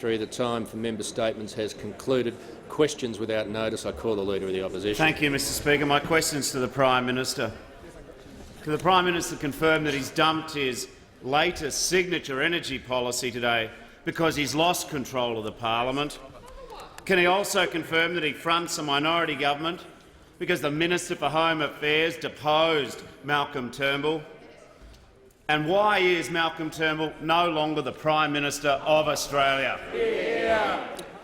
The time for member statements has concluded. Questions without notice. I call the Leader of the Opposition. Thank you, Mr Speaker. My question is to the Prime Minister. Can the Prime Minister confirm that he's dumped his latest signature energy policy today because he's lost control of the parliament? Can he also confirm that he fronts a minority government because the Minister for Home Affairs deposed Malcolm Turnbull? And why is Malcolm Turnbull no longer the Prime Minister of Australia?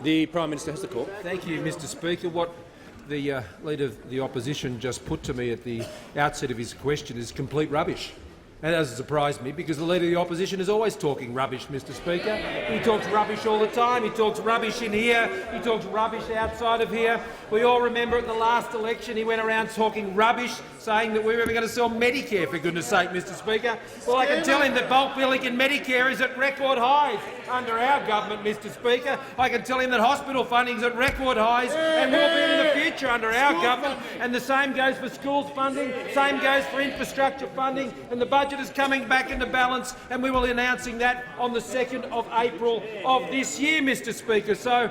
The Prime Minister has the call. Thank you, Mr Speaker. What the Leader of the Opposition just put to me at the outset of his question is complete rubbish. That doesn't surprise me, because the Leader of the Opposition is always talking rubbish, Mr Speaker. He talks rubbish all the time. He talks rubbish in here. He talks rubbish outside of here. We all remember at the last election he went around talking rubbish, saying that we were going to sell Medicare, for goodness sake, Mr Speaker. Well, I can tell him that bulk billing in Medicare is at record highs under our government, Mr Speaker. I can tell him that hospital funding is at record highs and will be in the future under our government. And the same goes for schools funding, same goes for infrastructure funding, and the budget is coming back into balance, and we will be announcing that on the 2nd of April of this year, Mr Speaker. So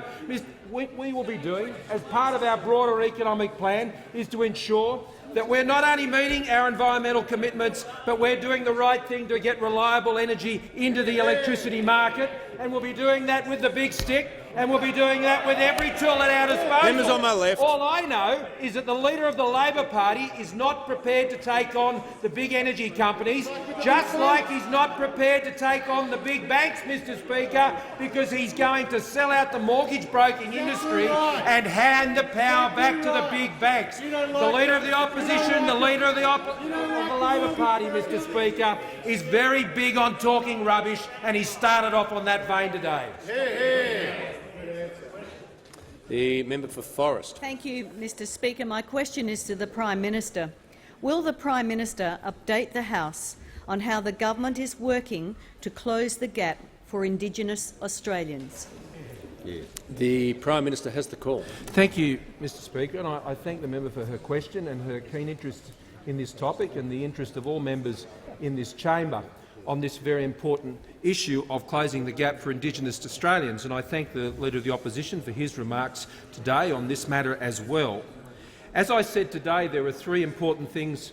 we will be doing, as part of our broader economic plan, is to ensure that we're not only meeting our environmental commitments, but we're doing the right thing to get reliable energy into the electricity market, and we'll be doing that with the big stick, and we'll be doing that with every tool at our disposal. Members on my left. All I know is that the Leader of the Labor Party is not prepared to take on the big energy companies, just like he's not prepared to take on the big banks, Mr Speaker, because he's going to sell out the mortgage broking industry and hand the power back to the big banks. The Leader of the Opposition, the Leader of the Labor Party, Mr Speaker, is very big on talking rubbish, and he started off on that vein today. The member for Forrest. Thank you, Mr Speaker. My question is to the Prime Minister. Will the Prime Minister update the House on how the government is working to close the gap for Indigenous Australians? The Prime Minister has the call. Thank you, Mr Speaker, and I thank the member for her question and her keen interest in this topic and the interest of all members in this chamber on this very important issue of closing the gap for Indigenous Australians. And I thank the Leader of the Opposition for his remarks today on this matter as well. As I said today, there are three important things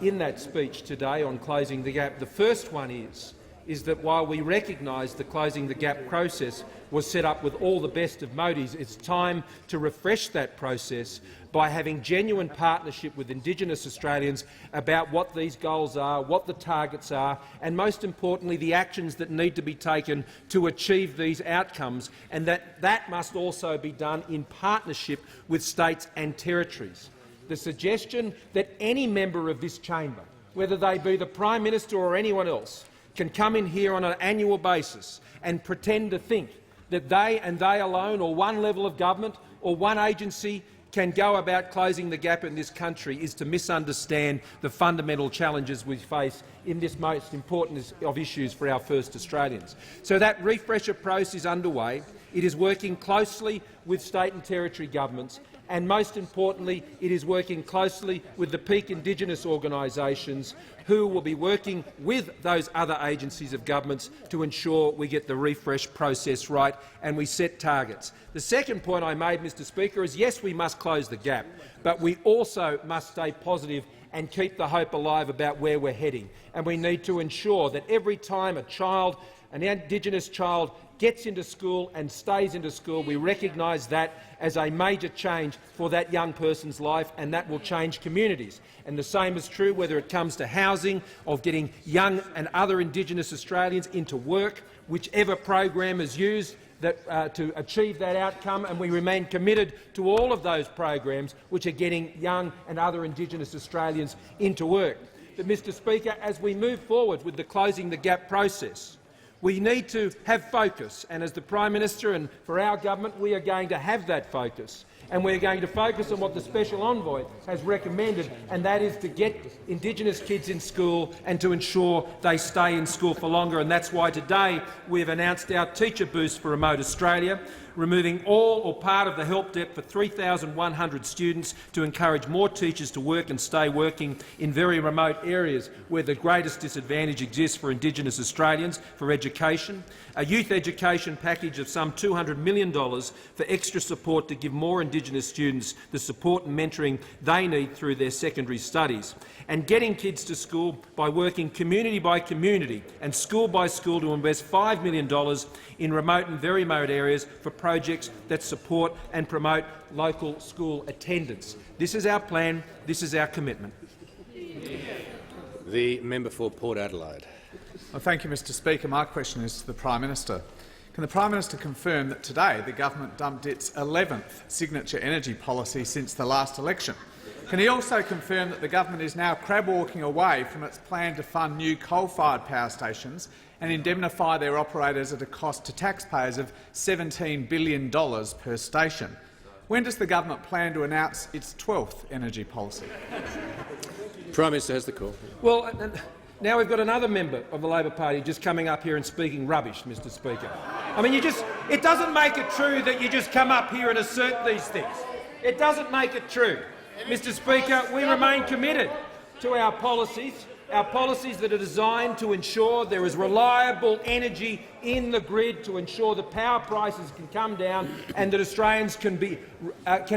in that speech today on closing the gap. The first one is that while we recognise the closing the gap process was set up with all the best of motives, it's time to refresh that process by having genuine partnership with Indigenous Australians about what these goals are, what the targets are, and most importantly the actions that need to be taken to achieve these outcomes, and that must also be done in partnership with states and territories. The suggestion that any member of this chamber, whether they be the Prime Minister or anyone else, can come in here on an annual basis and pretend to think that they and they alone, or one level of government or one agency, can go about closing the gap in this country is to misunderstand the fundamental challenges we face in this most important of issues for our first Australians. So that refresher process is underway. It is working closely with state and territory governments, and most importantly, it is working closely with the peak Indigenous organisations who will be working with those other agencies of governments to ensure we get the refresh process right and we set targets. The second point I made, Mr Speaker, is yes, we must close the gap, but we also must stay positive and keep the hope alive about where we're heading. And we need to ensure that every time a child, an Indigenous child, gets into school and stays into school, we recognise that as a major change for that young person's life, and that will change communities. And the same is true whether it comes to housing, of getting young and other Indigenous Australians into work, whichever program is used to achieve that outcome, and we remain committed to all of those programs which are getting young and other Indigenous Australians into work. But, Mr Speaker, as we move forward with the Closing the Gap process, we need to have focus, and as the Prime Minister and for our government we are going to have that focus. And we're going to focus on what the Special Envoy has recommended, and that is to get Indigenous kids in school and to ensure they stay in school for longer. And that's why today we have announced our teacher boost for Remote Australia. removing all or part of the help debt for 3,100 students to encourage more teachers to work and stay working in very remote areas where the greatest disadvantage exists for Indigenous Australians for education, a youth education package of some $200 million for extra support to give more Indigenous students the support and mentoring they need through their secondary studies, and getting kids to school by working community by community and school by school to invest $5 million in remote and very remote areas for projects that support and promote local school attendance. This is our plan. This is our commitment. The member for Port Adelaide. Well, thank you, Mr Speaker. My question is to the Prime Minister. Can the Prime Minister confirm that today the government dumped its 11th signature energy policy since the last election? Can he also confirm that the government is now crab-walking away from its plan to fund new coal-fired power stations and indemnify their operators at a cost to taxpayers of $17 billion per station? When does the government plan to announce its 12th energy policy? Prime Minister has the call. Well, now we've got another member of the Labor Party just coming up here and speaking rubbish, Mr Speaker. I mean, it doesn't make it true that you just come up here and assert these things. It doesn't make it true. Mr Speaker, we remain committed to our policies that are designed to ensure there is reliable energy in the grid, to ensure that power prices can come down and that Australians can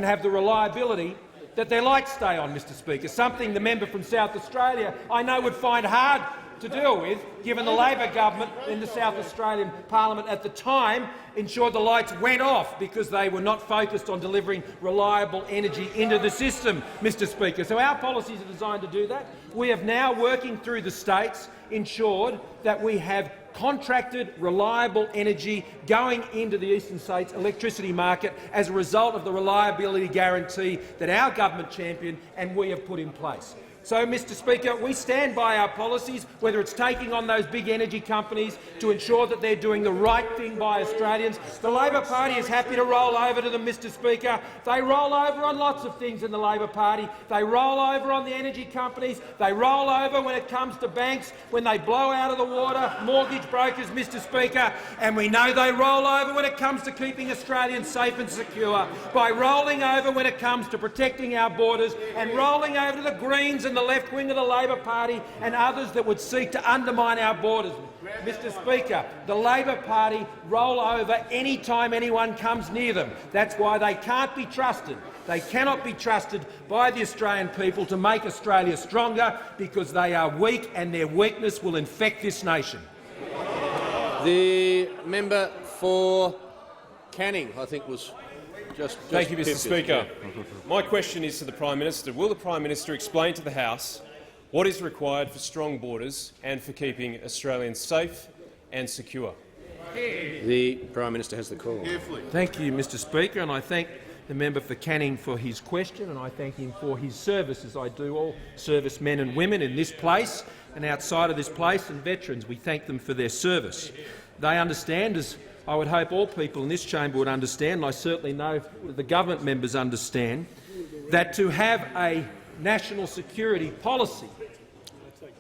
have the reliability that their lights stay on, Mr Speaker, something the member from South Australia I know would find hard to deal with, given the Labor government in the South Australian Parliament at the time ensured the lights went off because they were not focused on delivering reliable energy into the system, Mr Speaker. So our policies are designed to do that. We have now, working through the states, ensured that we have contracted, reliable energy going into the eastern states' electricity market as a result of the reliability guarantee that our government championed and we have put in place. So, Mr Speaker, we stand by our policies, whether it's taking on those big energy companies to ensure that they're doing the right thing by Australians. The Labor Party is happy to roll over to them, Mr Speaker. They roll over on lots of things in the Labor Party. They roll over on the energy companies. They roll over when it comes to banks, when they blow out of the water mortgage brokers, Mr Speaker. And we know they roll over when it comes to keeping Australians safe and secure, by rolling over when it comes to protecting our borders, and rolling over to the Greens and the left wing of the Labor Party and others that would seek to undermine our borders. Mr Speaker, the Labor Party roll over any time anyone comes near them. That's why they can't be trusted. They cannot be trusted by the Australian people to make Australia stronger, because they are weak and their weakness will infect this nation. The member for Canning, I think, was just Thank you, Mr Speaker. Yeah. My question is to the Prime Minister. Will the Prime Minister explain to the House what is required for strong borders and for keeping Australians safe and secure? The Prime Minister has the call. Thank you, Mr Speaker, and I thank the member for Canning for his question, and I thank him for his service, as I do all servicemen and women in this place and outside of this place, and veterans. We thank them for their service. They understand, as I would hope all people in this chamber would understand, and I certainly know the government members understand, that to have a national security policy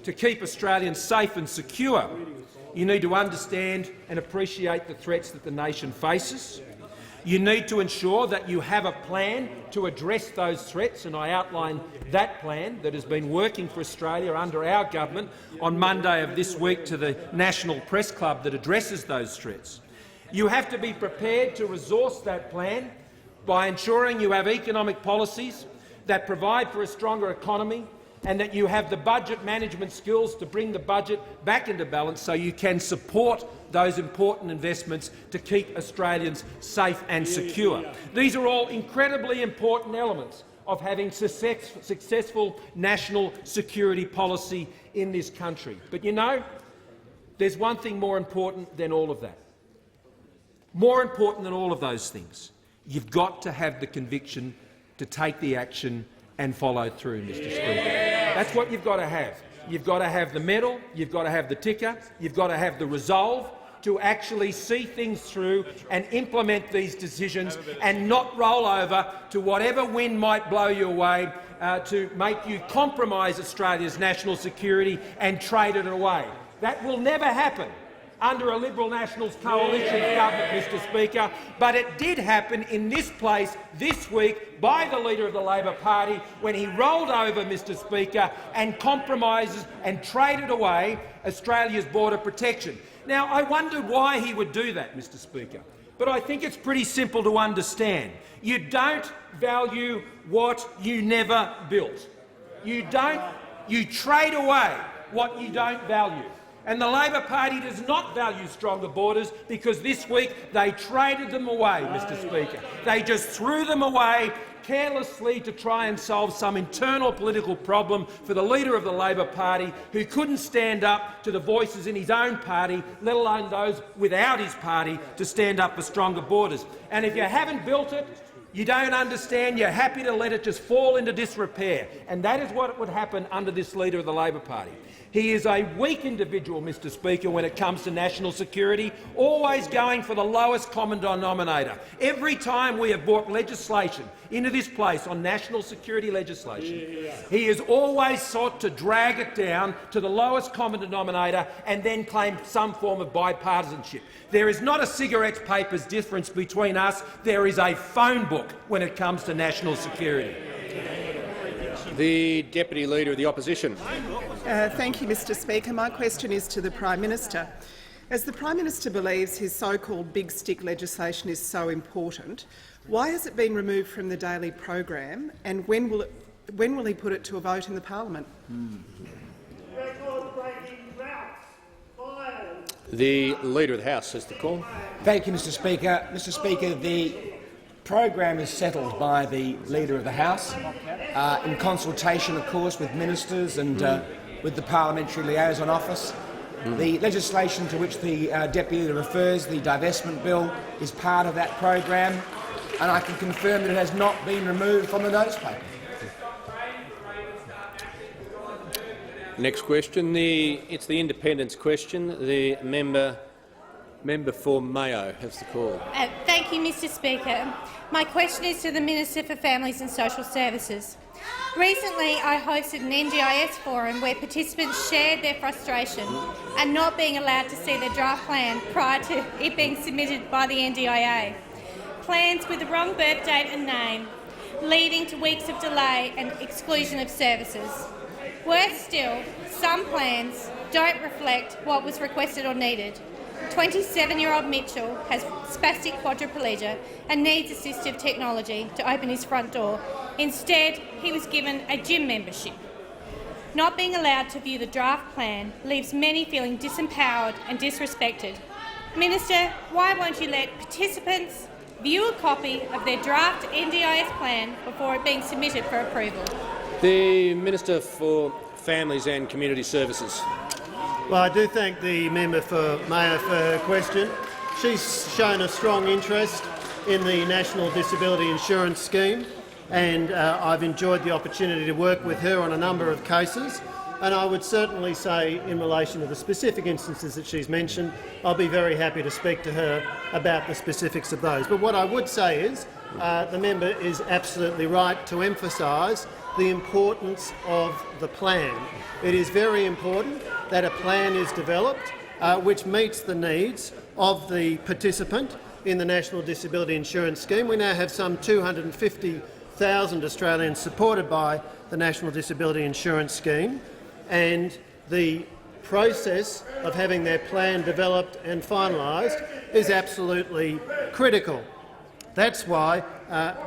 to keep Australians safe and secure, you need to understand and appreciate the threats that the nation faces. You need to ensure that you have a plan to address those threats, and I outlined that plan that has been working for Australia under our government on Monday of this week to the National Press Club that addresses those threats. You have to be prepared to resource that plan by ensuring you have economic policies that provide for a stronger economy, and that you have the budget management skills to bring the budget back into balance so you can support those important investments to keep Australians safe and secure. These are all incredibly important elements of having successful national security policy in this country. But you know, there's one thing more important than all of that. More important than all of those things. You've got to have the conviction to take the action and follow through, Mr Speaker. That's what you've got to have. You've got to have the medal, you've got to have the ticker, you've got to have the resolve to actually see things through and implement these decisions, and not roll over to whatever wind might blow your way to make you compromise Australia's national security and trade it away. That will never happen under a Liberal Nationals coalition government, Mr Speaker, but it did happen in this place this week by the Leader of the Labor Party when he rolled over, Mr Speaker, and compromises and traded away Australia's border protection. Now, I wondered why he would do that, Mr Speaker, but I think it's pretty simple to understand. You don't value what you never built. You trade away what you don't value. And the Labor Party does not value stronger borders because this week they traded them away, Mr Speaker. They just threw them away carelessly to try and solve some internal political problem for the Leader of the Labor Party, who couldn't stand up to the voices in his own party, let alone those without his party, to stand up for stronger borders. And if you haven't built it, you don't understand, you're happy to let it just fall into disrepair. And that is what would happen under this Leader of the Labor Party. He is a weak individual, Mr Speaker, when it comes to national security, always going for the lowest common denominator. Every time we have brought legislation into this place on national security legislation, he has always sought to drag it down to the lowest common denominator and then claim some form of bipartisanship. There is not a cigarettes papers difference between us. There is a phone book when it comes to national security. The Deputy Leader of the Opposition. Thank you, Mr Speaker. My question is to the Prime Minister. As the Prime Minister believes his so-called big stick legislation is so important, why has it been removed from the daily program, and when will he put it to a vote in the Parliament? The Leader of the House has the call. Thank you, Mr Speaker. Mr Speaker, the program is settled by the Leader of the House, in consultation, of course, with ministers and with the Parliamentary Liaison Office. The legislation to which the Deputy Leader refers, the divestment bill, is part of that program, and I can confirm that it has not been removed from the notice paper. Next question. It's the independence question. The member for Mayo has the call. Thank you, Mr Speaker. My question is to the Minister for Families and Social Services. Recently, I hosted an NDIS forum where participants shared their frustration at not being allowed to see their draft plan prior to it being submitted by the NDIA. Plans with the wrong birth date and name, leading to weeks of delay and exclusion of services. Worse still, some plans don't reflect what was requested or needed. 27-year-old Mitchell has spastic quadriplegia and needs assistive technology to open his front door. Instead, he was given a gym membership. Not being allowed to view the draft plan leaves many feeling disempowered and disrespected. Minister, why won't you let participants view a copy of their draft NDIS plan before it being submitted for approval? The Minister for Families and Community Services. Well, I do thank the member for Mayo for her question. She's shown a strong interest in the National Disability Insurance Scheme, and I've enjoyed the opportunity to work with her on a number of cases. And I would certainly say, in relation to the specific instances that she's mentioned, I'll be very happy to speak to her about the specifics of those. But what I would say is the member is absolutely right to emphasise the importance of the plan. It is very important that a plan is developed which meets the needs of the participant in the National Disability Insurance Scheme. We now have some 250,000 Australians supported by the National Disability Insurance Scheme, and the process of having their plan developed and finalised is absolutely critical. That's why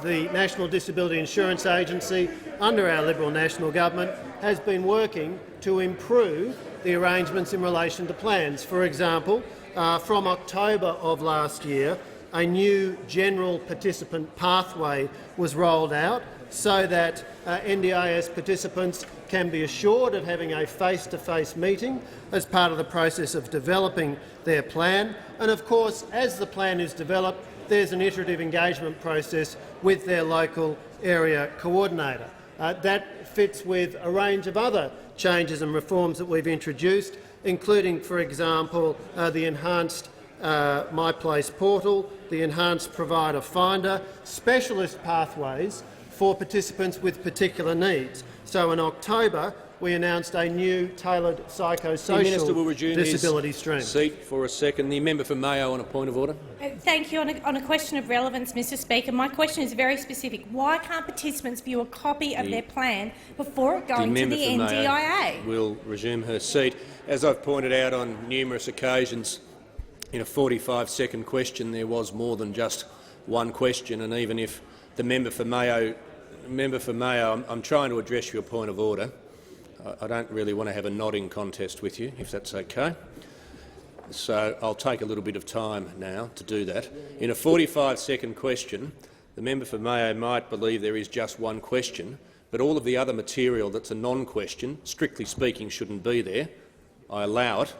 the National Disability Insurance Agency, under our Liberal National Government, has been working to improve the arrangements in relation to plans. For example, from October of last year, a new general participant pathway was rolled out so that NDIS participants can be assured of having a face-to-face meeting as part of the process of developing their plan. And of course, as the plan is developed, there's an iterative engagement process with their local area coordinator. That fits with a range of other changes and reforms that we've introduced, including, for example, the enhanced My Place portal, the enhanced provider finder, specialist pathways for participants with particular needs. So in October, we announced a new tailored The Minister will psychosocial resume disability his stream. seat for a second. The member for Mayo on a point of order. Thank you. On a question of relevance, Mr Speaker, my question is very specific. Why can't participants view a copy of their plan before going to the NDIA? Will resume her seat. As I've pointed out on numerous occasions, in a 45-second question there was more than just one question, and even if the member for Mayo, I'm trying to address your point of order. I don't really want to have a nodding contest with you, if that's okay. So I'll take a little bit of time now to do that. In a 45-second question, the member for Mayo might believe there is just one question, but all of the other material that's a non-question, strictly speaking, shouldn't be there. I allow it,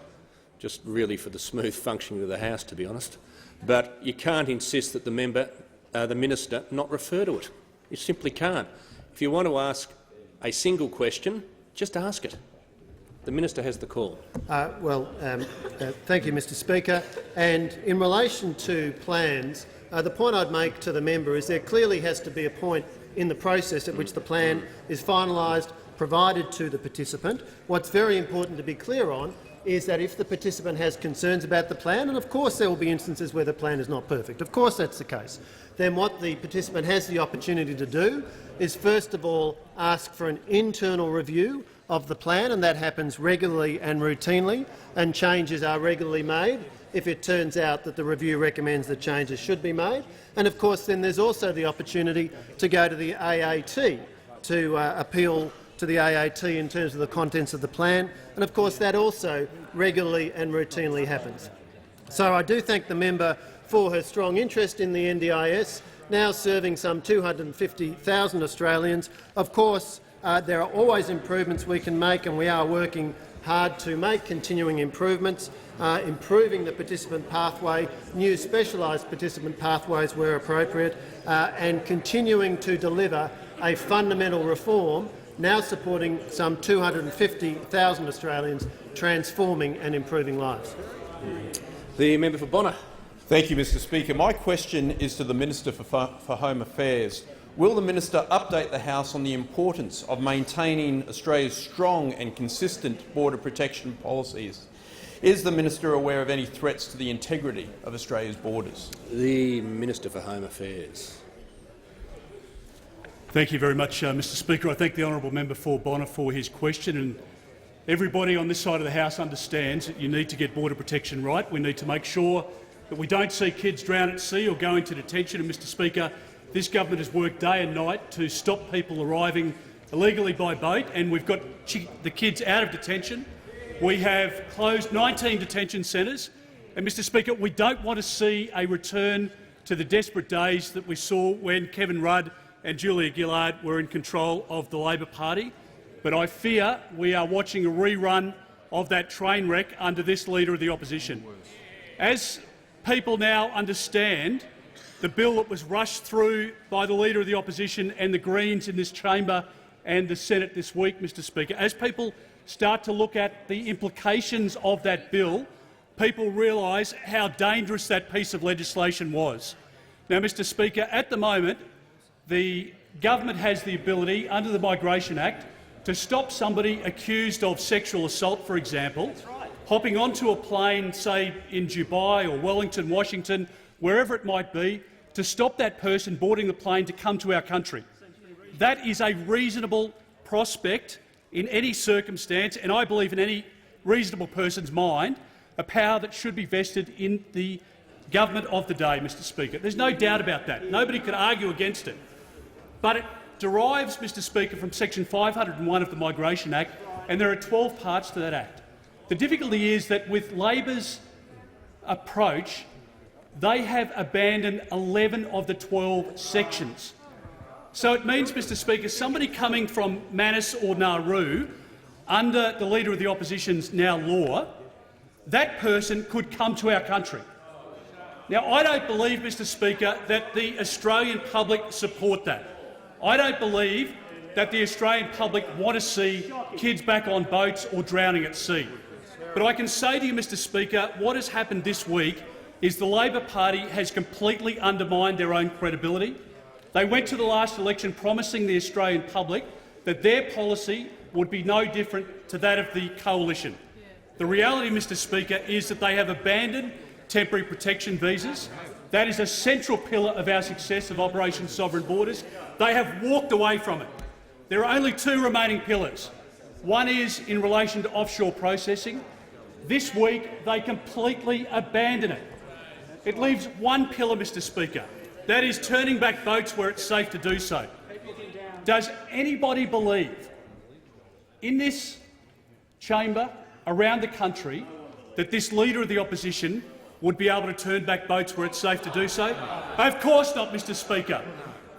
just really for the smooth functioning of the House, to be honest. But you can't insist that the minister not refer to it. You simply can't. If you want to ask a single question, just ask it. The minister has the call. Thank you, Mr Speaker. And in relation to plans, the point I'd make to the member is there clearly has to be a point in the process at which the plan is finalised, provided to the participant. What's very important to be clear on is that if the participant has concerns about the plan, and of course there will be instances where the plan is not perfect, of course that's the case, then what the participant has the opportunity to do is first of all ask for an internal review of the plan, and that happens regularly and routinely, and changes are regularly made if it turns out that the review recommends that changes should be made. And of course then there's also the opportunity to go to the AAT to appeal to the AAT in terms of the contents of the plan, and of course that also regularly and routinely happens. So I do thank the member for her strong interest in the NDIS, now serving some 250,000 Australians. Of course, there are always improvements we can make, and we are working hard to make continuing improvements, improving the participant pathway, new specialised participant pathways where appropriate, and continuing to deliver a fundamental reform, now supporting some 250,000 Australians, transforming and improving lives. The member for Bonner. Thank you, Mr Speaker. My question is to the Minister for Home Affairs. Will the minister update the House on the importance of maintaining Australia's strong and consistent border protection policies? Is the minister aware of any threats to the integrity of Australia's borders? The Minister for Home Affairs. Thank you very much, Mr Speaker. I thank the honourable member for Bonner for his question. And everybody on this side of the House understands that you need to get border protection right. We need to make sure that we don't see kids drown at sea or go into detention. And, Mr Speaker, this government has worked day and night to stop people arriving illegally by boat, and we've got the kids out of detention. We have closed 19 detention centres. And, Mr Speaker, we don't want to see a return to the desperate days that we saw when Kevin Rudd and Julia Gillard were in control of the Labor Party. But I fear we are watching a rerun of that train wreck under this Leader of the Opposition. As people now understand the bill that was rushed through by the Leader of the Opposition and the Greens in this chamber and the Senate this week, Mr Speaker, as people start to look at the implications of that bill, people realise how dangerous that piece of legislation was. Now, Mr Speaker, at the moment, the government has the ability, under the Migration Act, to stop somebody accused of sexual assault, for example, hopping onto a plane, say in Dubai or Wellington, Washington, wherever it might be, to stop that person boarding the plane to come to our country. That is a reasonable prospect in any circumstance, and I believe in any reasonable person's mind, a power that should be vested in the government of the day, Mr Speaker. There's no doubt about that. Nobody could argue against it. But it derives, Mr Speaker, from section 501 of the Migration Act, and there are 12 parts to that act. The difficulty is that with Labor's approach, they have abandoned 11 of the 12 sections. So it means, Mr Speaker, somebody coming from Manus or Nauru, under the Leader of the Opposition's now law, that person could come to our country. Now, I don't believe, Mr Speaker, that the Australian public support that. I don't believe that the Australian public want to see kids back on boats or drowning at sea. But I can say to you, Mr Speaker, what has happened this week is the Labor Party has completely undermined their own credibility. They went to the last election promising the Australian public that their policy would be no different to that of the coalition. The reality, Mr Speaker, is that they have abandoned temporary protection visas. That is a central pillar of our success of Operation Sovereign Borders. They have walked away from it. There are only two remaining pillars. One is in relation to offshore processing. This week they completely abandon it. It leaves one pillar, Mr Speaker. That is turning back boats where it's safe to do so. Does anybody believe in this chamber, around the country, that this Leader of the Opposition would be able to turn back boats where it's safe to do so? Of course not, Mr Speaker.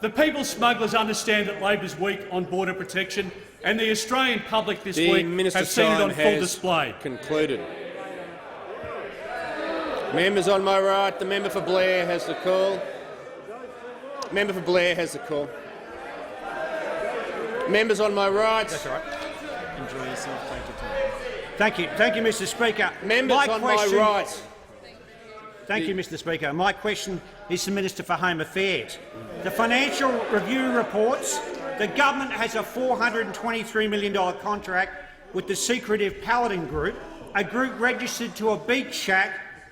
The people smugglers understand that Labor's weak on border protection, and the Australian public this week have seen it on full display. Concluded. Members on my right, the member for Blair has the call. Member for Blair has the call. Members on my right. That's all right. Enjoy yourself. Take your time. Thank you, Mr Speaker. Members on my right. Thank you, Mr Speaker. My question is to the Minister for Home Affairs. The Financial Review reports the government has a $423 million contract with the secretive Paladin Group, a group registered to a beach shack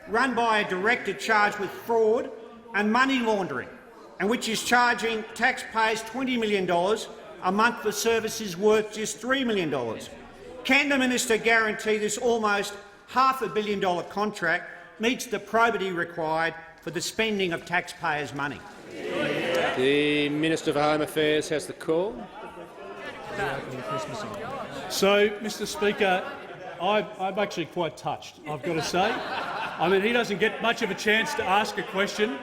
run by a director charged with fraud and money laundering, and which is charging taxpayers $20 million a month for services worth just $3 million. Can the minister guarantee this almost $500 million contract meets the probity required for the spending of taxpayers' money? The Minister for Home Affairs has the call. So, Mr Speaker, I'm actually quite touched, I've got to say. I mean, he doesn't get much of a chance to ask a question.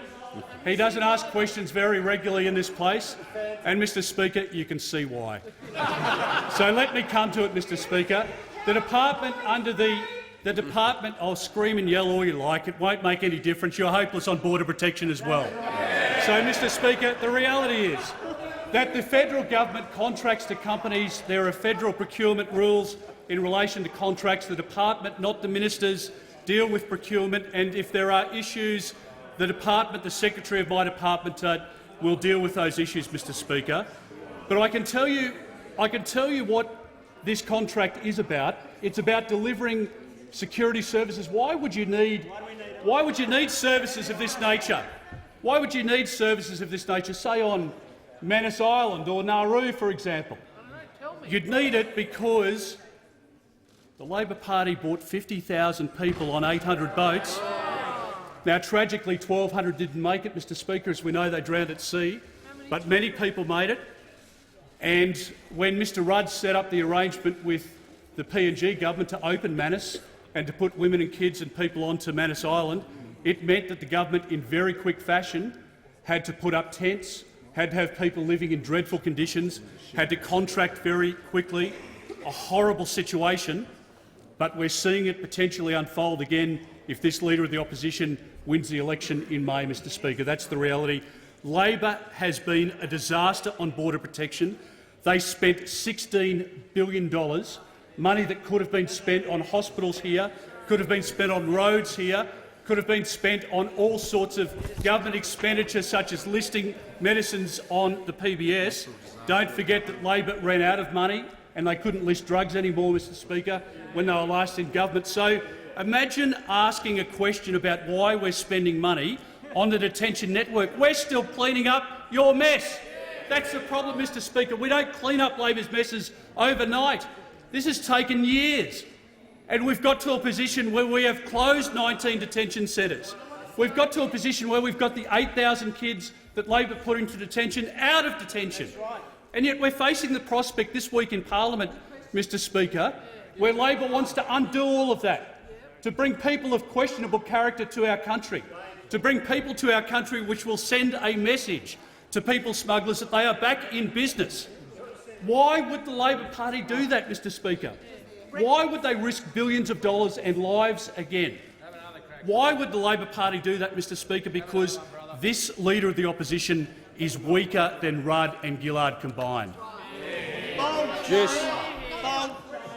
He doesn't ask questions very regularly in this place, and, Mr Speaker, you can see why. So let me come to it, Mr Speaker. The department under the department, I'll scream and yell all you like, it won't make any difference. You're hopeless on border protection as well. So, Mr Speaker, the reality is that the federal government contracts to companies. There are federal procurement rules in relation to contracts. The department, not the ministers, deal with procurement, and if there are issues, the department, the secretary of my department, will deal with those issues, Mr Speaker. But I can tell you what this contract is about. It's about delivering security services. Why would you need services of this nature? Why would you need services of this nature, say on Manus Island or Nauru, for example? You'd need it because the Labor Party brought 50,000 people on 800 boats. Now, tragically, 1,200 didn't make it, Mr Speaker. As we know, they drowned at sea, but many people made it. And when Mr Rudd set up the arrangement with the PNG government to open Manus and to put women and kids and people onto Manus Island, it meant that the government, in very quick fashion, had to put up tents, had to have people living in dreadful conditions, had to contract very quickly. A horrible situation, but we're seeing it potentially unfold again if this Leader of the Opposition wins the election in May, Mr Speaker. That's the reality. Labor has been a disaster on border protection. They spent $16 billion, money that could have been spent on hospitals here, could have been spent on roads here, could have been spent on all sorts of government expenditure such as listing medicines on the PBS. Don't forget that Labor ran out of money and they couldn't list drugs anymore, Mr Speaker, when they were last in government. So imagine asking a question about why we're spending money on the detention network. We're still cleaning up your mess. That's the problem, Mr Speaker. We don't clean up Labor's messes overnight. This has taken years. And we've got to a position where we have closed 19 detention centres. We've got to a position where we've got the 8,000 kids that Labor put into detention out of detention. And yet we're facing the prospect this week in Parliament, Mr Speaker, where Labor wants to undo all of that, to bring people of questionable character to our country, to bring people to our country which will send a message to people smugglers that they are back in business. Why would the Labor Party do that, Mr Speaker? Why would they risk billions of dollars and lives again? Why would the Labor Party do that, Mr Speaker? Because this Leader of the Opposition is weaker than Rudd and Gillard combined.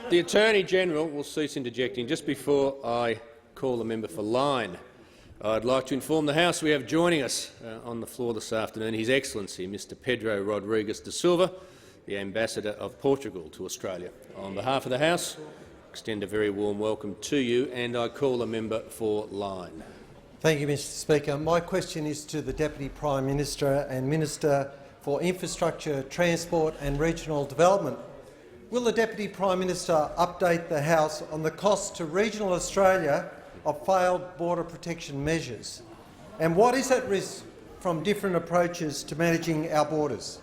The Attorney-General will cease interjecting. Just before I call the member for Lyne, I'd like to inform the House we have joining us on the floor this afternoon His Excellency Mr Pedro Rodriguez de Silva, the Ambassador of Portugal to Australia. On behalf of the House, extend a very warm welcome to you, and I call the member for Lyne. Thank you, Mr Speaker. My question is to the Deputy Prime Minister and Minister for Infrastructure, Transport and Regional Development. Will the Deputy Prime Minister update the House on the cost to regional Australia of failed border protection measures, and what is at risk from different approaches to managing our borders?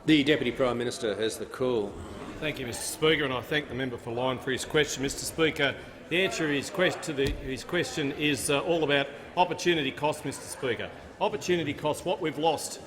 The Deputy Prime Minister has the call. Thank you, Mr Speaker, and I thank the member for Lyne for his question. Mr Speaker, the answer to his question is all about opportunity costs, Mr Speaker. Opportunity costs, what we've lost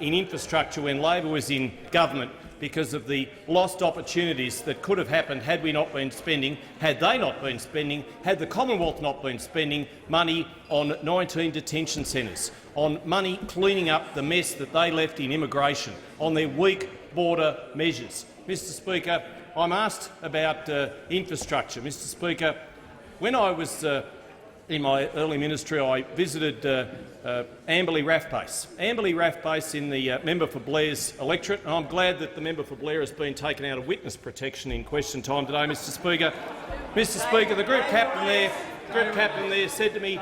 in infrastructure when Labor was in government because of the lost opportunities that could have happened had we not been spending, had they not been spending, had the Commonwealth not been spending money on 19 detention centres, on money cleaning up the mess that they left in immigration, on their weak border measures. Mr Speaker, I'm asked about infrastructure. Mr Speaker, when I was in my early ministry, I visited Amberley RAF Base. Amberley RAF Base in the member for Blair's electorate, and I'm glad that the member for Blair has been taken out of witness protection in question time today, Mr Speaker. Mr Speaker, the group captain there said to me,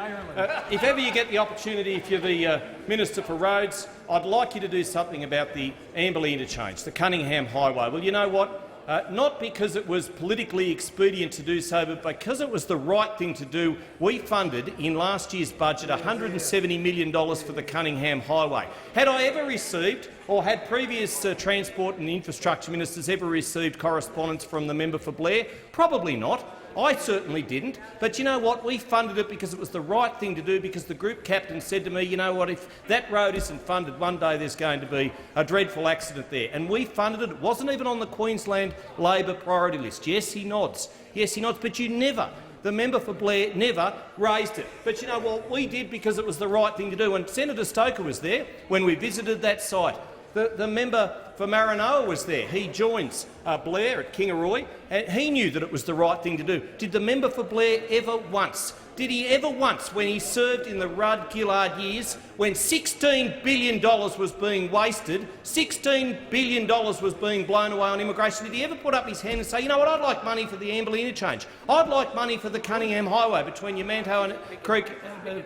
if ever you get the opportunity, if you're the Minister for Roads, I'd like you to do something about the Amberley interchange, the Cunningham Highway. Well, you know what? Not because it was politically expedient to do so, but because it was the right thing to do, we funded in last year's budget $170 million for the Cunningham Highway. Had I ever received, or had previous Transport and Infrastructure Ministers ever received correspondence from the member for Blair? Probably not. I certainly didn't. But you know what? We funded it because it was the right thing to do, because the group captain said to me, you know what, if that road isn't funded, one day there's going to be a dreadful accident there. And we funded it. It wasn't even on the Queensland Labor priority list. Yes, he nods. Yes, he nods. But you never, the member for Blair, never raised it. But you know what? We did because it was the right thing to do. And Senator Stoker was there when we visited that site. The member for Maranoa was there. He joins Blair at Kingaroy, and he knew that it was the right thing to do. Did the member for Blair ever once, did he ever once, when he served in the Rudd-Gillard years, when $16 billion was being wasted, $16 billion was being blown away on immigration, did he ever put up his hand and say, you know what, I'd like money for the Amberley interchange, I'd like money for the Cunningham Highway between Yamanto and Creek,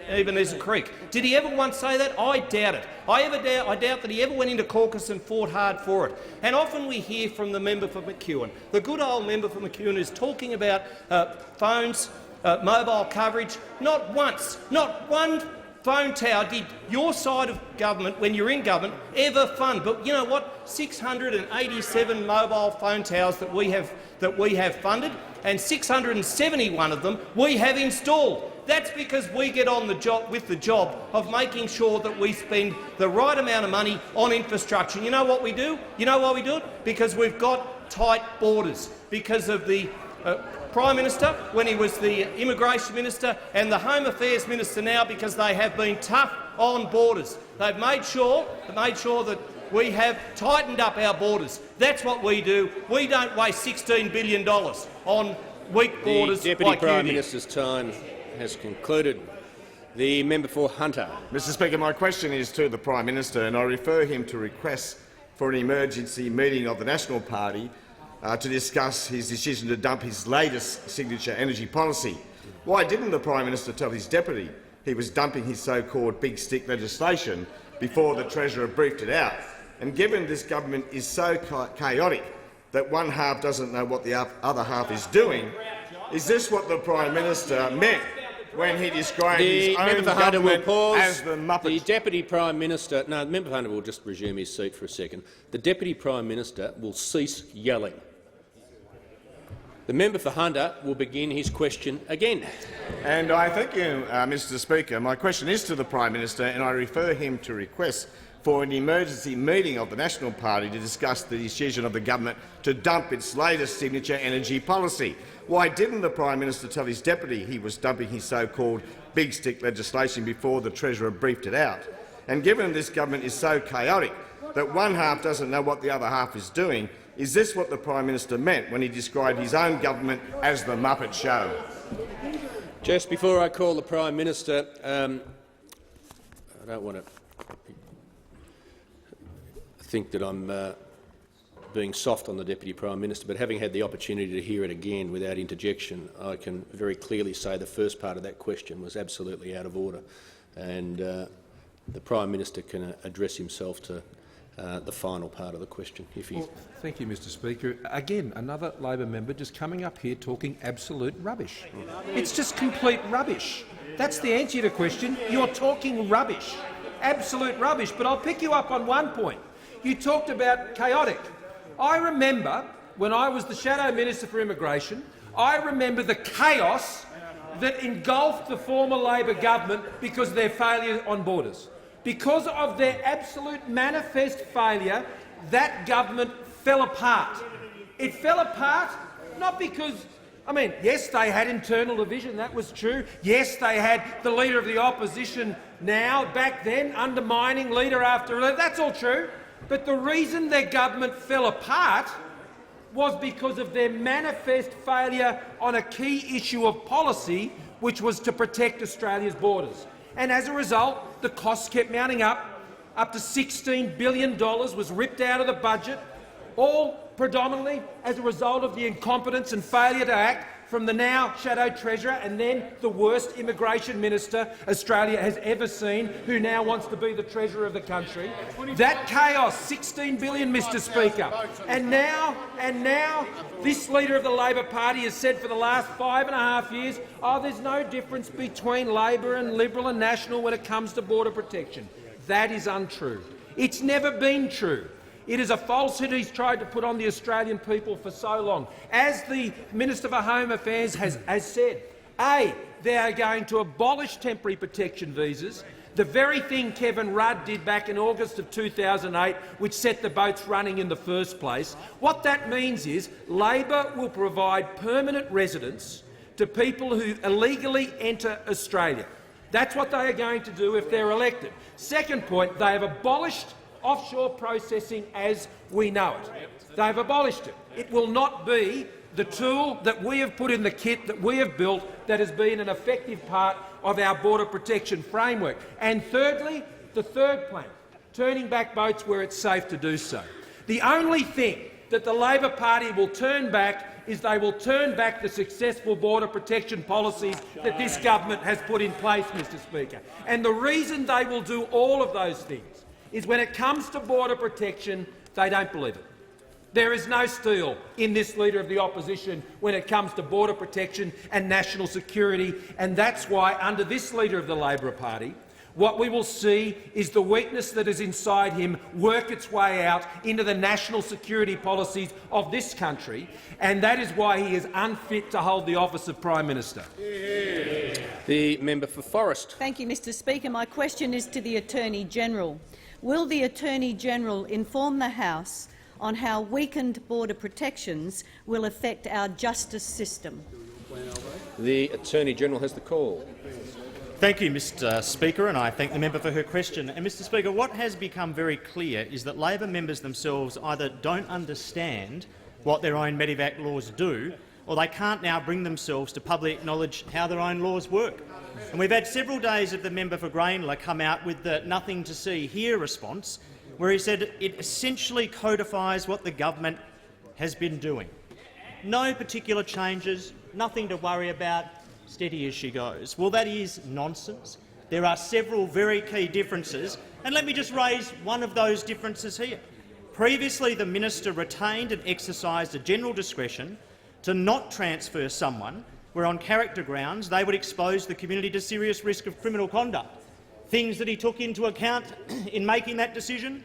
Ebenezer Creek? Did he ever once say that? I doubt it. I doubt that he ever went into caucus and fought hard for it. And often we hear from the member for McEwen. The good old member for McEwen is talking about phones, mobile coverage. Not once, not one phone tower did your side of government, when you're in government, ever fund. But you know what? 687 mobile phone towers that we have funded, and 671 of them we have installed. That's because we get on the job with the job of making sure that we spend the right amount of money on infrastructure. And you know what we do? You know why we do it? Because we've got tight borders. Because of the Prime Minister when he was the Immigration Minister and the Home Affairs Minister now, because they have been tough on borders. They've made sure that we have tightened up our borders. That's what we do. We don't waste $16 billion on weak borders. The Deputy like Prime Minister's time has concluded. The member for Hunter. Mr Speaker, my question is to the Prime Minister, and I refer him to requests for an emergency meeting of the National Party to discuss his decision to dump his latest signature energy policy. Why didn't the Prime Minister tell his deputy he was dumping his so-called big stick legislation before the Treasurer briefed it out? And given this government is so chaotic that one half doesn't know what the other half is doing, is this what the Prime Minister meant when he described his own government as the Muppet? The Deputy Prime Minister— no, the member for Hunter will just resume his seat for a second. The Deputy Prime Minister will cease yelling. The member for Hunter will begin his question again. And I thank you, Mr Speaker. My question is to the Prime Minister, and I refer him to request for an emergency meeting of the National Party to discuss the decision of the government to dump its latest signature energy policy. Why didn't the Prime Minister tell his deputy he was dumping his so-called big stick legislation before the Treasurer briefed it out? And given this government is so chaotic that one half doesn't know what the other half is doing, is this what the Prime Minister meant when he described his own government as the Muppet Show? Just before I call the Prime Minister, I don't want to think that I'm being soft on the Deputy Prime Minister, but having had the opportunity to hear it again without interjection, I can very clearly say the first part of that question was absolutely out of order, and the Prime Minister can address himself to the final part of the question. Thank you, Mr Speaker. Again, another Labor member just coming up here talking absolute rubbish. It's just complete rubbish. That's the answer to the question. You're talking rubbish, absolute rubbish. But I'll pick you up on one point. You talked about chaotic. I remember when I was the Shadow Minister for Immigration, I remember the chaos that engulfed the former Labor government because of their failure on borders. Because of their absolute manifest failure, that government fell apart. It fell apart not because, yes, they had internal division, that was true. Yes, they had the Leader of the Opposition now, back then, undermining leader after leader. That's all true. But the reason their government fell apart was because of their manifest failure on a key issue of policy, which was to protect Australia's borders. And as a result, the costs kept mounting up. Up to $16 billion was ripped out of the budget, all predominantly as a result of the incompetence and failure to act from the now Shadow Treasurer and then the worst immigration minister Australia has ever seen, who now wants to be the Treasurer of the country. That chaos, $16 billion, Mr Speaker. And now this Leader of the Labor Party has said for the last 5.5 years, there's no difference between Labor and Liberal and National when it comes to border protection. That is untrue. It's never been true. It is a falsehood he's tried to put on the Australian people for so long. As the Minister for Home Affairs has said, they are going to abolish temporary protection visas, the very thing Kevin Rudd did back in August of 2008, which set the boats running in the first place. What that means is Labor will provide permanent residence to people who illegally enter Australia. That's what they are going to do if they're elected. Second point, they have abolished offshore processing as we know it. They've abolished it. It will not be the tool that we have put in the kit that we have built that has been an effective part of our border protection framework. And thirdly, the third plank, turning back boats where it's safe to do so. The only thing that the Labor Party will turn back is they will turn back the successful border protection policies that this government has put in place, Mr Speaker. And the reason they will do all of those things is when it comes to border protection, they don't believe it. There is no steel in this Leader of the Opposition when it comes to border protection and national security, and that's why, under this Leader of the Labor Party, what we will see is the weakness that is inside him work its way out into the national security policies of this country, and that is why he is unfit to hold the office of Prime Minister. The member for Forrest. Thank you, Mr Speaker. My question is to the Attorney-General. Will the Attorney-General inform the House on how weakened border protections will affect our justice system? The Attorney-General has the call. Thank you, Mr Speaker, and I thank the member for her question. And, Mr Speaker, what has become very clear is that Labor members themselves either don't understand what their own Medevac laws do, or they can't now bring themselves to publicly acknowledge how their own laws work. And we've had several days of the member for Grainler come out with the nothing to see here response, where he said it essentially codifies what the government has been doing. No particular changes, nothing to worry about, steady as she goes. Well, that is nonsense. There are several very key differences, and let me just raise one of those differences here. Previously, the minister retained and exercised a general discretion to not transfer someone where on character grounds they would expose the community to serious risk of criminal conduct. Things that he took into account in making that decision: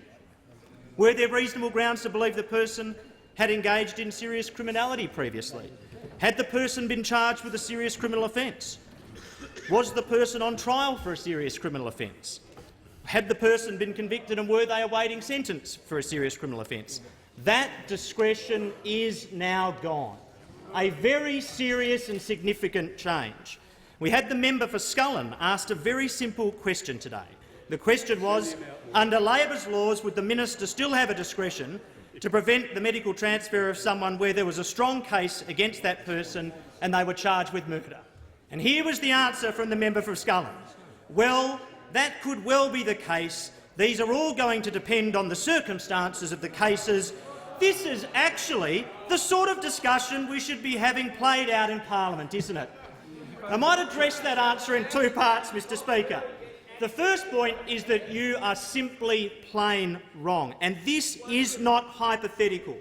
were there reasonable grounds to believe the person had engaged in serious criminality previously? Had the person been charged with a serious criminal offence? Was the person on trial for a serious criminal offence? Had the person been convicted and were they awaiting sentence for a serious criminal offence? That discretion is now gone. A very serious and significant change. We had the member for Scullin asked a very simple question today. The question was, under Labor's laws, would the minister still have a discretion to prevent the medical transfer of someone where there was a strong case against that person and they were charged with murder? And here was the answer from the member for Scullin. Well, that could well be the case. These are all going to depend on the circumstances of the cases This is actually the sort of discussion we should be having played out in Parliament, isn't it? I might address that answer in two parts, Mr Speaker. The first point is that you are simply plain wrong, and this is not hypothetical.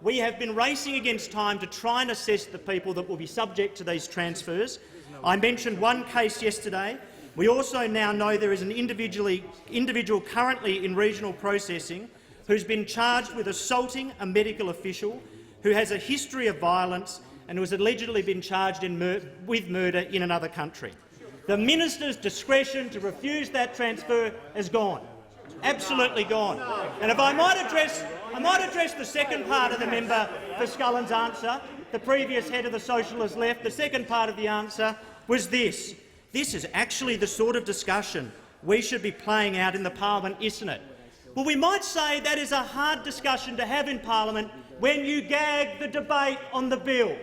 We have been racing against time to try and assess the people that will be subject to these transfers. I mentioned one case yesterday. We also now know there is an individual currently in regional processing who's been charged with assaulting a medical official, who has a history of violence and who has allegedly been charged with murder in another country. The minister's discretion to refuse that transfer has gone, absolutely gone. And if I might address the second part of the member for Scullin's answer, the previous head of the Socialist left. The second part of the answer was this. This is actually the sort of discussion we should be playing out in the Parliament, isn't it? Well, we might say that is a hard discussion to have in Parliament when you gag the debate on the bill.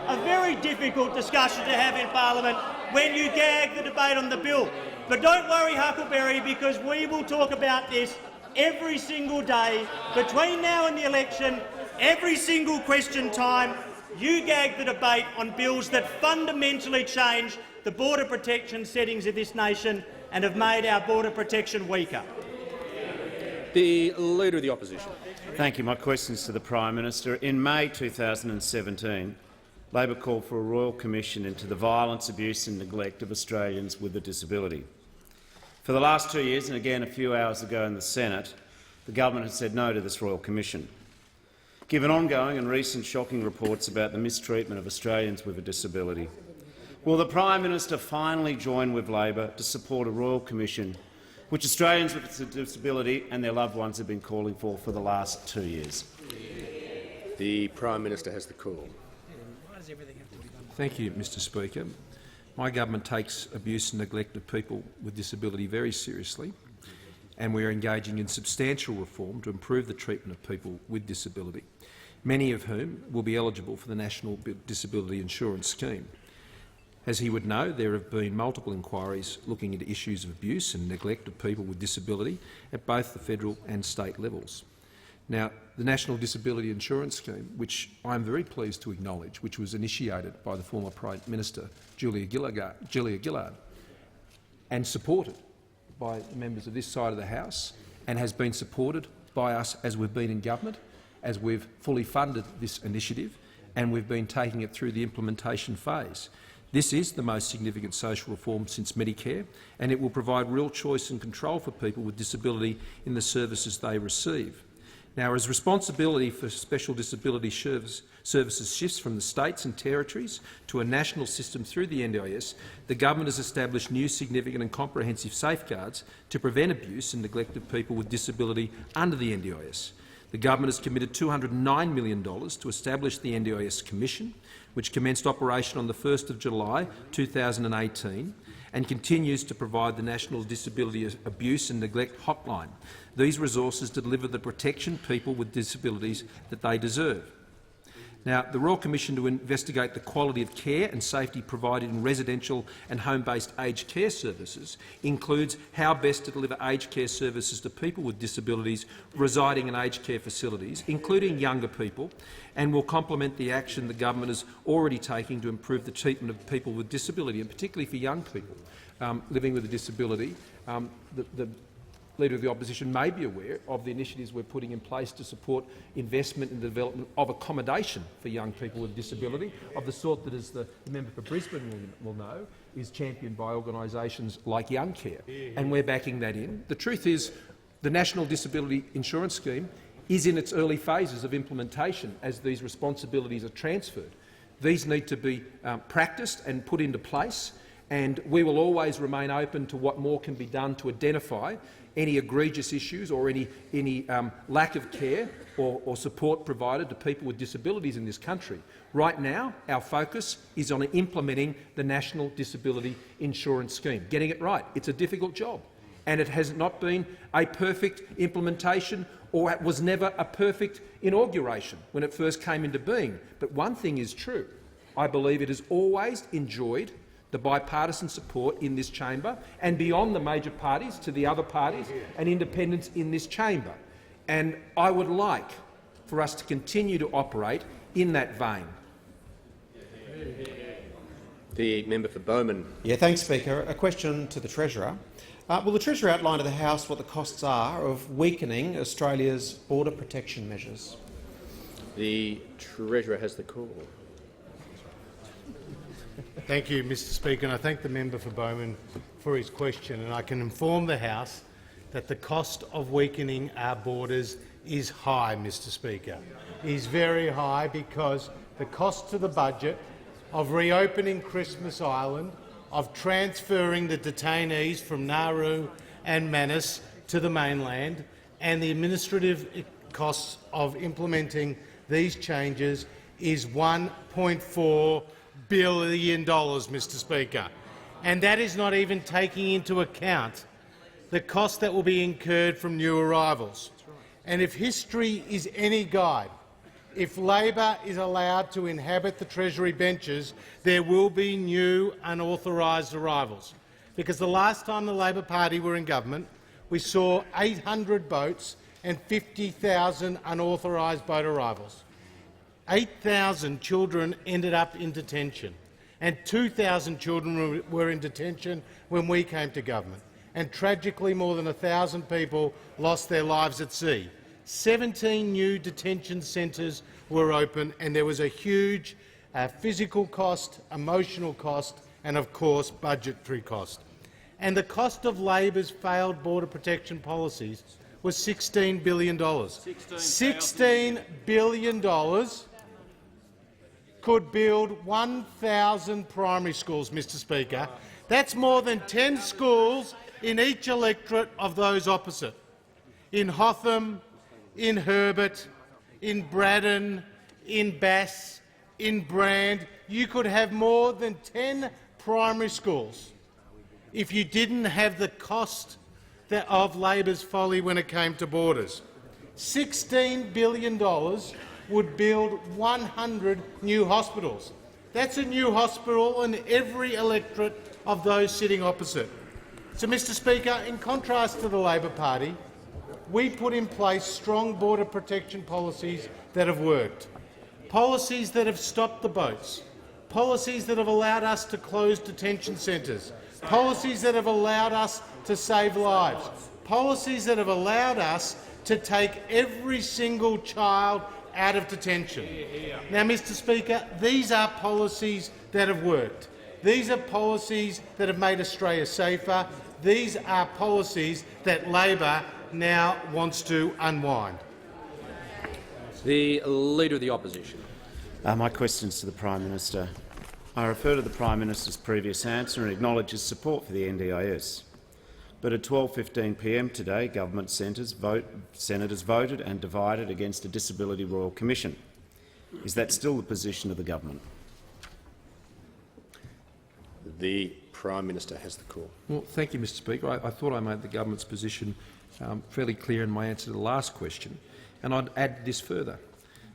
A very difficult discussion to have in Parliament when you gag the debate on the bill. But don't worry, Huckleberry, because we will talk about this every single day between now and the election, every single question time. You gag the debate on bills that fundamentally change the border protection settings of this nation and have made our border protection weaker. The Leader of the Opposition. Thank you. My question is to the Prime Minister. In May 2017, Labor called for a Royal Commission into the violence, abuse and neglect of Australians with a disability. For the last 2 years, and again a few hours ago in the Senate, the government has said no to this Royal Commission. Given ongoing and recent shocking reports about the mistreatment of Australians with a disability, will the Prime Minister finally join with Labor to support a Royal Commission which Australians with a disability and their loved ones have been calling for the last 2 years? The Prime Minister has the call. Thank you, Mr Speaker. My government takes abuse and neglect of people with disability very seriously, and we are engaging in substantial reform to improve the treatment of people with disability, many of whom will be eligible for the National Disability Insurance Scheme. As he would know, there have been multiple inquiries looking into issues of abuse and neglect of people with disability at both the federal and state levels. Now, the National Disability Insurance Scheme, which I am very pleased to acknowledge, which was initiated by the former Prime Minister Julia Gillard and supported by members of this side of the House, and has been supported by us as we've been in government, as we've fully funded this initiative and we've been taking it through the implementation phase. This is the most significant social reform since Medicare, and it will provide real choice and control for people with disability in the services they receive. Now, as responsibility for special disability services shifts from the states and territories to a national system through the NDIS, the government has established new significant and comprehensive safeguards to prevent abuse and neglect of people with disability under the NDIS. The government has committed $209 million to establish the NDIS Commission, which commenced operation on the 1st of July 2018 and continues to provide the National Disability Abuse and Neglect Hotline. These resources deliver the protection people with disabilities that they deserve. Now, the Royal Commission to investigate the quality of care and safety provided in residential and home-based aged care services includes how best to deliver aged care services to people with disabilities residing in aged care facilities, including younger people, and will complement the action the government is already taking to improve the treatment of people with disability, and particularly for young people living with a disability. The Leader of the Opposition may be aware of the initiatives we're putting in place to support investment in the development of accommodation for young people with disability, of the sort that, as the member for Brisbane will know, is championed by organisations like Young Care, and we're backing that in. The truth is, the National Disability Insurance Scheme is in its early phases of implementation as these responsibilities are transferred. These need to be practiced and put into place, and we will always remain open to what more can be done to identify any egregious issues or any lack of care or support provided to people with disabilities in this country. Right now, our focus is on implementing the National Disability Insurance Scheme, getting it right. It's a difficult job, and it has not been a perfect implementation, or it was never a perfect inauguration when it first came into being. But one thing is true. I believe it has always enjoyed the bipartisan support in this chamber and beyond the major parties to the other parties and independents in this chamber. And I would like for us to continue to operate in that vein. The member for Bowman. Yeah, thanks, Speaker. A question to the Treasurer. Will the Treasurer outline to the House what the costs are of weakening Australia's border protection measures? The Treasurer has the call. Thank you, Mr Speaker, and I thank the member for Bowman for his question. And I can inform the House that the cost of weakening our borders is high, Mr Speaker. It is very high because the cost to the budget of reopening Christmas Island, of transferring the detainees from Nauru and Manus to the mainland, and the administrative costs of implementing these changes is $1.4 billion, Mr Speaker. And that is not even taking into account the cost that will be incurred from new arrivals. And if history is any guide, if Labor is allowed to inhabit the Treasury benches, there will be new unauthorised arrivals. Because the last time the Labor Party were in government, we saw 800 boats and 50,000 unauthorised boat arrivals. 8,000 children ended up in detention, and 2,000 children were in detention when we came to government. And tragically, more than 1,000 people lost their lives at sea. 17 new detention centres were open, and there was a huge physical cost, emotional cost and, of course, budgetary cost. And the cost of Labor's failed border protection policies was $16 billion. $16 billion could build 1,000 primary schools, Mr Speaker. That's more than 10 schools in each electorate of those opposite. In Hotham, in Herbert, in Braddon, in Bass, in Brand, you could have more than 10 primary schools if you didn't have the cost of Labor's folly when it came to borders. $16 billion would build 100 new hospitals. That's a new hospital in every electorate of those sitting opposite. So, Mr Speaker, in contrast to the Labor Party, we put in place strong border protection policies that have worked, policies that have stopped the boats, policies that have allowed us to close detention centres, policies that have allowed us to save lives, policies that have allowed us to take every single child out of detention. Now, Mr Speaker, these are policies that have worked. These are policies that have made Australia safer. These are policies that Labor now wants to unwind. The Leader of the Opposition. My question is to the Prime Minister. I refer to the Prime Minister's previous answer and acknowledge his support for the NDIS. But at 12:15 p.m. today, government senators voted and divided against a Disability Royal Commission. Is that still the position of the government? The Prime Minister has the call. Well, thank you, Mr Speaker. I thought I made the government's position fairly clear in my answer to the last question, and I'd add this further.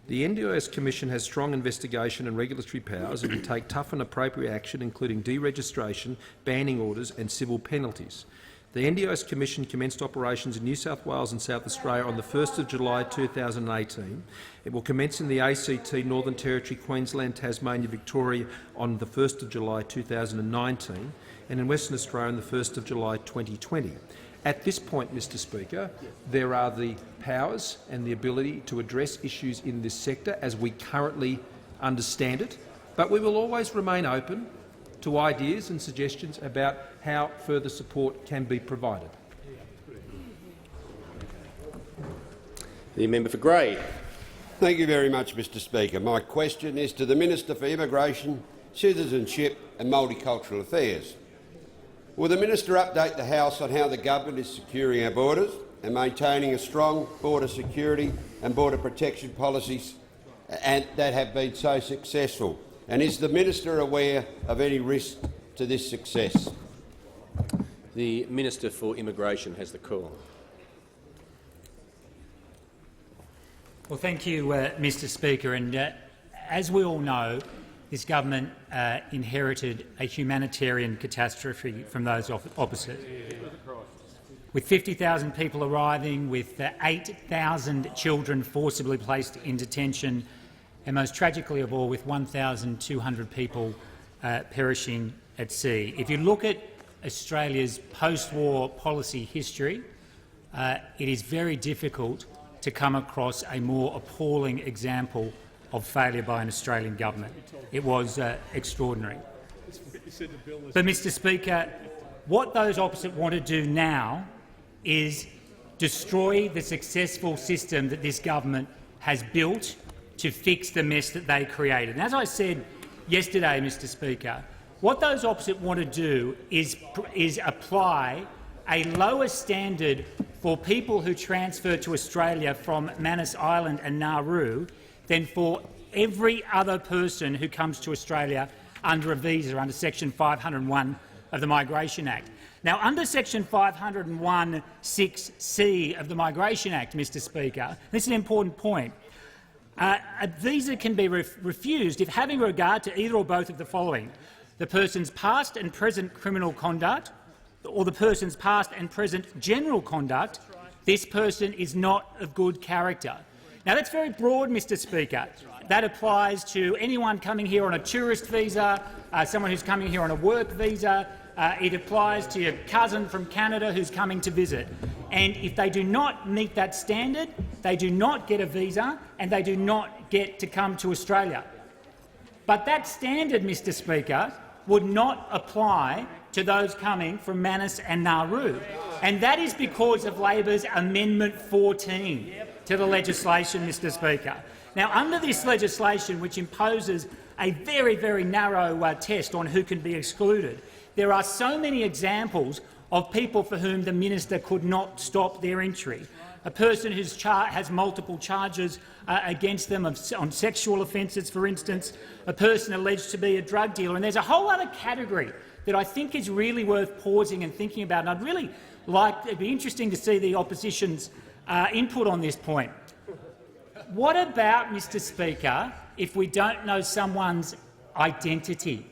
The NDIS Commission has strong investigation and regulatory powers and can take tough and appropriate action, including deregistration, banning orders and civil penalties. The NDIS Commission commenced operations in New South Wales and South Australia on the 1st of July 2018. It will commence in the ACT, Northern Territory, Queensland, Tasmania, Victoria on the 1st of July 2019 and in Western Australia on the 1st of July 2020. At this point, Mr Speaker, there are the powers and the ability to address issues in this sector as we currently understand it, but we will always remain open to ideas and suggestions about how further support can be provided. The member for Grey. Thank you very much, Mr Speaker. My question is to the Minister for Immigration, Citizenship and Multicultural Affairs. Will the Minister update the House on how the government is securing our borders and maintaining a strong border security and border protection policies that have been so successful? And is the Minister aware of any risk to this success? The Minister for Immigration has the call. Well, thank you, Mr Speaker. And as we all know, this government inherited a humanitarian catastrophe from those opposite. with 50,000 people arriving, with 8,000 children forcibly placed in detention, and most tragically of all, with 1,200 people perishing at sea. If you look at Australia's post-war policy history, it is very difficult to come across a more appalling example of failure by an Australian government. It was extraordinary. But, Mr Speaker, what those opposite want to do now is destroy the successful system that this government has built to fix the mess that they created. And as I said yesterday, Mr Speaker, what those opposite want to do is apply a lower standard for people who transfer to Australia from Manus Island and Nauru than for every other person who comes to Australia under a visa under Section 501 of the Migration Act. Now, under Section 501(6)(c) of the Migration Act, Mr Speaker, this is an important point, a visa can be refused if having regard to either or both of the following: the person's past and present criminal conduct, or the person's past and present general conduct, this person is not of good character. Now, that's very broad, Mr Speaker. That applies to anyone coming here on a tourist visa, someone who's coming here on a work visa. It applies to your cousin from Canada who's coming to visit. And if they do not meet that standard, they do not get a visa and they do not get to come to Australia. But that standard, Mr Speaker, would not apply to those coming from Manus and Nauru. And that is because of Labor's Amendment 14 to the legislation, Mr Speaker. Now, under this legislation, which imposes a very, very narrow test on who can be excluded, there are so many examples of people for whom the minister could not stop their entry. A person who has multiple charges against them on sexual offences, for instance, a person alleged to be a drug dealer, and there's a whole other category that I think is really worth pausing and thinking about. And I'd really it'd be interesting to see the opposition's input on this point. What about, Mr Speaker, if we don't know someone's identity?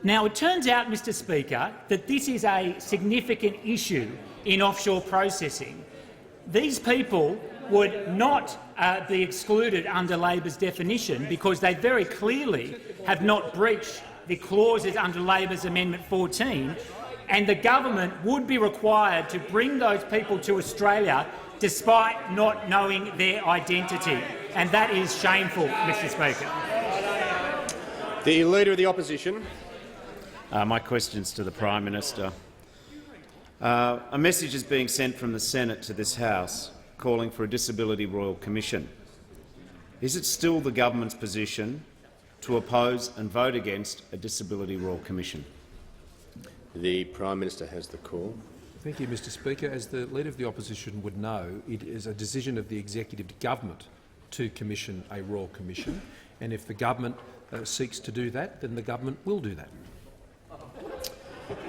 Now, it turns out, Mr Speaker, that this is a significant issue in offshore processing. These people would not be excluded under Labor's definition because they very clearly have not breached the clauses under Labor's Amendment 14, and the government would be required to bring those people to Australia despite not knowing their identity. And that is shameful, Mr Speaker. The Leader of the Opposition. My question's to the Prime Minister. A message is being sent from the Senate to this House calling for a Disability Royal Commission. Is it still the government's position to oppose and vote against a Disability Royal Commission? The Prime Minister has the call. Thank you, Mr Speaker. As the Leader of the Opposition would know, it is a decision of the Executive Government to commission a Royal Commission, and if the government seeks to do that, then the government will do that.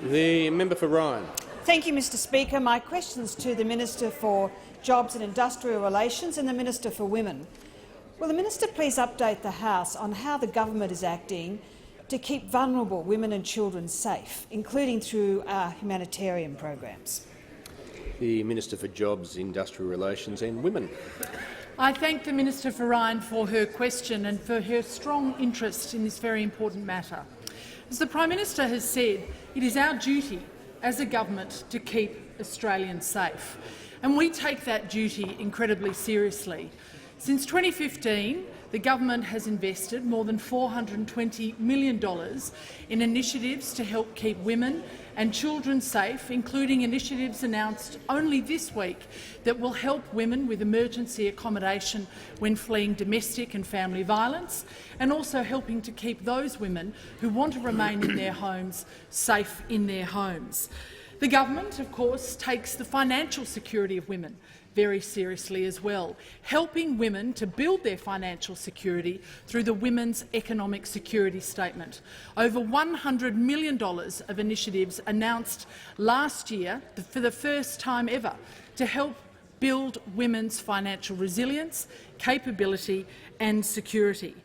The member for Ryan. Thank you, Mr Speaker. My question is to the Minister for Jobs and Industrial Relations and the Minister for Women. Will the Minister please update the House on how the government is acting to keep vulnerable women and children safe, including through our humanitarian programs? The Minister for Jobs, Industrial Relations and Women. I thank the Minister for Ryan for her question and for her strong interest in this very important matter. As the Prime Minister has said, it is our duty as a government to keep Australians safe, and we take that duty incredibly seriously. Since 2015, the government has invested more than $420 million in initiatives to help keep women and children safe, including initiatives announced only this week that will help women with emergency accommodation when fleeing domestic and family violence, and also helping to keep those women who want to remain in their homes safe in their homes. The government, of course, takes the financial security of women very seriously as well, helping women to build their financial security through the Women's Economic Security Statement. Over $100 million of initiatives announced last year for the first time ever to help build women's financial resilience, capability and security.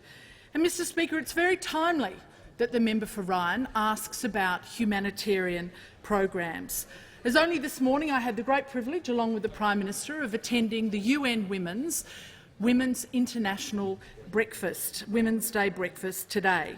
And, Mr Speaker, it's very timely that the member for Ryan asks about humanitarian programs. As only this morning I had the great privilege, along with the Prime Minister, of attending the UN Women's International Breakfast, Women's Day breakfast today.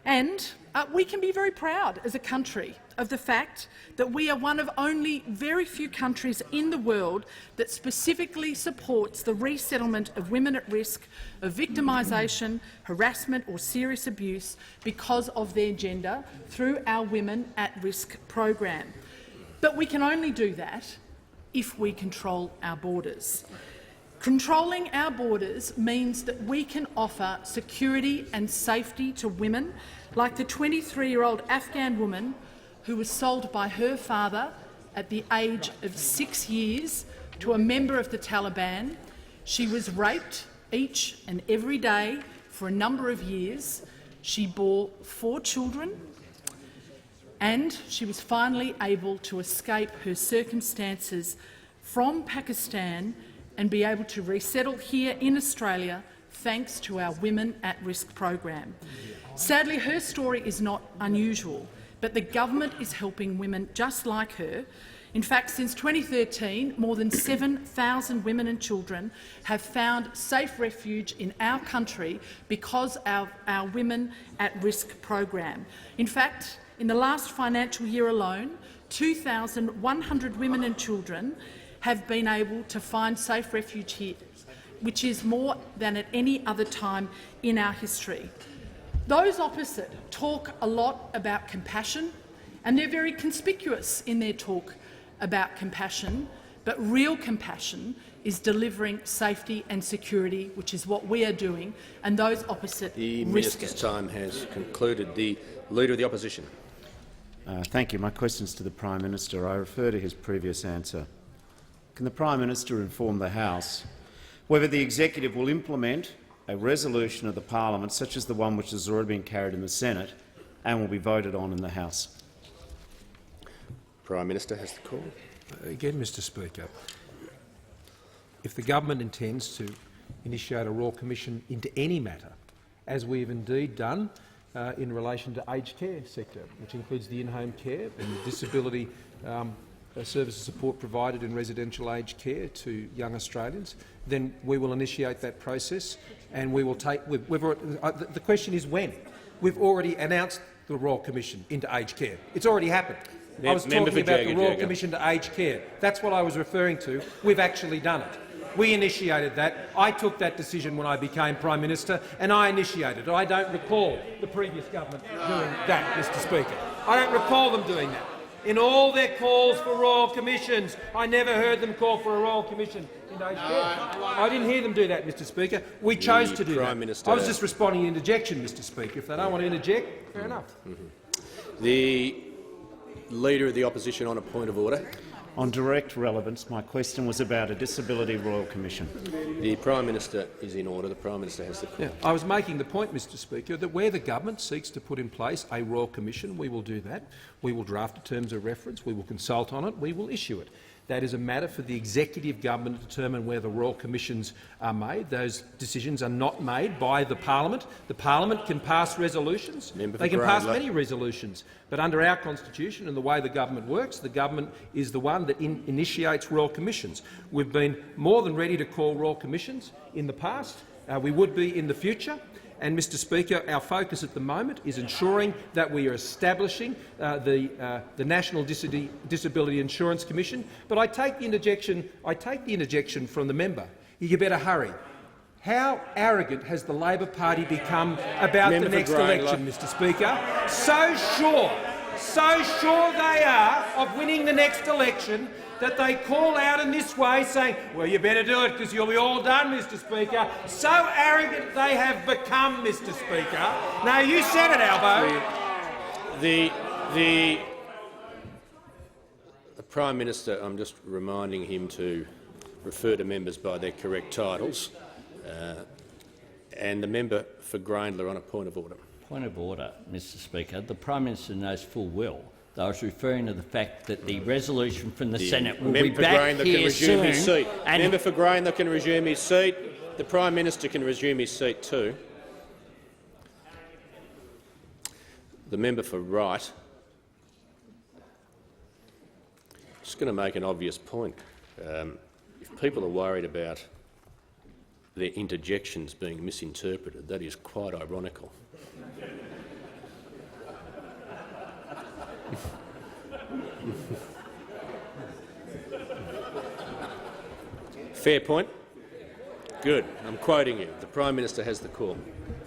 And we can be very proud as a country of the fact that we are one of only very few countries in the world that specifically supports the resettlement of women at risk of victimisation, harassment or serious abuse because of their gender through our Women at Risk program. But we can only do that if we control our borders. Controlling our borders means that we can offer security and safety to women like the 23-year-old Afghan woman who was sold by her father at the age of 6 years to a member of the Taliban. She was raped each and every day for a number of years. She bore 4 children, and she was finally able to escape her circumstances from Pakistan and be able to resettle here in Australia thanks to our Women at Risk program. Sadly, her story is not unusual, but the government is helping women just like her. In fact, since 2013, more than 7,000 women and children have found safe refuge in our country because of our Women at Risk program. In fact, in the last financial year alone, 2,100 women and children have been able to find safe refuge here, which is more than at any other time in our history. Those opposite talk a lot about compassion, and they're very conspicuous in their talk about compassion, but real compassion is delivering safety and security, which is what we are doing, and those opposite The risk Minister's it. time has concluded. The Leader of the Opposition. Thank you. My question is to the Prime Minister. I refer to his previous answer. Can the Prime Minister inform the House whether the Executive will implement a resolution of the Parliament such as the one which has already been carried in the Senate and will be voted on in the House? Prime Minister has the call. Again, Mr Speaker, if the government intends to initiate a Royal Commission into any matter, as we have indeed done in relation to aged care sector, which includes the in-home care and the disability services support provided in residential aged care to young Australians, then we will initiate that process and we will take— the question is when. We've already announced the Royal Commission into aged care. It's already happened. I was talking about the Royal Commission to aged care. That's what I was referring to. We've actually done it. We initiated that. I took that decision when I became Prime Minister, and I initiated it. I don't recall the previous government doing that, Mr Speaker. I don't recall them doing that. In all their calls for Royal Commissions, I never heard them call for a Royal Commission into aged care. I didn't hear them do that, Mr Speaker. We chose to do that. Minister. I was just responding to interjection, Mr Speaker. If they don't want to interject, fair enough. The Leader of the Opposition on a point of order. On direct relevance, my question was about a Disability Royal Commission. The Prime Minister is in order. The Prime Minister has the call. Yeah, I was making the point, Mr Speaker, that where the government seeks to put in place a Royal Commission, we will do that. We will draft terms of reference, we will consult on it, we will issue it. That is a matter for the executive government to determine where the Royal Commissions are made. Those decisions are not made by the Parliament. The Parliament can pass resolutions. They can pass many resolutions. But under our Constitution and the way the government works, the government is the one that initiates Royal Commissions. We've been more than ready to call Royal Commissions in the past. We would be in the future. And, Mr Speaker, our focus at the moment is ensuring that we are establishing the National Disability Insurance Commission. But I take the interjection from the member. You better hurry. How arrogant has the Labor Party become about the next election, Mr Speaker? So sure they are of winning the next election that they call out in this way, saying, well, you better do it because you'll be all done, Mr Speaker. So arrogant they have become, Mr Speaker. Now, you said it, Albo. The Prime Minister, I'm just reminding him to refer to members by their correct titles. And the member for Grayndler on a point of order. Point of order, Mr Speaker. The Prime Minister knows full well that I was referring to the fact that the resolution from the Senate will be back here soon. Member for Grayndler can resume his seat. The Prime Minister can resume his seat too. The member for Wright. Just going to make an obvious point. If people are worried about their interjections being misinterpreted, that is quite ironical. Fair point. Good. I'm quoting you. The Prime Minister has the call.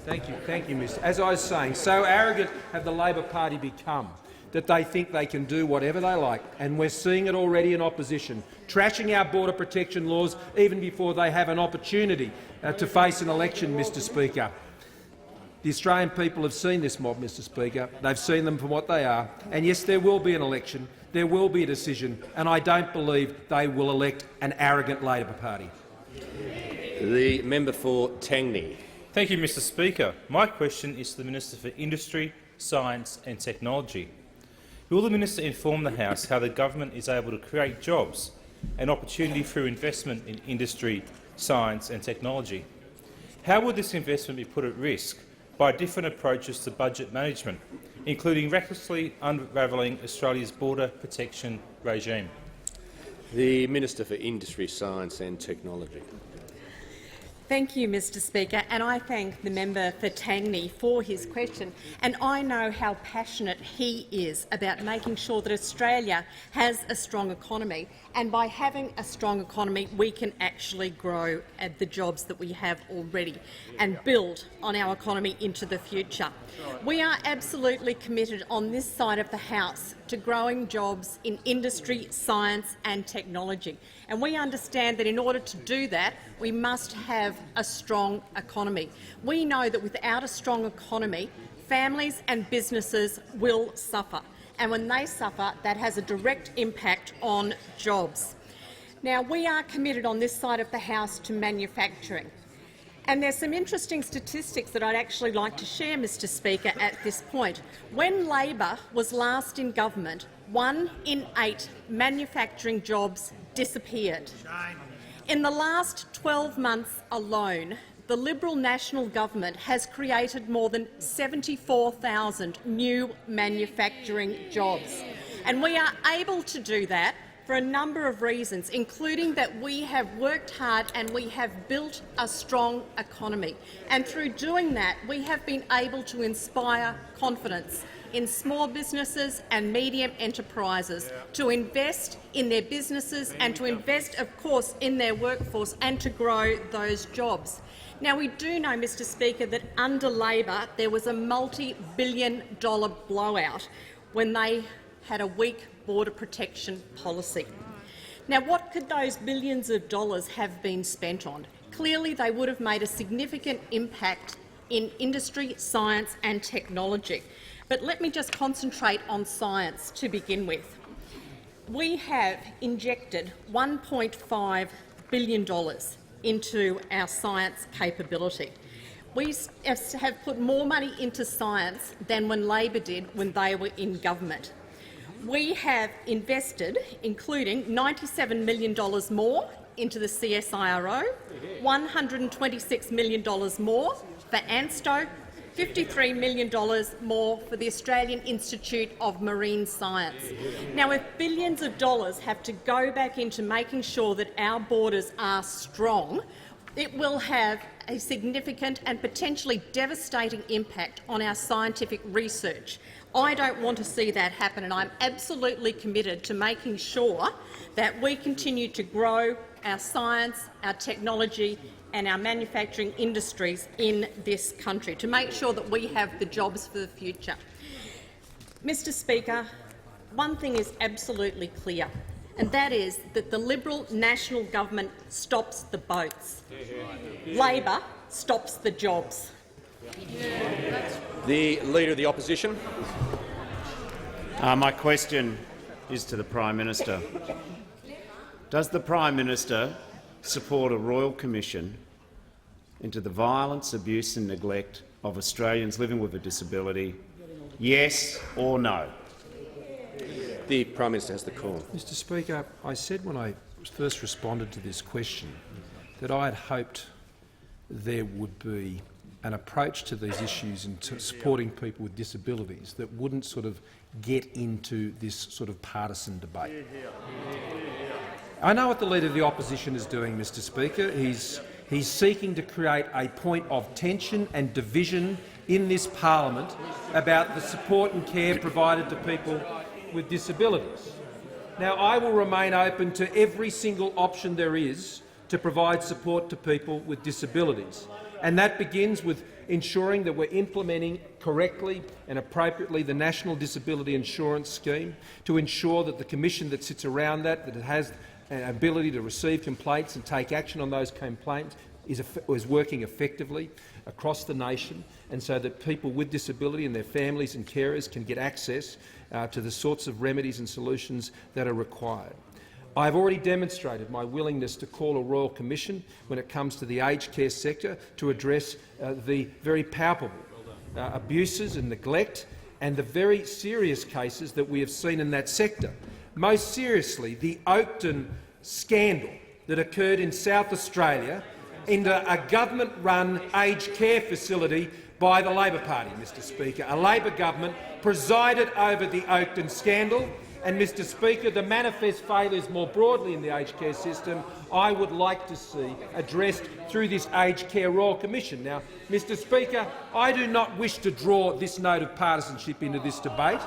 Thank you, Mr. As I was saying, so arrogant have the Labor Party become that they think they can do whatever they like, and we're seeing it already in opposition, trashing our border protection laws even before they have an opportunity to face an election, Mr. Speaker. The Australian people have seen this mob, Mr. Speaker. They've seen them for what they are. And yes, there will be an election, there will be a decision, and I don't believe they will elect an arrogant Labor Party. The member for Tangney. Thank you, Mr. Speaker. My question is to the Minister for Industry, Science and Technology. Will the Minister inform the House how the government is able to create jobs and opportunity through investment in industry, science and technology? How would this investment be put at risk by different approaches to budget management, including recklessly unravelling Australia's border protection regime? The Minister for Industry, Science and Technology. Thank you, Mr. Speaker, and I thank the member for Tangney for his question. And I know how passionate he is about making sure that Australia has a strong economy, and by having a strong economy we can actually grow at the jobs that we have already and build on our economy into the future. We are absolutely committed on this side of the House to growing jobs in industry, science and technology. And we understand that in order to do that, we must have a strong economy. We know that without a strong economy, families and businesses will suffer. And when they suffer, that has a direct impact on jobs. Now, we are committed on this side of the House to manufacturing. And there's some interesting statistics that I'd actually like to share, Mr. Speaker, at this point. When Labor was last in government, 1 in 8 manufacturing jobs disappeared. In the last 12 months alone, the Liberal National Government has created more than 74,000 new manufacturing jobs. And we are able to do that for a number of reasons, including that we have worked hard and we have built a strong economy. And through doing that, we have been able to inspire confidence in small businesses and medium enterprises to invest in their businesses and to invest, of course, in their workforce and to grow those jobs. Now, we do know, Mr. Speaker, that under Labor there was a multi-billion-dollar blowout when they had a weak border protection policy. Now, what could those billions of dollars have been spent on? Clearly, they would have made a significant impact in industry, science and technology. But let me just concentrate on science to begin with. We have injected $1.5 billion into our science capability. We have put more money into science than when Labor did when they were in government. We have invested, including $97 million more into the CSIRO, $126 million more for ANSTO, $53 million more for the Australian Institute of Marine Science. Now, if billions of dollars have to go back into making sure that our borders are strong, it will have a significant and potentially devastating impact on our scientific research. I don't want to see that happen, and I'm absolutely committed to making sure that we continue to grow our science, our technology and our manufacturing industries in this country, to make sure that we have the jobs for the future. Mr. Speaker, one thing is absolutely clear, and that is that the Liberal National Government stops the boats. Labor stops the jobs. The Leader of the Opposition. My question is to the Prime Minister. Does the Prime Minister support a royal commission into the violence, abuse and neglect of Australians living with a disability? Yes or no? The Prime Minister has the call. Mr. Speaker, I said when I first responded to this question that I had hoped there would be an approach to these issues and to supporting people with disabilities that wouldn't sort of get into this sort of partisan debate. I know what the Leader of the Opposition is doing, Mr Speaker. He's seeking to create a point of tension and division in this parliament about the support and care provided to people with disabilities. Now, I will remain open to every single option there is to provide support to people with disabilities, and that begins with ensuring that we're implementing correctly and appropriately the National Disability Insurance Scheme, to ensure that the commission that sits around that it has an ability to receive complaints and take action on those complaints is working effectively across the nation, and so that people with disability and their families and carers can get access to the sorts of remedies and solutions that are required. I have already demonstrated my willingness to call a Royal Commission when it comes to the aged care sector to address the very palpable abuses and neglect and the very serious cases that we have seen in that sector. Most seriously, the Oakden scandal that occurred in South Australia into a government-run aged care facility by the Labor Party, Mr Speaker. A Labor government presided over the Oakden scandal, and, Mr Speaker, the manifest failures more broadly in the aged care system I would like to see addressed through this Aged Care Royal Commission. Now, Mr Speaker, I do not wish to draw this note of partisanship into this debate.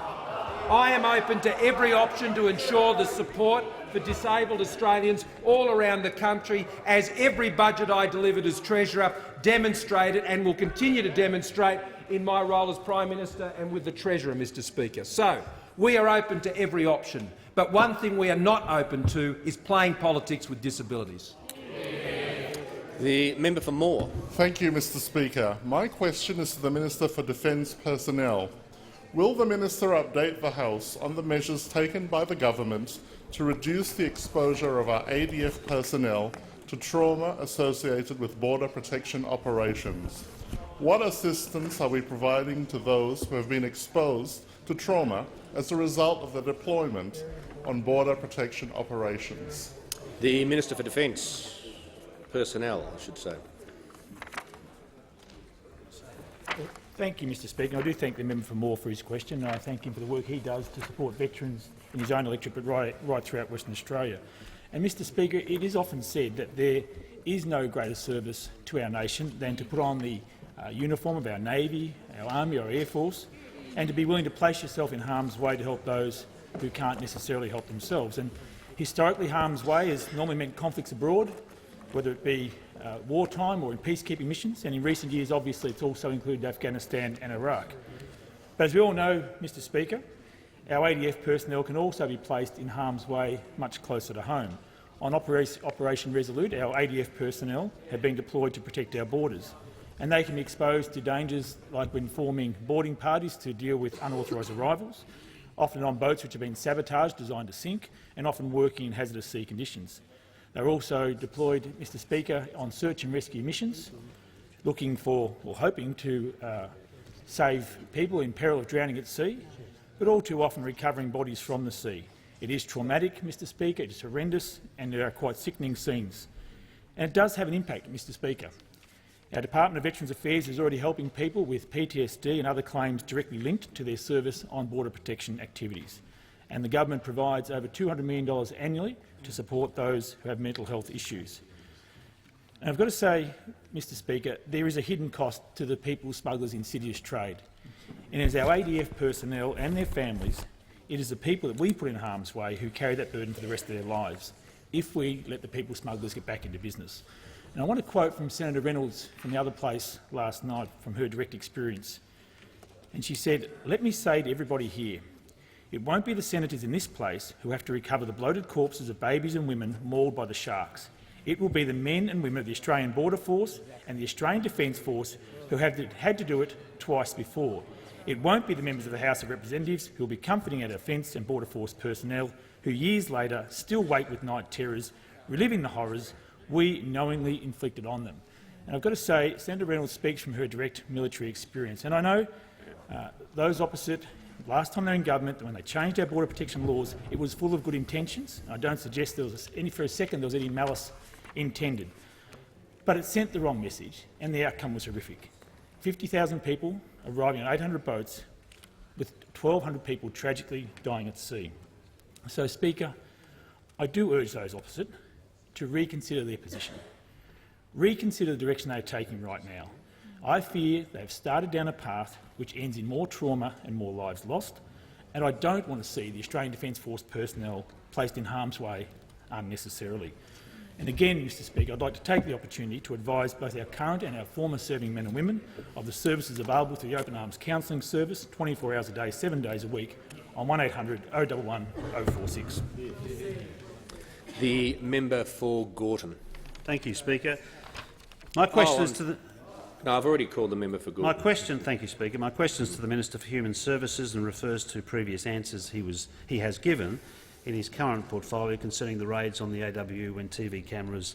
I am open to every option to ensure the support for disabled Australians all around the country, as every budget I delivered as Treasurer demonstrated and will continue to demonstrate in my role as Prime Minister and with the Treasurer, Mr Speaker. So, we are open to every option, but one thing we are not open to is playing politics with disabilities. The member for Moore. Thank you, Mr Speaker. My question is to the Minister for Defence Personnel. Will the Minister update the House on the measures taken by the government to reduce the exposure of our ADF personnel to trauma associated with border protection operations? What assistance are we providing to those who have been exposed to trauma as a result of the deployment on border protection operations? The Minister for Defence Personnel, I should say. Thank you, Mr Speaker. I do thank the member for Moore for his question, and I thank him for the work he does to support veterans in his own electorate, but right throughout Western Australia. And, Mr Speaker, it is often said that there is no greater service to our nation than to put on the uniform of our Navy, our Army, our Air Force, and to be willing to place yourself in harm's way to help those who can't necessarily help themselves. And historically, harm's way has normally meant conflicts abroad, whether it be wartime or in peacekeeping missions, and in recent years, obviously, it's also included Afghanistan and Iraq. But as we all know, Mr Speaker, our ADF personnel can also be placed in harm's way much closer to home. On Operation Resolute, our ADF personnel have been deployed to protect our borders, and they can be exposed to dangers like when forming boarding parties to deal with unauthorised arrivals, often on boats which have been sabotaged, designed to sink, and often working in hazardous sea conditions. They're also deployed, Mr Speaker, on search and rescue missions, looking for or hoping to save people in peril of drowning at sea, but all too often recovering bodies from the sea. It is traumatic, Mr Speaker, it is horrendous, and there are quite sickening scenes. And it does have an impact, Mr Speaker. Our Department of Veterans Affairs is already helping people with PTSD and other claims directly linked to their service on border protection activities. And the government provides over $200 million annually to support those who have mental health issues. And I've got to say, Mr Speaker, there is a hidden cost to the people smugglers' insidious trade. And as our ADF personnel and their families, it is the people that we put in harm's way who carry that burden for the rest of their lives, if we let the people smugglers get back into business. And I want to quote from Senator Reynolds from the other place last night from her direct experience. And she said, "Let me say to everybody here, it won't be the senators in this place who have to recover the bloated corpses of babies and women mauled by the sharks. It will be the men and women of the Australian Border Force and the Australian Defence Force who have had to do it twice before. It won't be the members of the House of Representatives who will be comforting our Defence and Border Force personnel who years later still wake with night terrors, reliving the horrors we knowingly inflicted on them." And I've got to say, Senator Reynolds speaks from her direct military experience. And I know those opposite, last time they were in government, when they changed our border protection laws, it was full of good intentions. I don't suggest there was for a second there was any malice intended. But it sent the wrong message, and the outcome was horrific. 50,000 people arriving on 800 boats, with 1,200 people tragically dying at sea. So, Speaker, I do urge those opposite to reconsider their position. Reconsider the direction they are taking right now. I fear they have started down a path which ends in more trauma and more lives lost, and I don't want to see the Australian Defence Force personnel placed in harm's way unnecessarily. And again, Mr Speaker, I'd like to take the opportunity to advise both our current and our former serving men and women of the services available through the Open Arms Counselling Service 24 hours a day, 7 days a week on 1800 011 046. The member for Gorton. Thank you, Speaker. My question is to the... No, I've already called the member for Gorton. My question, thank you, Speaker. My question is to the Minister for Human Services and refers to previous answers he has given in his current portfolio concerning the raids on the AW when TV cameras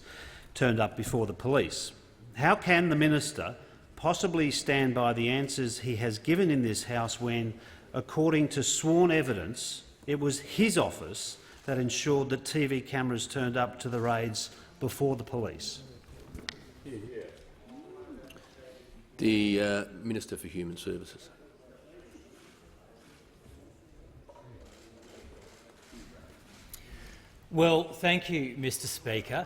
turned up before the police. How can the minister possibly stand by the answers he has given in this House when, according to sworn evidence, it was his office that ensured that TV cameras turned up to the raids before the police? The Minister for Human Services. Well, thank you, Mr Speaker.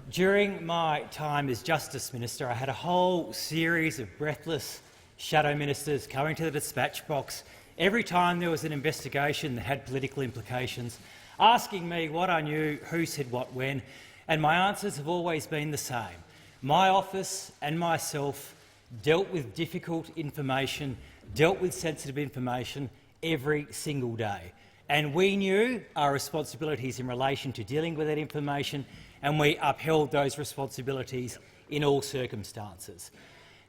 During my time as Justice Minister, I had a whole series of breathless shadow ministers coming to the dispatch box every time there was an investigation that had political implications, asking me what I knew, who said what when, and my answers have always been the same. My office and myself dealt with difficult information, dealt with sensitive information every single day. And we knew our responsibilities in relation to dealing with that information, and we upheld those responsibilities in all circumstances.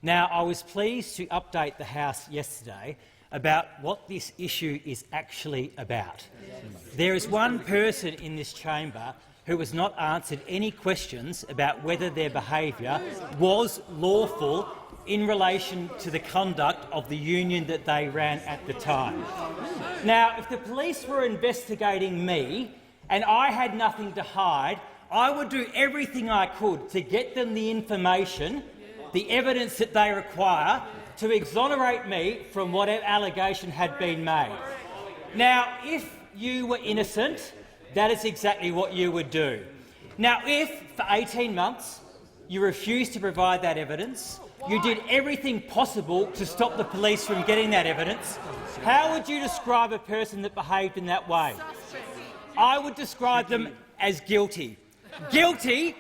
Now, I was pleased to update the House yesterday about what this issue is actually about. There is one person in this chamber who has not answered any questions about whether their behaviour was lawful in relation to the conduct of the union that they ran at the time. Now, if the police were investigating me and I had nothing to hide, I would do everything I could to get them the information, the evidence that they require to exonerate me from whatever allegation had been made. Now, if you were innocent, that is exactly what you would do. Now, if for 18 months you refused to provide that evidence, you did everything possible to stop the police from getting that evidence, how would you describe a person that behaved in that way? I would describe them as guilty. Guilty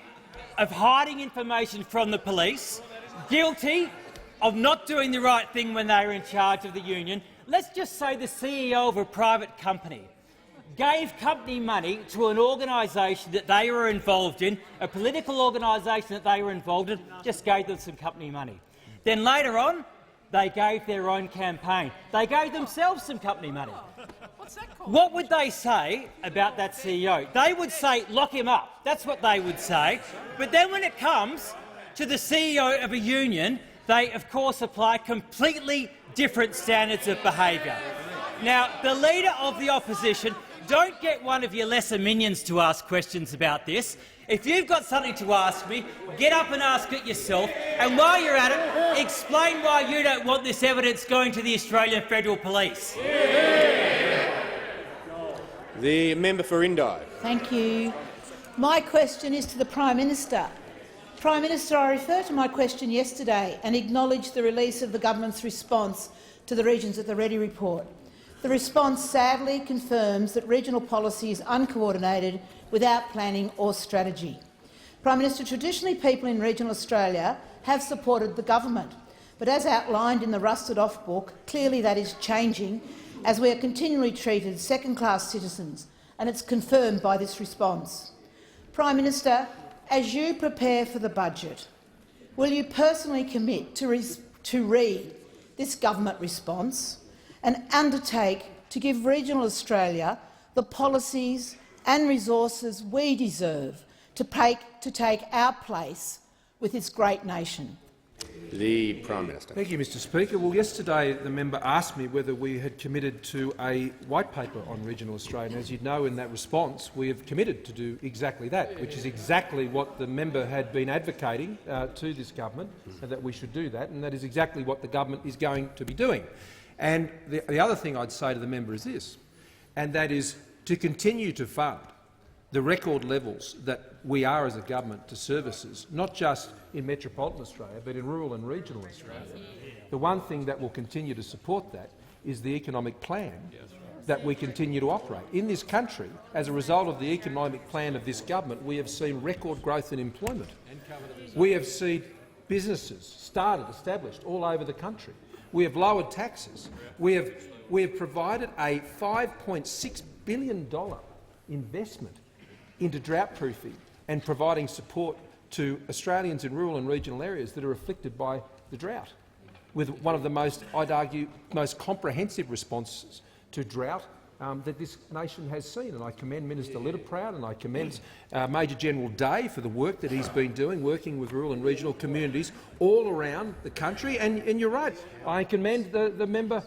of hiding information from the police, guilty of not doing the right thing when they were in charge of the union. Let's just say the CEO of a private company gave company money to an organisation that they were involved in, a political organisation that they were involved in, just gave them some company money. Then later on, they gave their own campaign. They gave themselves some company money. What would they say about that CEO? They would say, lock him up. That's what they would say. But then when it comes to the CEO of a union, they, of course, apply completely different standards of behaviour. Now, the Leader of the Opposition, don't get one of your lesser minions to ask questions about this. If you've got something to ask me, get up and ask it yourself, and while you're at it, explain why you don't want this evidence going to the Australian Federal Police. The member for Indi. Thank you. My question is to the Prime Minister. Prime Minister, I refer to my question yesterday and acknowledge the release of the government's response to the Regions at the Ready report. The response sadly confirms that regional policy is uncoordinated, without planning or strategy. Prime Minister, traditionally people in regional Australia have supported the government, but as outlined in the Rusted Off book, clearly that is changing as we are continually treated as second-class citizens, and it's confirmed by this response. Prime Minister, as you prepare for the budget, will you personally commit to read this government response and undertake to give regional Australia the policies and resources we deserve to take our place with this great nation? The Prime Minister. Thank you, Mr Speaker. Well, yesterday the member asked me whether we had committed to a white paper on regional Australia. And as you know, in that response, we have committed to do exactly that, which is exactly what the member had been advocating to this government, that we should do that, and that is exactly what the government is going to be doing. And the other thing I'd say to the member is this, and that is to continue to fund the record levels that we are as a government to services, not just in metropolitan Australia but in rural and regional Australia. The one thing that will continue to support that is the economic plan that we continue to operate. In this country, as a result of the economic plan of this government, we have seen record growth in employment. We have seen businesses established all over the country. We have lowered taxes. We have provided a $5.6 billion investment into drought-proofing and providing support to Australians in rural and regional areas that are afflicted by the drought, with one of the most, I'd argue, most comprehensive responses to drought that this nation has seen. And I commend Minister Littleproud and I commend Major General Day for the work that he's been doing, working with rural and regional communities all around the country. And you're right, I commend the member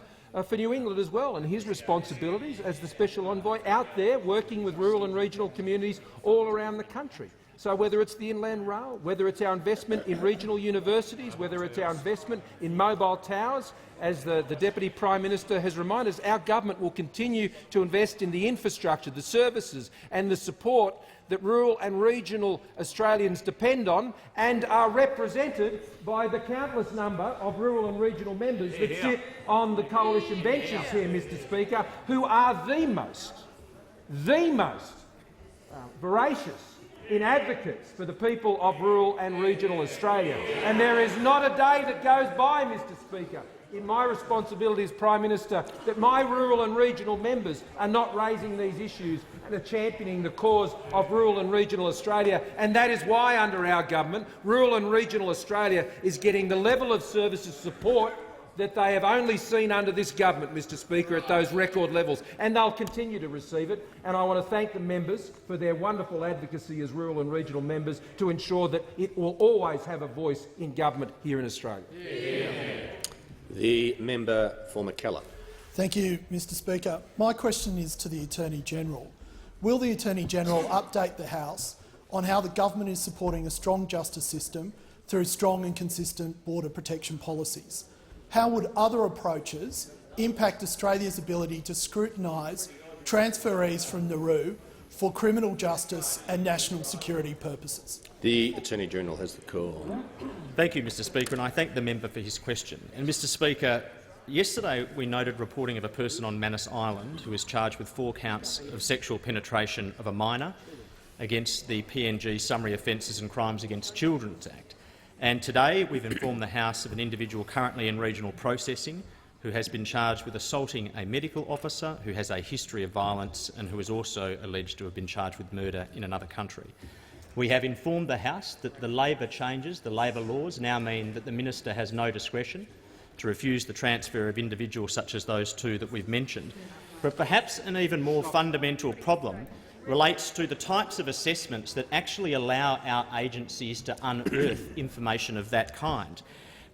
for New England as well, and his responsibilities as the Special Envoy out there working with rural and regional communities all around the country. So whether it's the Inland Rail, whether it's our investment in regional universities, whether it's our investment in mobile towers, as the Deputy Prime Minister has reminded us, our government will continue to invest in the infrastructure, the services and the support that rural and regional Australians depend on and are represented by the countless number of rural and regional members that sit on the coalition benches here, Mr Speaker, who are the most voracious in advocates for the people of rural and regional Australia. And there is not a day that goes by, Mr Speaker, in my responsibility as Prime Minister, that my rural and regional members are not raising these issues and are championing the cause of rural and regional Australia. And that is why, under our government, rural and regional Australia is getting the level of services support that they have only seen under this government, Mr Speaker, at those record levels, and they'll continue to receive it. And I want to thank the members for their wonderful advocacy as rural and regional members to ensure that it will always have a voice in government here in Australia. The member for McKellar. Thank you, Mr Speaker. My question is to the Attorney-General. Will the Attorney-General update the House on how the government is supporting a strong justice system through strong and consistent border protection policies? How would other approaches impact Australia's ability to scrutinise transferees from Nauru for criminal justice and national security purposes? The Attorney-General has the call. Thank you, Mr Speaker, and I thank the member for his question. And, Mr Speaker, yesterday we noted reporting of a person on Manus Island who is charged with 4 counts of sexual penetration of a minor against the PNG Summary Offences and Crimes Against Children Act. And today we've informed the House of an individual currently in regional processing who has been charged with assaulting a medical officer who has a history of violence and who is also alleged to have been charged with murder in another country. We have informed the House that the Labor changes, the Labor laws, now mean that the minister has no discretion to refuse the transfer of individuals such as those 2 that we've mentioned. But perhaps an even more fundamental problem relates to the types of assessments that actually allow our agencies to unearth information of that kind.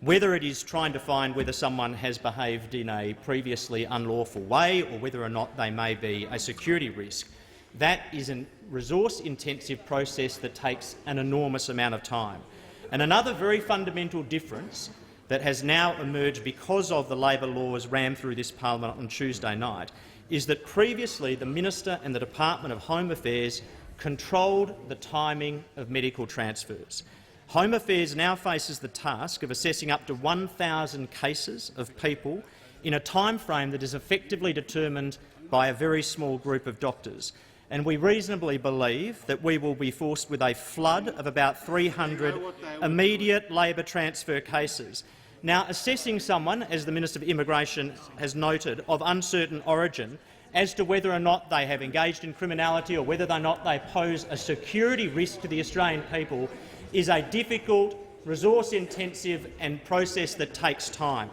Whether it is trying to find whether someone has behaved in a previously unlawful way or whether or not they may be a security risk, that is a resource-intensive process that takes an enormous amount of time. And another very fundamental difference that has now emerged because of the Labor laws rammed through this parliament on Tuesday night is that previously the Minister and the Department of Home Affairs controlled the timing of medical transfers. Home Affairs now faces the task of assessing up to 1,000 cases of people in a time frame that is effectively determined by a very small group of doctors. And we reasonably believe that we will be forced with a flood of about 300 immediate Labor transfer cases. Now, assessing someone, as the Minister for Immigration has noted, of uncertain origin as to whether or not they have engaged in criminality or whether or not they pose a security risk to the Australian people is a difficult, resource-intensive and process that takes time.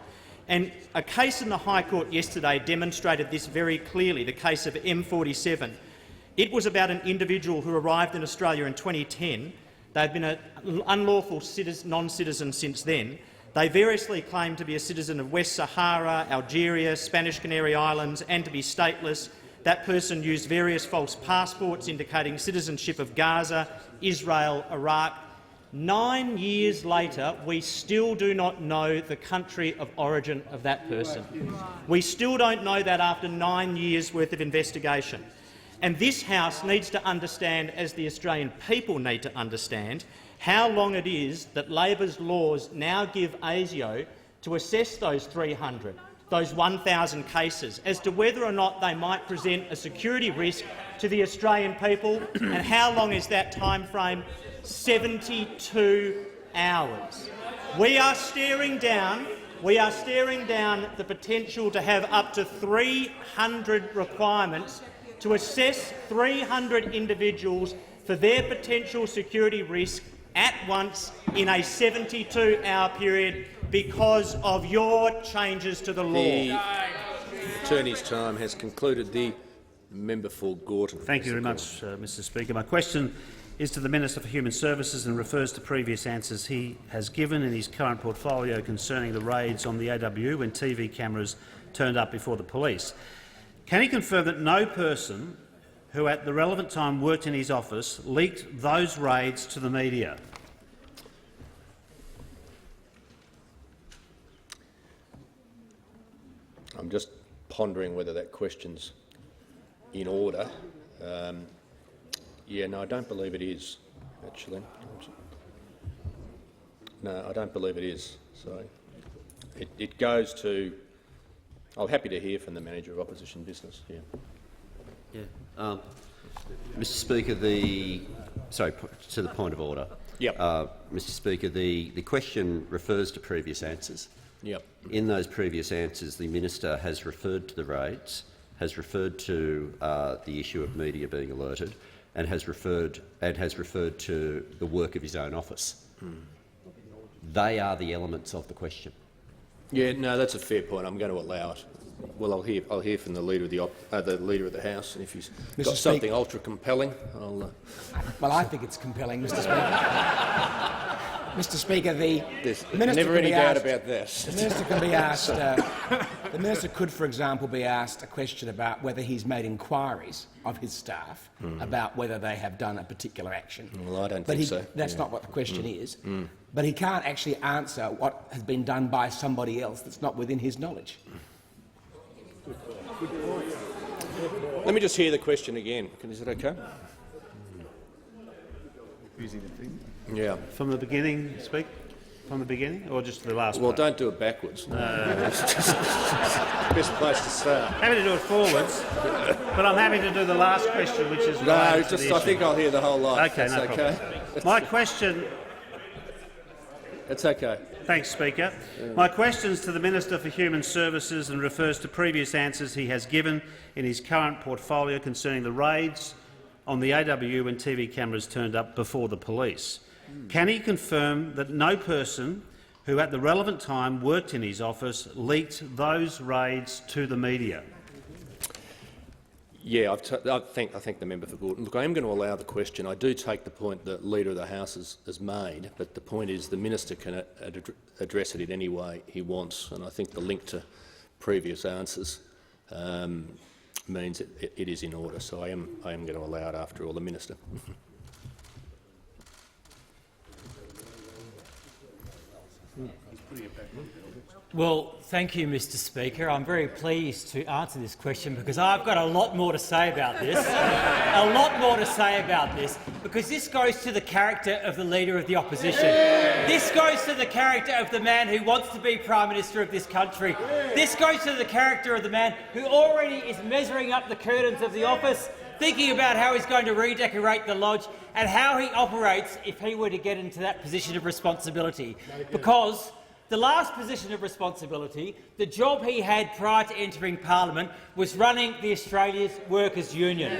And a case in the High Court yesterday demonstrated this very clearly, the case of M47. It was about an individual who arrived in Australia in 2010. They had been an unlawful non-citizen since then. They variously claim to be a citizen of West Sahara, Algeria, Spanish Canary Islands and to be stateless. That person used various false passports indicating citizenship of Gaza, Israel, Iraq. 9 years later, we still do not know the country of origin of that person. We still don't know that after 9 years' worth of investigation. And this House needs to understand, as the Australian people need to understand, how long it is that Labor's laws now give ASIO to assess those 300, those 1,000 cases, as to whether or not they might present a security risk to the Australian people, and how long is that time frame? 72 hours. We are staring down the potential to have up to 300 requirements to assess 300 individuals for their potential security risk at once in a 72-hour period because of your changes to the law. The attorney's time has concluded. The member for Gorton. Thank you very much, Mr Speaker. My question is to the Minister for Human Services and refers to previous answers he has given in his current portfolio concerning the raids on the AWU when TV cameras turned up before the police. Can he confirm that no person who at the relevant time worked in his office leaked those raids to the media? I'm just pondering whether that question's in order. Yeah, no, I don't believe it is, actually. No, I don't believe it is. So it goes to— I'm happy to hear from the Manager of Opposition Business. Yeah. Mr Speaker, to the point of order. Yep. Mr Speaker, the question refers to previous answers. Yep. In those previous answers, the minister has referred to the raids, has referred to the issue of media being alerted, and has referred to the work of his own office. They are the elements of the question. Yeah, no, that's a fair point. I'm going to allow it. Well, I'll hear from the leader of the House, and if he's got something ultra compelling, I'll. Well, I think it's compelling, Mr. Speaker. Mr. Speaker, There's never any doubt about this. The minister can be asked. The minister could, for example, be asked a question about whether he's made inquiries of his staff about whether they have done a particular action. Well, I don't think so. That's not what the question is. But he can't actually answer what has been done by somebody else that's not within his knowledge. Let me just hear the question again. Is it okay? Yeah. From the beginning, speak? From the beginning, or just the last Well, part? don't do it backwards. Best place to start. Happy to do it forwards, but I'm happy to do the last question, which is no. Just I think I'll hear the whole lot. Okay, no problem. My question. It's okay. Thanks, Speaker. My question is to the Minister for Human Services and refers to previous answers he has given in his current portfolio concerning the raids on the AWU when TV cameras turned up before the police. Can he confirm that no person who at the relevant time worked in his office leaked those raids to the media? Yeah, I thank the member for Gorton. Look, I am going to allow the question. I do take the point that Leader of the House has made, but the point is the minister can address it in any way he wants, and I think the link to previous answers means it is in order. So I am going to allow it after all. The minister. Well, thank you, Mr Speaker. I'm very pleased to answer this question because I've got a lot more to say about this. A lot more to say about this, because this goes to the character of the Leader of the Opposition. This goes to the character of the man who wants to be Prime Minister of this country. This goes to the character of the man who already is measuring up the curtains of the office, thinking about how he's going to redecorate the lodge and how he operates if he were to get into that position of responsibility. Because the last position of responsibility, the job he had prior to entering Parliament, was running the Australia's Workers' Union,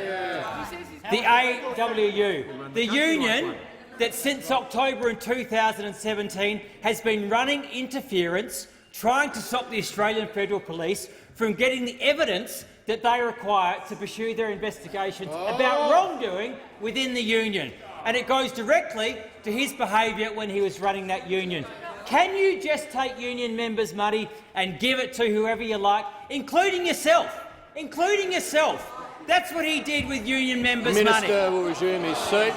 the AWU, the union that since October in 2017 has been running interference, trying to stop the Australian Federal Police from getting the evidence that they require to pursue their investigations about wrongdoing within the union. And it goes directly to his behaviour when he was running that union. Can you just take union members' money and give it to whoever you like, including yourself? Including yourself. That's what he did with union members' money. The Minister will resume his seat.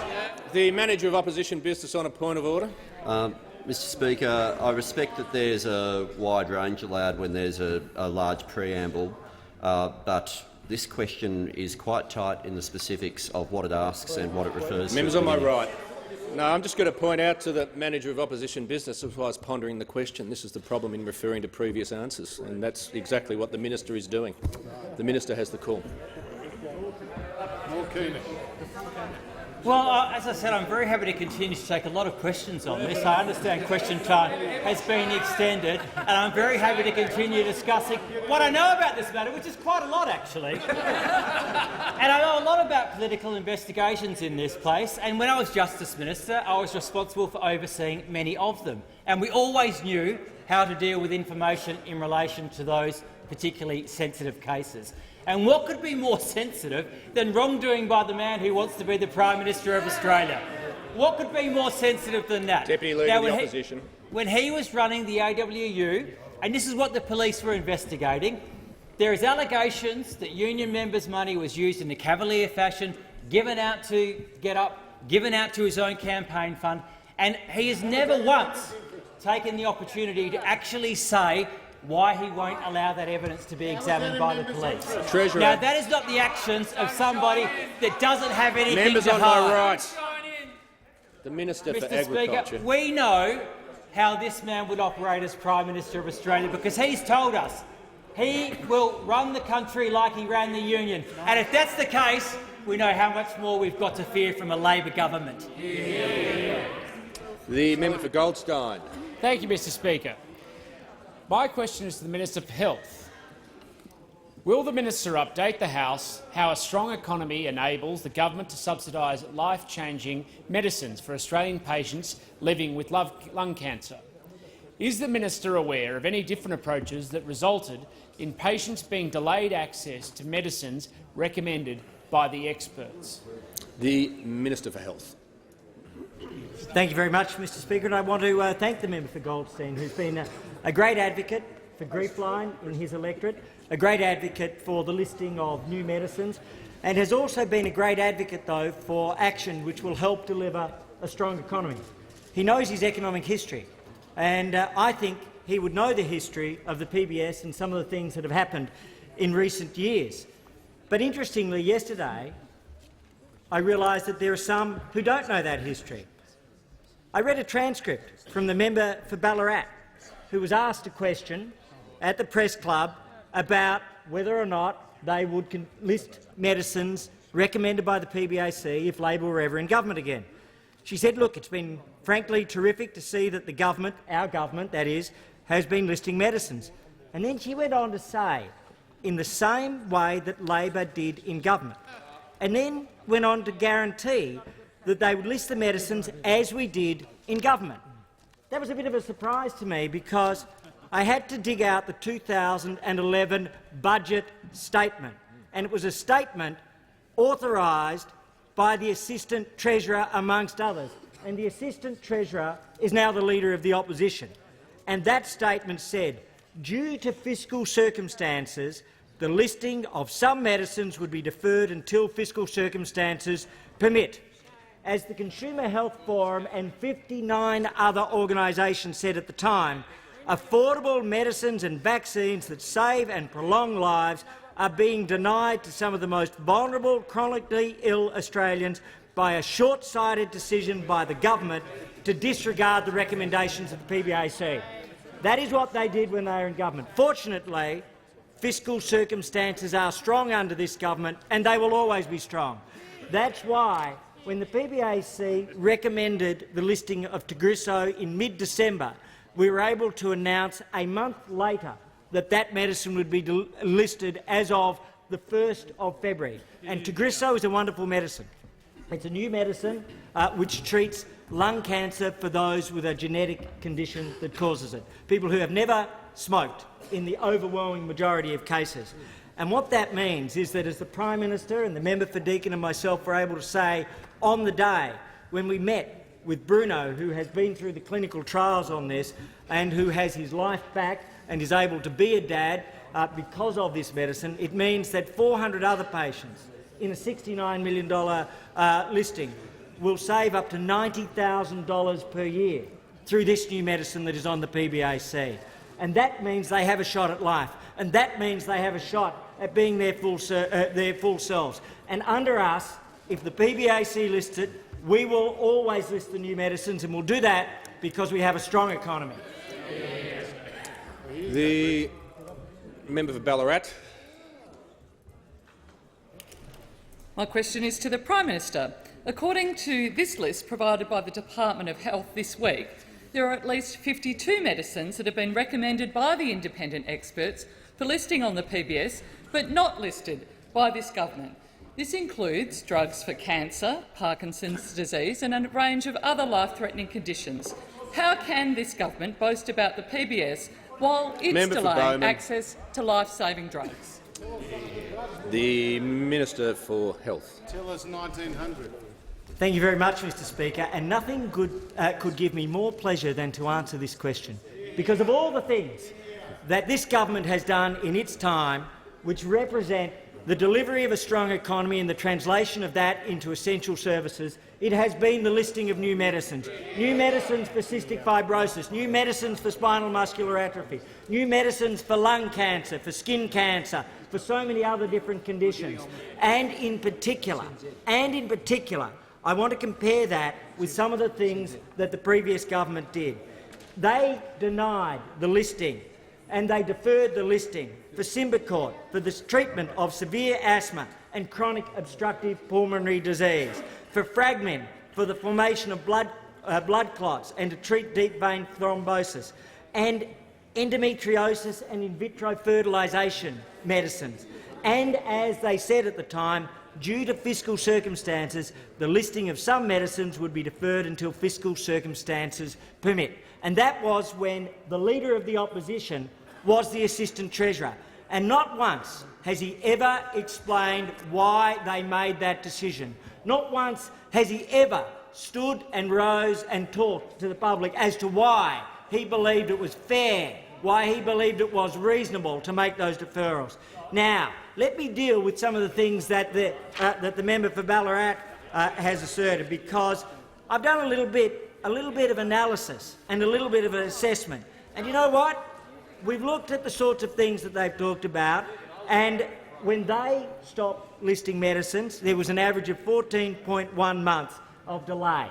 The Manager of Opposition Business on a point of order. Mr Speaker, I respect that there's a wide range allowed when there's a large preamble, but this question is quite tight in the specifics of what it asks and what it refers to. Members on my right. No, I'm just going to point out to the Manager of Opposition Business, as I was pondering the question, this is the problem in referring to previous answers, and that's exactly what the Minister is doing. The Minister has the call. Well, as I said, I'm very happy to continue to take a lot of questions on this. I understand question time has been extended, and I'm very happy to continue discussing what I know about this matter, which is quite a lot, actually. And I know a lot about political investigations in this place, and when I was Justice Minister, I was responsible for overseeing many of them. And we always knew how to deal with information in relation to those particularly sensitive cases. And what could be more sensitive than wrongdoing by the man who wants to be the Prime Minister of Australia? What could be more sensitive than that? Deputy Leader of the Opposition. When he was running the AWU, and this is what the police were investigating, there is allegations that union members' money was used in a cavalier fashion, given out to given out to his own campaign fund, and he has never once taken the opportunity to actually say why he won't allow that evidence to be examined by the police. Treasurer. Now, that is not the actions of somebody that doesn't have anything Members to on hide. my right. The Minister for Agriculture. Speaker, we know how this man would operate as Prime Minister of Australia because he's told us he will run the country like he ran the union. And if that's the case, we know how much more we've got to fear from a Labor government. The member for Goldstein. Thank you, Mr Speaker. My question is to the Minister for Health. Will the Minister update the House how a strong economy enables the government to subsidise life-changing medicines for Australian patients living with lung cancer? Is the Minister aware of any different approaches that resulted in patients being delayed access to medicines recommended by the experts? The Minister for Health. Thank you very much, Mr Speaker, and I want to thank the member for Goldstein, who's been a great advocate for Griefline in his electorate, a great advocate for the listing of new medicines, and has also been a great advocate, though, for action which will help deliver a strong economy. He knows his economic history, and I think he would know the history of the PBS and some of the things that have happened in recent years. But interestingly, yesterday I realised that there are some who don't know that history. I read a transcript from the member for Ballarat, who was asked a question at the press club about whether or not they would list medicines recommended by the PBAC if Labor were ever in government again. She said, look, it's been frankly terrific to see that the government, our government that is, has been listing medicines. And then she went on to say, in the same way that Labor did in government, and then went on to guarantee that they would list the medicines as we did in government. That was a bit of a surprise to me because I had to dig out the 2011 budget statement, and it was a statement authorised by the Assistant Treasurer, amongst others. And the Assistant Treasurer is now the Leader of the Opposition. And that statement said, due to fiscal circumstances, the listing of some medicines would be deferred until fiscal circumstances permit. As the Consumer Health Forum and 59 other organisations said at the time, affordable medicines and vaccines that save and prolong lives are being denied to some of the most vulnerable, chronically ill Australians by a short-sighted decision by the government to disregard the recommendations of the PBAC. That is what they did when they were in government. Fortunately, fiscal circumstances are strong under this government, and they will always be strong. That's why, when the PBAC recommended the listing of Tagrisso in mid-December, we were able to announce a month later that that medicine would be listed as of the 1st of February. And Tagrisso is a wonderful medicine. It's a new medicine which treats lung cancer for those with a genetic condition that causes it, people who have never smoked in the overwhelming majority of cases. And what that means is that, as the Prime Minister and the member for Deakin and myself were able to say on the day when we met with Bruno, who has been through the clinical trials on this and who has his life back and is able to be a dad because of this medicine. It means that 400 other patients in a $69 million listing will save up to $90,000 per year through this new medicine that is on the PBAC. And that means they have a shot at life, and that means they have a shot at being their full selves. And under us, if the PBAC lists it, we will always list the new medicines, and we'll do that because we have a strong economy. The member for Ballarat. My question is to the Prime Minister. According to this list provided by the Department of Health this week, there are at least 52 medicines that have been recommended by the independent experts for listing on the PBS, but not listed by this government. This includes drugs for cancer, Parkinson's disease and a range of other life-threatening conditions. How can this government boast about the PBS while it's delaying access to life-saving drugs? The Minister for Health. Tell us 1900. Thank you very much, Mr Speaker. And nothing good could give me more pleasure than to answer this question, because of all the things that this government has done in its time which represent the delivery of a strong economy and the translation of that into essential services, it has been the listing of new medicines for cystic fibrosis, new medicines for spinal muscular atrophy, new medicines for lung cancer, for skin cancer, for so many other different conditions. And in particular, I want to compare that with some of the things that the previous government did. They denied the listing and they deferred the listing for Symbicort for the treatment of severe asthma and chronic obstructive pulmonary disease, for Fragmin for the formation of blood clots and to treat deep vein thrombosis, and endometriosis and in vitro fertilisation medicines. And as they said at the time, due to fiscal circumstances, the listing of some medicines would be deferred until fiscal circumstances permit. And that was when the Leader of the Opposition was the Assistant Treasurer. And not once has he ever explained why they made that decision. Not once has he ever stood and rose and talked to the public as to why he believed it was fair, why he believed it was reasonable to make those deferrals. Now, let me deal with some of the things that the member for Ballarat has asserted, because I've done a little bit of analysis and a little bit of an assessment. And you know what? We've looked at the sorts of things that they've talked about, and when they stopped listing medicines, there was an average of 14.1 months of delay.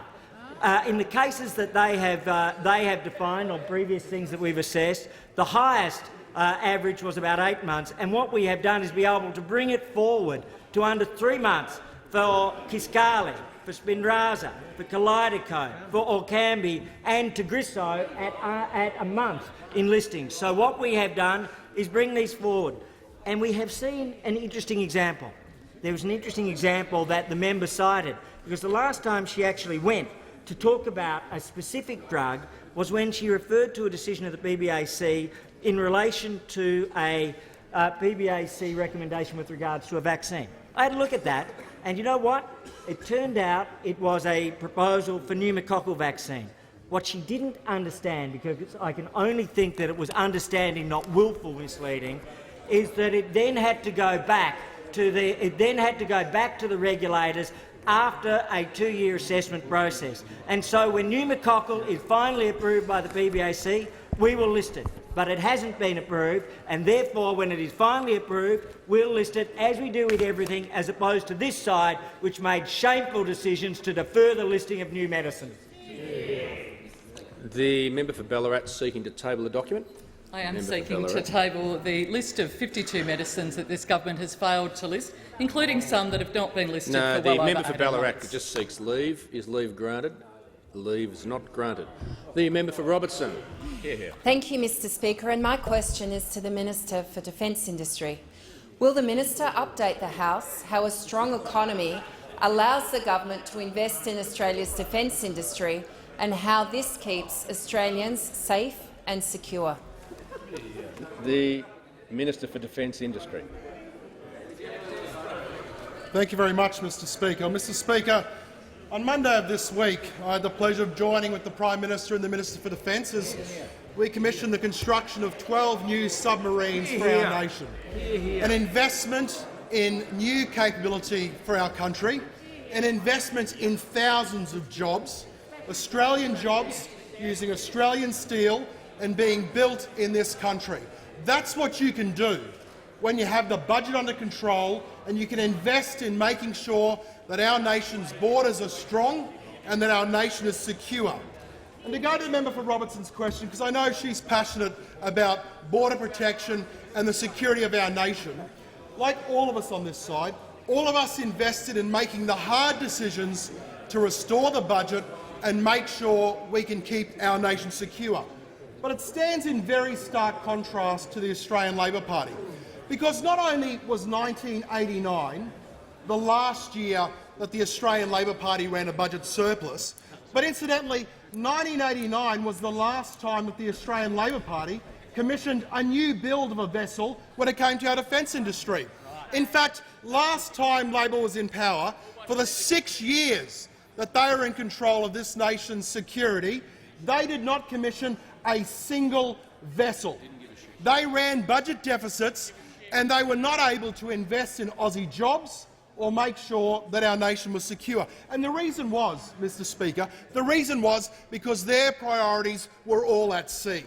In the cases that they have defined on previous things that we've assessed, the highest average was about 8 months, and what we have done is be able to bring it forward to under 3 months for Kisqali, for Spinraza, for Kalydeco, for Orkambi and Tagrisso at a month in listings. So what we have done is bring these forward, and we have seen an interesting example. There was an interesting example that the member cited, because the last time she actually went to talk about a specific drug was when she referred to a decision of the PBAC in relation to a PBAC recommendation with regards to a vaccine. I had a look at that, and you know what? It turned out it was a proposal for pneumococcal vaccine. What she didn't understand, because I can only think that it was understanding, not willful misleading, is that it then had to go back to the regulators after a 2-year assessment process. And so when pneumococcal is finally approved by the PBAC, we will list it. But it hasn't been approved, and therefore, when it is finally approved, we'll list it as we do with everything, as opposed to this side, which made shameful decisions to defer the listing of new medicines. The member for Ballarat seeking to table the document. I am seeking to table the list of 52 medicines that this government has failed to list, including some that have not been listed for well over 18 months. The member for Ballarat just seeks leave. Is leave granted? Leave is not granted. The member for Robertson. Here. Thank you, Mr Speaker, and my question is to the Minister for Defence Industry. Will the minister update the House how a strong economy allows the government to invest in Australia's defence industry and how this keeps Australians safe and secure? The Minister for Defence Industry. Thank you very much, Mr Speaker. Mr Speaker, On Monday of this week, I had the pleasure of joining with the Prime Minister and the Minister for Defence as we commissioned the construction of 12 new submarines for our nation. An investment in new capability for our country, an investment in thousands of jobs, Australian jobs using Australian steel and being built in this country. That's what you can do when you have the budget under control and you can invest in making sure that our nation's borders are strong and that our nation is secure. And to go to the member for Robertson's question, because I know she's passionate about border protection and the security of our nation, like all of us on this side, all of us invested in making the hard decisions to restore the budget and make sure we can keep our nation secure. But it stands in very stark contrast to the Australian Labor Party, because not only was 1989 the last year that the Australian Labor Party ran a budget surplus, but incidentally 1989 was the last time that the Australian Labor Party commissioned a new build of a vessel when it came to our defence industry. In fact, last time Labor was in power, for the 6 years that they were in control of this nation's security, they did not commission a single vessel. They ran budget deficits and they were not able to invest in Aussie jobs or make sure that our nation was secure. And the reason was, Mr Speaker, the reason was because their priorities were all at sea.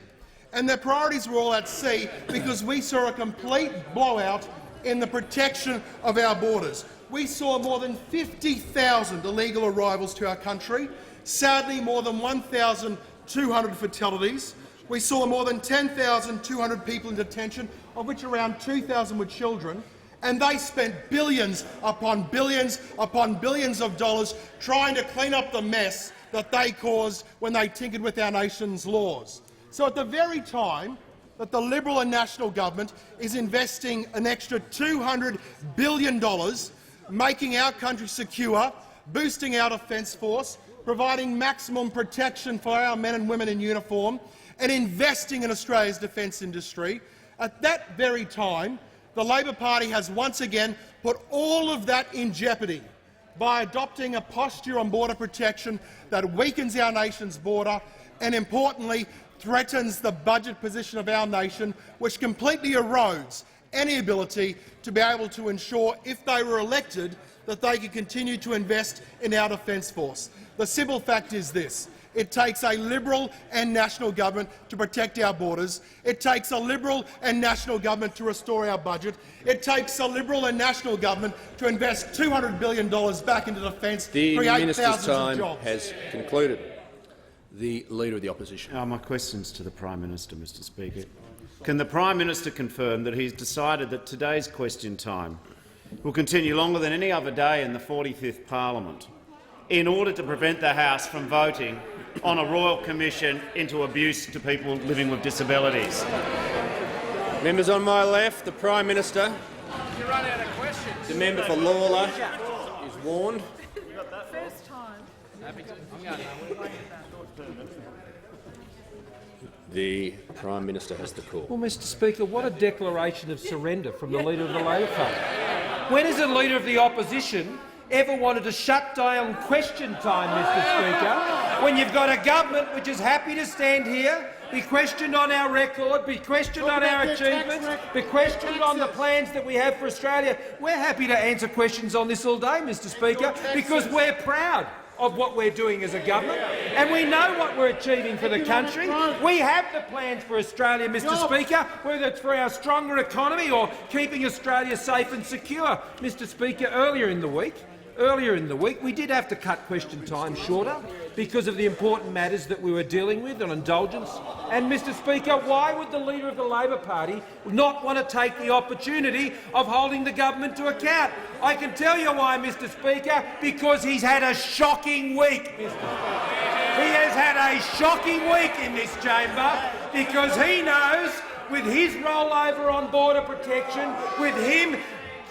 And their priorities were all at sea because we saw a complete blowout in the protection of our borders. We saw more than 50,000 illegal arrivals to our country, sadly more than 1,200 fatalities. We saw more than 10,200 people in detention, of which around 2,000 were children, and they spent billions upon billions upon billions of dollars trying to clean up the mess that they caused when they tinkered with our nation's laws. So at the very time that the Liberal and National Government is investing an extra $200 billion, making our country secure, boosting our defence force, providing maximum protection for our men and women in uniform, and investing in Australia's defence industry, at that very time, the Labor Party has once again put all of that in jeopardy by adopting a posture on border protection that weakens our nation's border and, importantly, threatens the budget position of our nation, which completely erodes any ability to be able to ensure, if they were elected, that they could continue to invest in our defence force. The simple fact is this. It takes a Liberal and National Government to protect our borders. It takes a Liberal and National Government to restore our budget. It takes a Liberal and National Government to invest $200 billion back into defence, create thousands of jobs. The Minister's time has concluded. The Leader of the Opposition. My question's to the Prime Minister, Mr Speaker. Can the Prime Minister confirm that he's decided that today's question time will continue longer than any other day in the 45th Parliament in order to prevent the House from voting on a royal commission into abuse to people living with disabilities? Members on my left, the Prime Minister. You run out of questions. The member for Lawler is warned. First time. The Prime Minister has the call. Well, Mr Speaker, what a declaration of surrender from the Leader of the Labor Party. When has a Leader of the Opposition ever wanted to shut down question time, Mr Speaker, when you've got a government which is happy to stand here, be questioned on our record, be questioned on our achievements, be questioned on the plans that we have for Australia? We're happy to answer questions on this all day, Mr Speaker, because we're proud of what we're doing as a government, and we know what we're achieving for the country. We have the plans for Australia, Mr Speaker, whether it's for our stronger economy or keeping Australia safe and secure. Mr Speaker, earlier in the week, we did have to cut question time shorter because of the important matters that we were dealing with on indulgence. And, Mr Speaker, why would the Leader of the Labor Party not want to take the opportunity of holding the government to account? I can tell you why, Mr Speaker, because he's had a shocking week, Mr Speaker. He has had a shocking week in this chamber because he knows, with his rollover on border protection, with him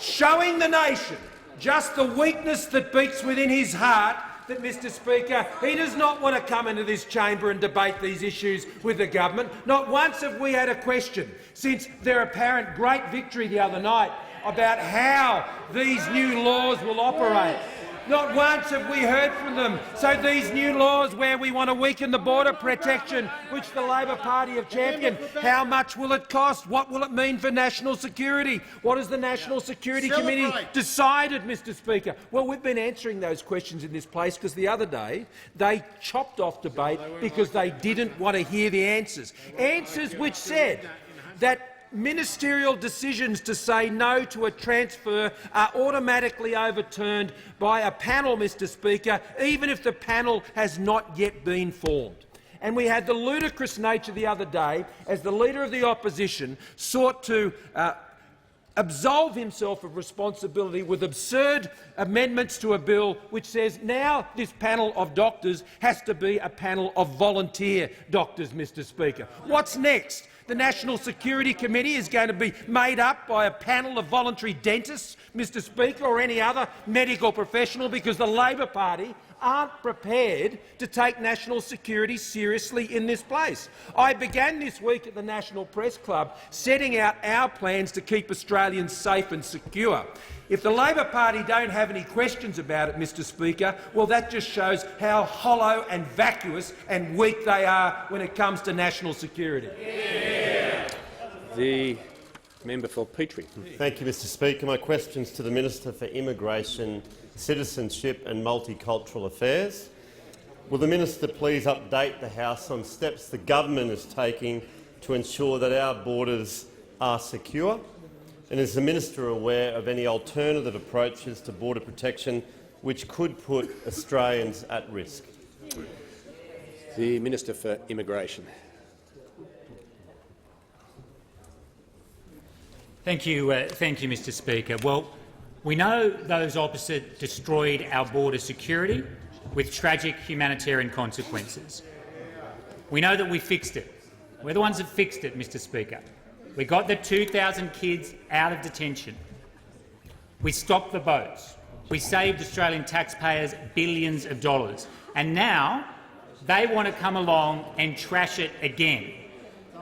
showing the nation just the weakness that beats within his heart, that, Mr Speaker, he does not want to come into this chamber and debate these issues with the government. Not once have we had a question since their apparent great victory the other night about how these new laws will operate. Not once have we heard from them. So these new laws where we want to weaken the border protection, which the Labor Party have championed, how much will it cost? What will it mean for national security? What has the National Security Committee decided, Mr Speaker? Well, we've been answering those questions in this place because the other day they chopped off debate because they didn't want to hear the answers. Answers which said that ministerial decisions to say no to a transfer are automatically overturned by a panel, Mr Speaker, even if the panel has not yet been formed. And we had the ludicrous nature the other day as the Leader of the Opposition sought to absolve himself of responsibility with absurd amendments to a bill which says now this panel of doctors has to be a panel of volunteer doctors, Mr Speaker. What's next? The National Security Committee is going to be made up by a panel of voluntary dentists, Mr Speaker, or any other medical professional, because the Labor Party aren't prepared to take national security seriously in this place. I began this week at the National Press Club setting out our plans to keep Australians safe and secure. If the Labor Party don't have any questions about it, Mr Speaker, well, that just shows how hollow and vacuous and weak they are when it comes to national security. Yeah. The member for Petrie. Thank you, Mr Speaker. My question is to the Minister for Immigration, Citizenship and Multicultural Affairs. Will the minister please update the House on steps the government is taking to ensure that our borders are secure? And is the minister aware of any alternative approaches to border protection which could put Australians at risk? The Minister for Immigration. Thank you, Mr Speaker. Well, we know those opposite destroyed our border security with tragic humanitarian consequences. We know that we fixed it. We're the ones that fixed it, Mr Speaker. We got the 2,000 kids out of detention. We stopped the boats. We saved Australian taxpayers billions of dollars. And now they want to come along and trash it again.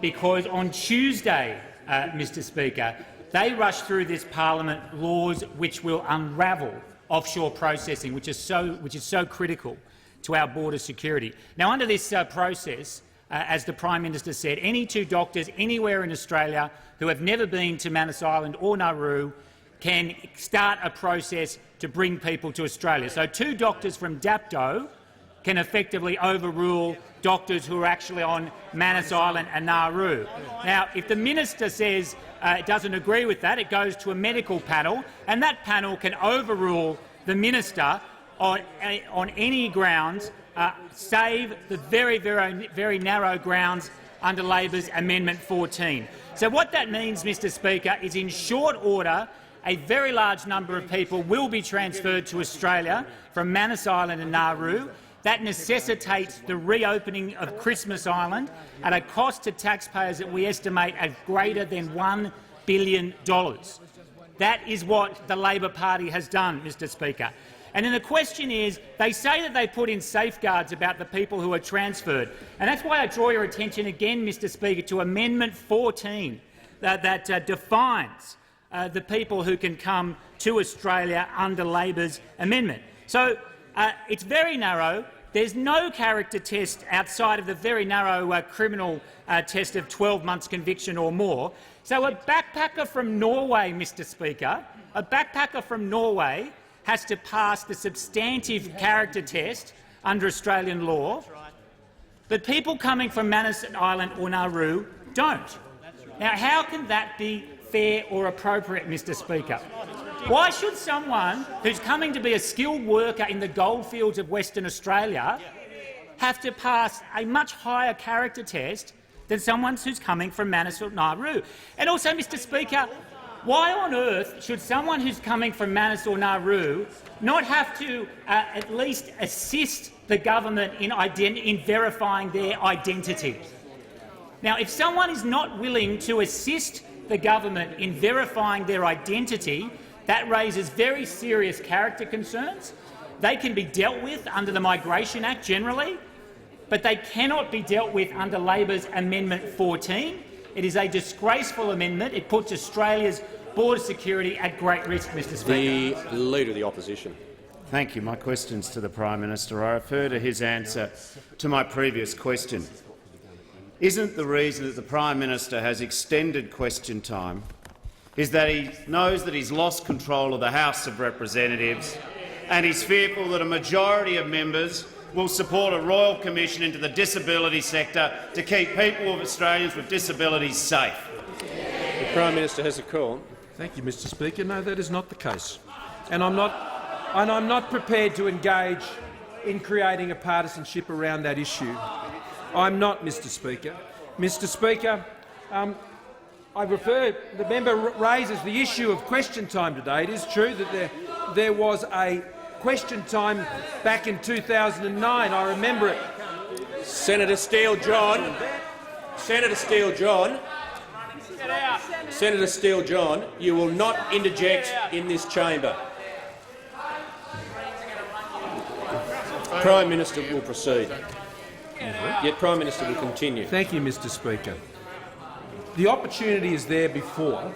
Because on Tuesday, Mr Speaker, they rushed through this parliament laws which will unravel offshore processing, which is so critical to our border security. Now, under this process, as the Prime Minister said, any two doctors anywhere in Australia who have never been to Manus Island or Nauru can start a process to bring people to Australia. So two doctors from Dapto can effectively overrule doctors who are actually on Manus Island and Nauru. Now, if the minister says it doesn't agree with that, it goes to a medical panel, and that panel can overrule the minister on any grounds, save the very narrow grounds under Labor's Amendment 14. So what that means, Mr Speaker, is in short order a very large number of people will be transferred to Australia from Manus Island and Nauru. That necessitates the reopening of Christmas Island at a cost to taxpayers that we estimate at greater than $1 billion. That is what the Labor Party has done, Mr Speaker. And then the question is, they say that they put in safeguards about the people who are transferred. And that's why I draw your attention again, Mr Speaker, to Amendment 14 that defines the people who can come to Australia under Labor's amendment. So it's very narrow. There's no character test outside of the very narrow criminal test of 12 months conviction or more. So a backpacker from Norway, Mr Speaker, a backpacker from Norway has to pass the substantive character test under Australian law, but people coming from Manus Island or Nauru don't. Now, how can that be fair or appropriate, Mr Speaker? Why should someone who's coming to be a skilled worker in the goldfields of Western Australia have to pass a much higher character test than someone who's coming from Manus or Nauru? And also, Mr Speaker, why on earth should someone who's coming from Manus or Nauru not have to at least assist the government in verifying their identity? Now, if someone is not willing to assist the government in verifying their identity, that raises very serious character concerns. They can be dealt with under the Migration Act generally, but they cannot be dealt with under Labor's Amendment 14. It is a disgraceful amendment. It puts Australia's border security at great risk, Mr Speaker. The Leader of the Opposition. Thank you. My question's to the Prime Minister. I refer to his answer to my previous question. Isn't the reason that the Prime Minister has extended question time is that he knows that he's lost control of the House of Representatives and he's fearful that a majority of members will support a royal commission into the disability sector to keep people of Australians with disabilities safe? The Prime Minister has a call. Thank you, Mr Speaker. No, that is not the case. And I'm not prepared to engage in creating a partisanship around that issue. I'm not, Mr Speaker. Mr Speaker, the member raises the issue of question time today. It is true that there was a question time back in 2009. I remember it. Senator Steele-John. Senator Steele-John. Senator Steele-John, you will not interject in this chamber. Prime Minister will proceed. Yet Prime Minister will continue. Thank you, Mr Speaker. The opportunity is there before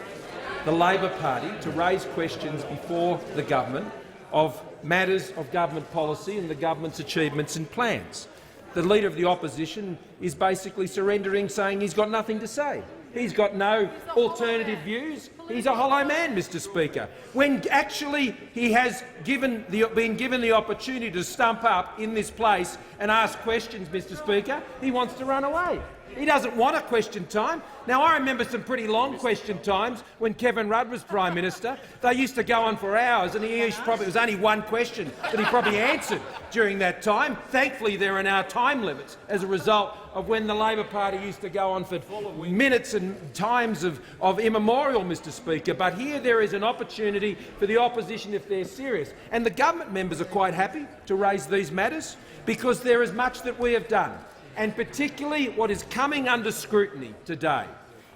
the Labor Party to raise questions before the government of matters of government policy and the government's achievements and plans. The Leader of the Opposition is basically surrendering, saying he's got nothing to say. He's got no alternative views. He's a hollow man, Mr Speaker, when actually he has been given the opportunity to stump up in this place and ask questions, Mr Speaker. He wants to run away. He doesn't want a question time. Now, I remember some pretty long question times when Kevin Rudd was Prime Minister. They used to go on for hours, and it was only one question that he probably answered during that time. Thankfully, there are now time limits as a result of when the Labor Party used to go on for minutes and times of immemorial, Mr Speaker. But here there is an opportunity for the opposition, if they're serious. And the government members are quite happy to raise these matters because there is much that we have done. And particularly what is coming under scrutiny today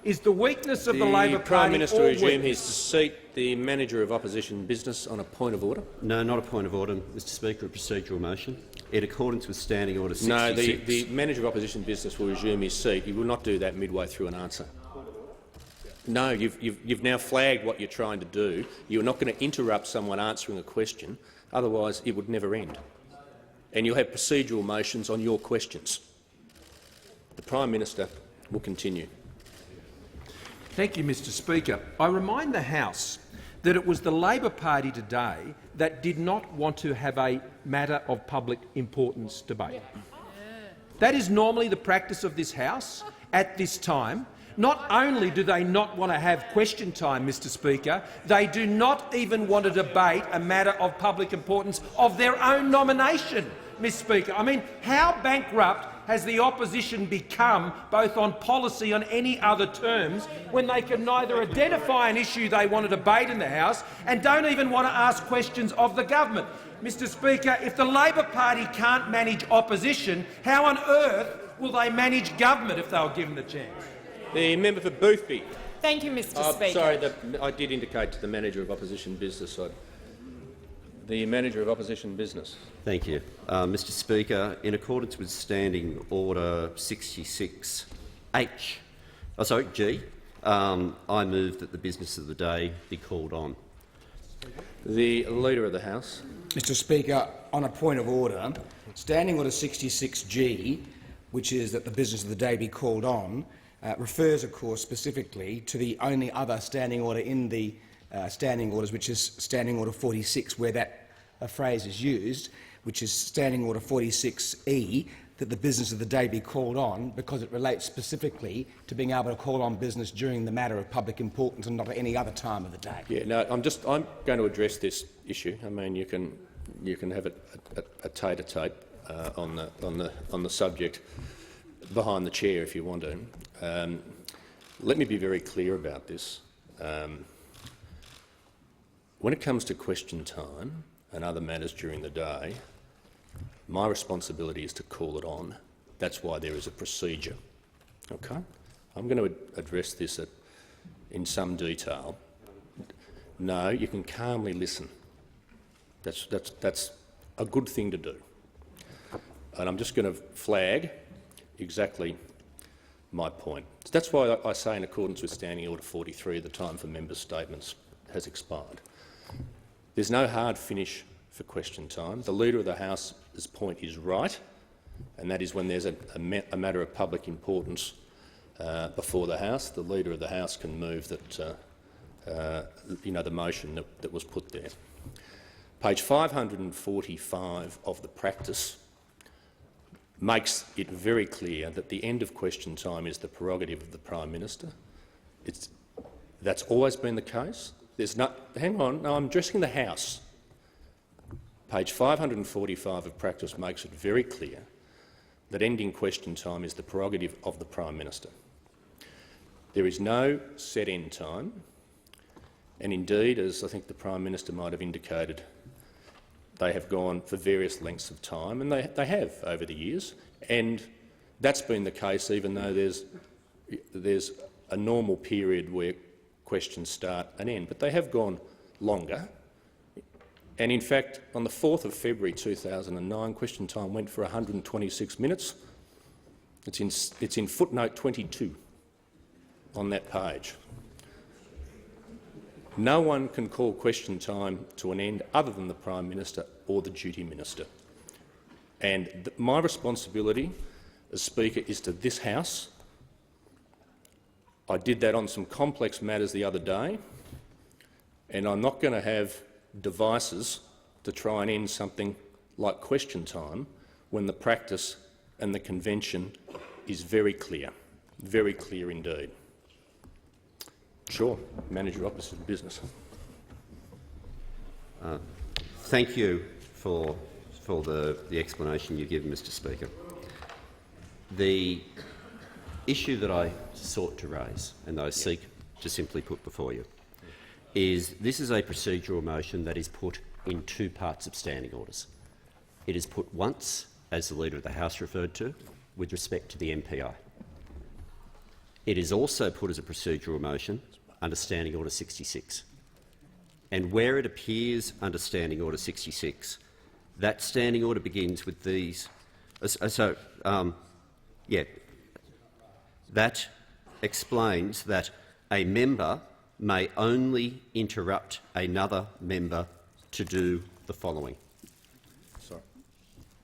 is the weakness of the Labor Party. The Prime Minister resume his seat. The Manager of Opposition Business on a point of order. No, not a point of order, Mr Speaker, a procedural motion. In accordance with Standing Order 66. No, the Manager of Opposition Business will resume his seat. He will not do that midway through an answer. No, you've now flagged what you're trying to do. You're not going to interrupt someone answering a question, otherwise it would never end. And you'll have procedural motions on your questions. The Prime Minister will continue. Thank you, Mr Speaker. I remind the House that it was the Labor Party today that did not want to have a matter of public importance debate. That is normally the practice of this House at this time. Not only do they not want to have question time, Mr Speaker, they do not even want to debate a matter of public importance of their own nomination, Mr Speaker. I mean, how bankrupt has the opposition become, both on policy and any other terms, when they can neither identify an issue they want to debate in the House and don't even want to ask questions of the government? Mr Speaker, if the Labor Party can't manage opposition, how on earth will they manage government if they were given the chance? The member for Boothby. Thank you, Mr Speaker. Sorry, I did indicate to the Manager of Opposition Business. The Manager of Opposition Business. Thank you. Mr Speaker, in accordance with Standing Order 66G, I move that the business of the day be called on. The Leader of the House. Mr Speaker, on a point of order, Standing Order 66G, which is that the business of the day be called on, refers, of course, specifically to the only other standing order in the standing orders, which is Standing Order 46, where that phrase is used, which is Standing Order 46E, that the business of the day be called on, because it relates specifically to being able to call on business during the matter of public importance and not at any other time of the day. Yeah, no, I'm going to address this issue. I mean, you can have a tete-a-tete on the subject behind the chair if you want to. Let me be very clear about this. When it comes to question time and other matters during the day, my responsibility is to call it on. That's why there is a procedure. Okay? I'm going to address this in some detail. No, you can calmly listen. That's a good thing to do. And I'm just going to flag exactly my point. That's why I say, in accordance with Standing Order 43, the time for members' statements has expired. There's no hard finish for question time. The Leader of the House's point is right, and that is when there's a matter of public importance before the House, the Leader of the House can move that the motion that was put there. Page 545 of the practice makes it very clear that the end of question time is the prerogative of the Prime Minister. That's always been the case. Hang on, no, I'm addressing the House. Page 545 of practice makes it very clear that ending question time is the prerogative of the Prime Minister. There is no set end time, and indeed, as I think the Prime Minister might have indicated, they have gone for various lengths of time, and they have over the years, and that's been the case even though there's a normal period where questions start and end, but they have gone longer. And in fact, on the 4th of February 2009, question time went for 126 minutes. It's in footnote 22 on that page. No one can call question time to an end other than the Prime Minister or the duty minister. And my responsibility as Speaker is to this House. I did that on some complex matters the other day, and I'm not going to have devices to try and end something like question time when the practice and the convention is very clear indeed. Sure, manage your opposite business. Thank you for the explanation you give, Mr. Speaker. The issue that I sought to raise, and that I seek to simply put before you, is this is a procedural motion that is put in two parts of standing orders. It is put once, as the Leader of the House referred to, with respect to the MPI. It is also put as a procedural motion under Standing Order 66. And where it appears under Standing Order 66, that standing order begins with these. That explains that a member may only interrupt another member to do the following. Sorry.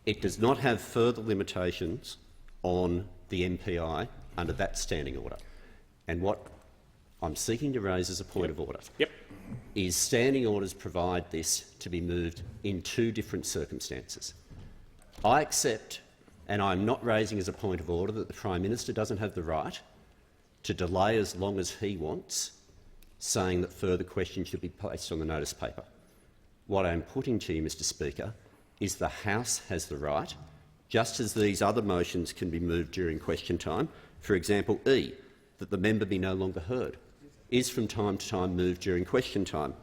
It does not have further limitations on the MPI under that standing order. And what I'm seeking to raise as a point of order is standing orders provide this to be moved in two different circumstances. I accept, and I'm not raising as a point of order, that the Prime Minister doesn't have the right to delay as long as he wants, saying that further questions should be placed on the notice paper. What I'm putting to you, Mr. Speaker, is the House has the right, just as these other motions can be moved during question time, for example E, that the member be no longer heard, is from time to time moved during question time.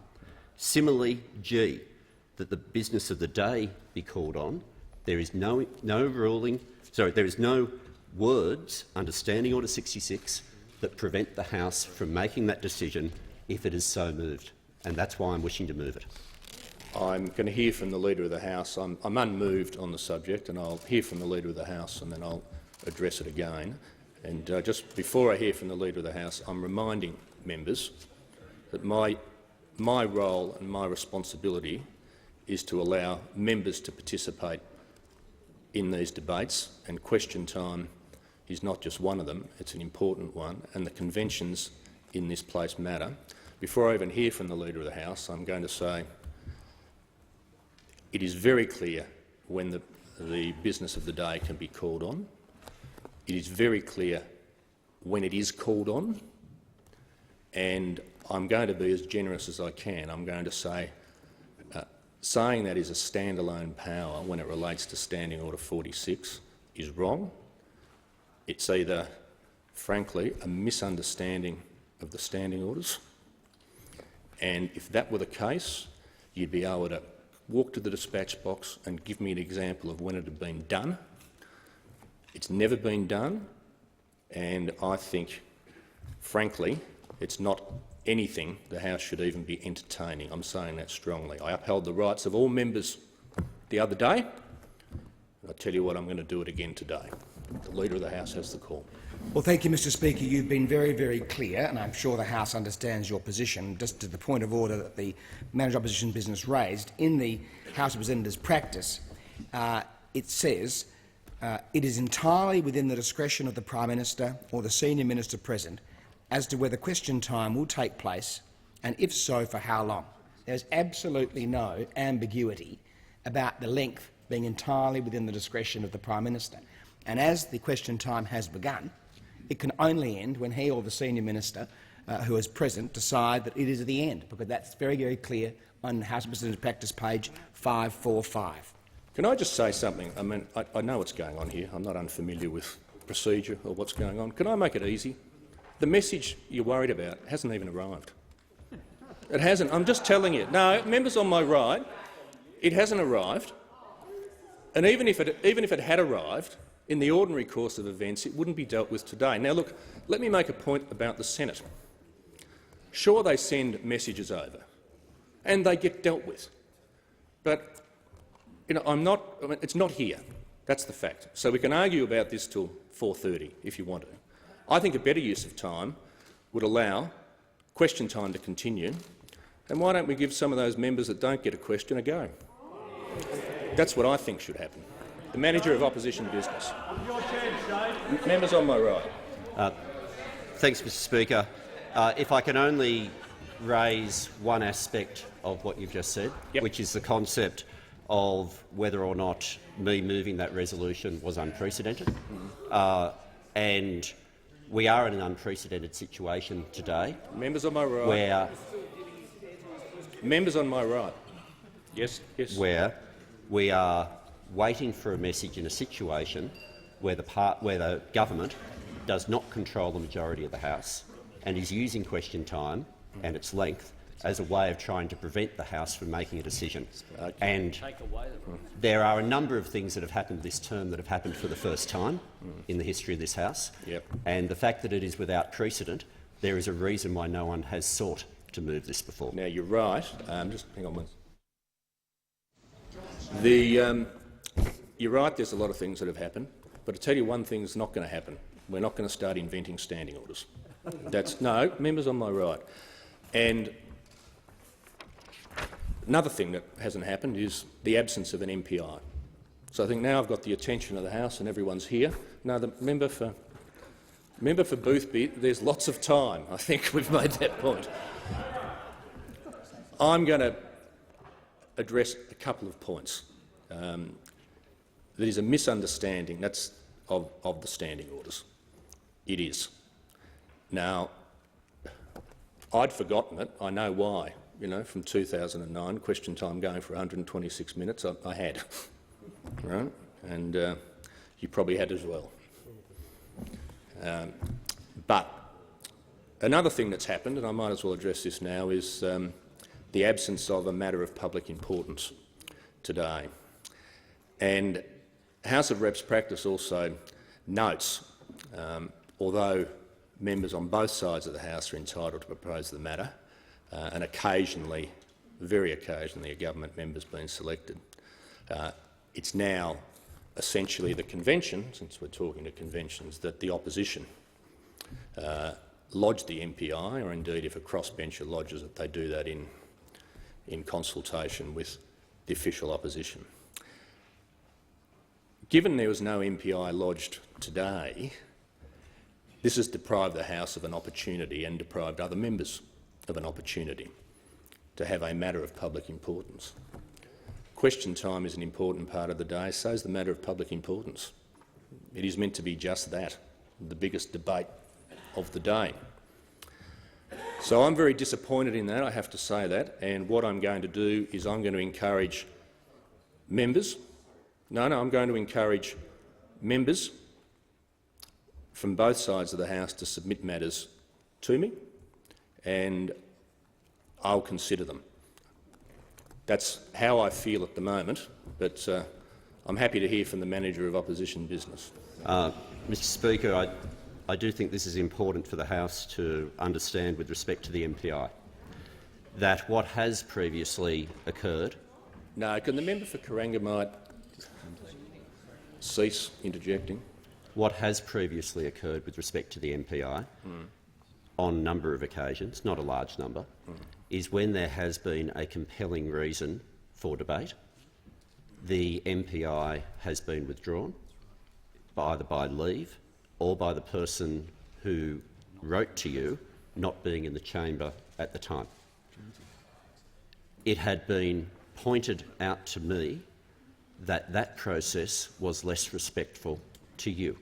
Similarly, G, that the business of the day be called on. There is no words under Standing Order 66 that prevent the House from making that decision if it is so moved, and that's why I'm wishing to move it. I'm going to hear from the Leader of the House. I'm unmoved on the subject, and I'll hear from the Leader of the House and then I'll address it again. And just before I hear from the Leader of the House, I'm reminding members that my role and my responsibility is to allow members to participate in these debates, and question time is not just one of them, it's an important one, and the conventions in this place matter. Before I even hear from the Leader of the House, I'm going to say it is very clear when the business of the day can be called on. It is very clear when it is called on, and I'm going to be as generous as I can. I'm going to say saying that is a standalone power when it relates to Standing Order 46 is wrong. It's either, frankly, a misunderstanding of the standing orders, and if that were the case, you'd be able to walk to the dispatch box and give me an example of when it had been done. It's never been done, and I think, frankly, it's not anything the House should even be entertaining. I'm saying that strongly. I upheld the rights of all members the other day, and I tell you what, I'm going to do it again today. The Leader of the House has the call. Well, thank you, Mr Speaker. You've been very, very clear, and I'm sure the House understands your position. Just to the point of order that the Manager Opposition Business raised, in the House of Representatives practice, it says it is entirely within the discretion of the Prime Minister or the senior minister present as to whether question time will take place, and if so, for how long. There's absolutely no ambiguity about the length being entirely within the discretion of the Prime Minister. And as the question time has begun, it can only end when he or the senior minister who is present decide that it is at the end, because that's very, very clear on House of Representatives practice page 545. Can I just say something? I mean, I know what's going on here. I'm not unfamiliar with procedure or what's going on. Can I make it easy? The message you're worried about hasn't even arrived. It hasn't. I'm just telling you. No, members on my right, it hasn't arrived. And even if it had arrived, in the ordinary course of events, it wouldn't be dealt with today. Now, look, let me make a point about the Senate. Sure, they send messages over, and they get dealt with. But it's not here. That's the fact. So we can argue about this till 4:30 if you want to. I think a better use of time would allow question time to continue, and why don't we give some of those members that don't get a question a go? That's what I think should happen. The Manager of Opposition Business. Members on my right. Thanks, Mr Speaker. If I can only raise one aspect of what you've just said, which is the concept of whether or not me moving that resolution was unprecedented. And we are in an unprecedented situation today. Members on my right. Where members on my right. Yes. Where we are waiting for a message in a situation where the government does not control the majority of the House and is using question time and its length as a way of trying to prevent the House from making a decision. And there are a number of things that have happened this term that have happened for the first time in the history of this House. And the fact that it is without precedent, there is a reason why no one has sought to move this before. Now, you're right. Just hang on one. You're right, there's a lot of things that have happened, but I tell you one thing's not going to happen. We're not going to start inventing standing orders. No, members on my right. And another thing that hasn't happened is the absence of an MPI. So I think now I've got the attention of the House and everyone's here. Now, the member for Boothby, there's lots of time. I think we've made that point. I'm going to address a couple of points. There is a misunderstanding of the standing orders. It is. Now, I'd forgotten it. I know why. From 2009, question time going for 126 minutes, I had. Right? And you probably had as well. But another thing that's happened, and I might as well address this now, is the absence of a matter of public importance today. And House of Reps practice also notes, although members on both sides of the House are entitled to propose the matter, and occasionally, very occasionally, a government member's been selected, it's now essentially the convention, since we're talking to conventions, that the opposition lodge the MPI, or indeed if a crossbencher lodges it, they do that in consultation with the official opposition. Given there was no MPI lodged today, this has deprived the House of an opportunity and deprived other members of an opportunity to have a matter of public importance. Question time is an important part of the day, so is the matter of public importance. It is meant to be just that, the biggest debate of the day. So I'm very disappointed in that, I have to say that, and what I'm going to do is I'm going to encourage members I'm going to encourage members from both sides of the House to submit matters to me, and I'll consider them. That's how I feel at the moment, but I'm happy to hear from the Manager of Opposition Business. Mr Speaker, I do think this is important for the House to understand with respect to the MPI, that what has previously occurred— No, can the member for Corangamite cease interjecting? what has previously occurred with respect to the MPI on a number of occasions, not a large number, is when there has been a compelling reason for debate, the MPI has been withdrawn, either by leave or by the person who wrote to you not being in the chamber at the time. It had been pointed out to me that that process was less respectful to you.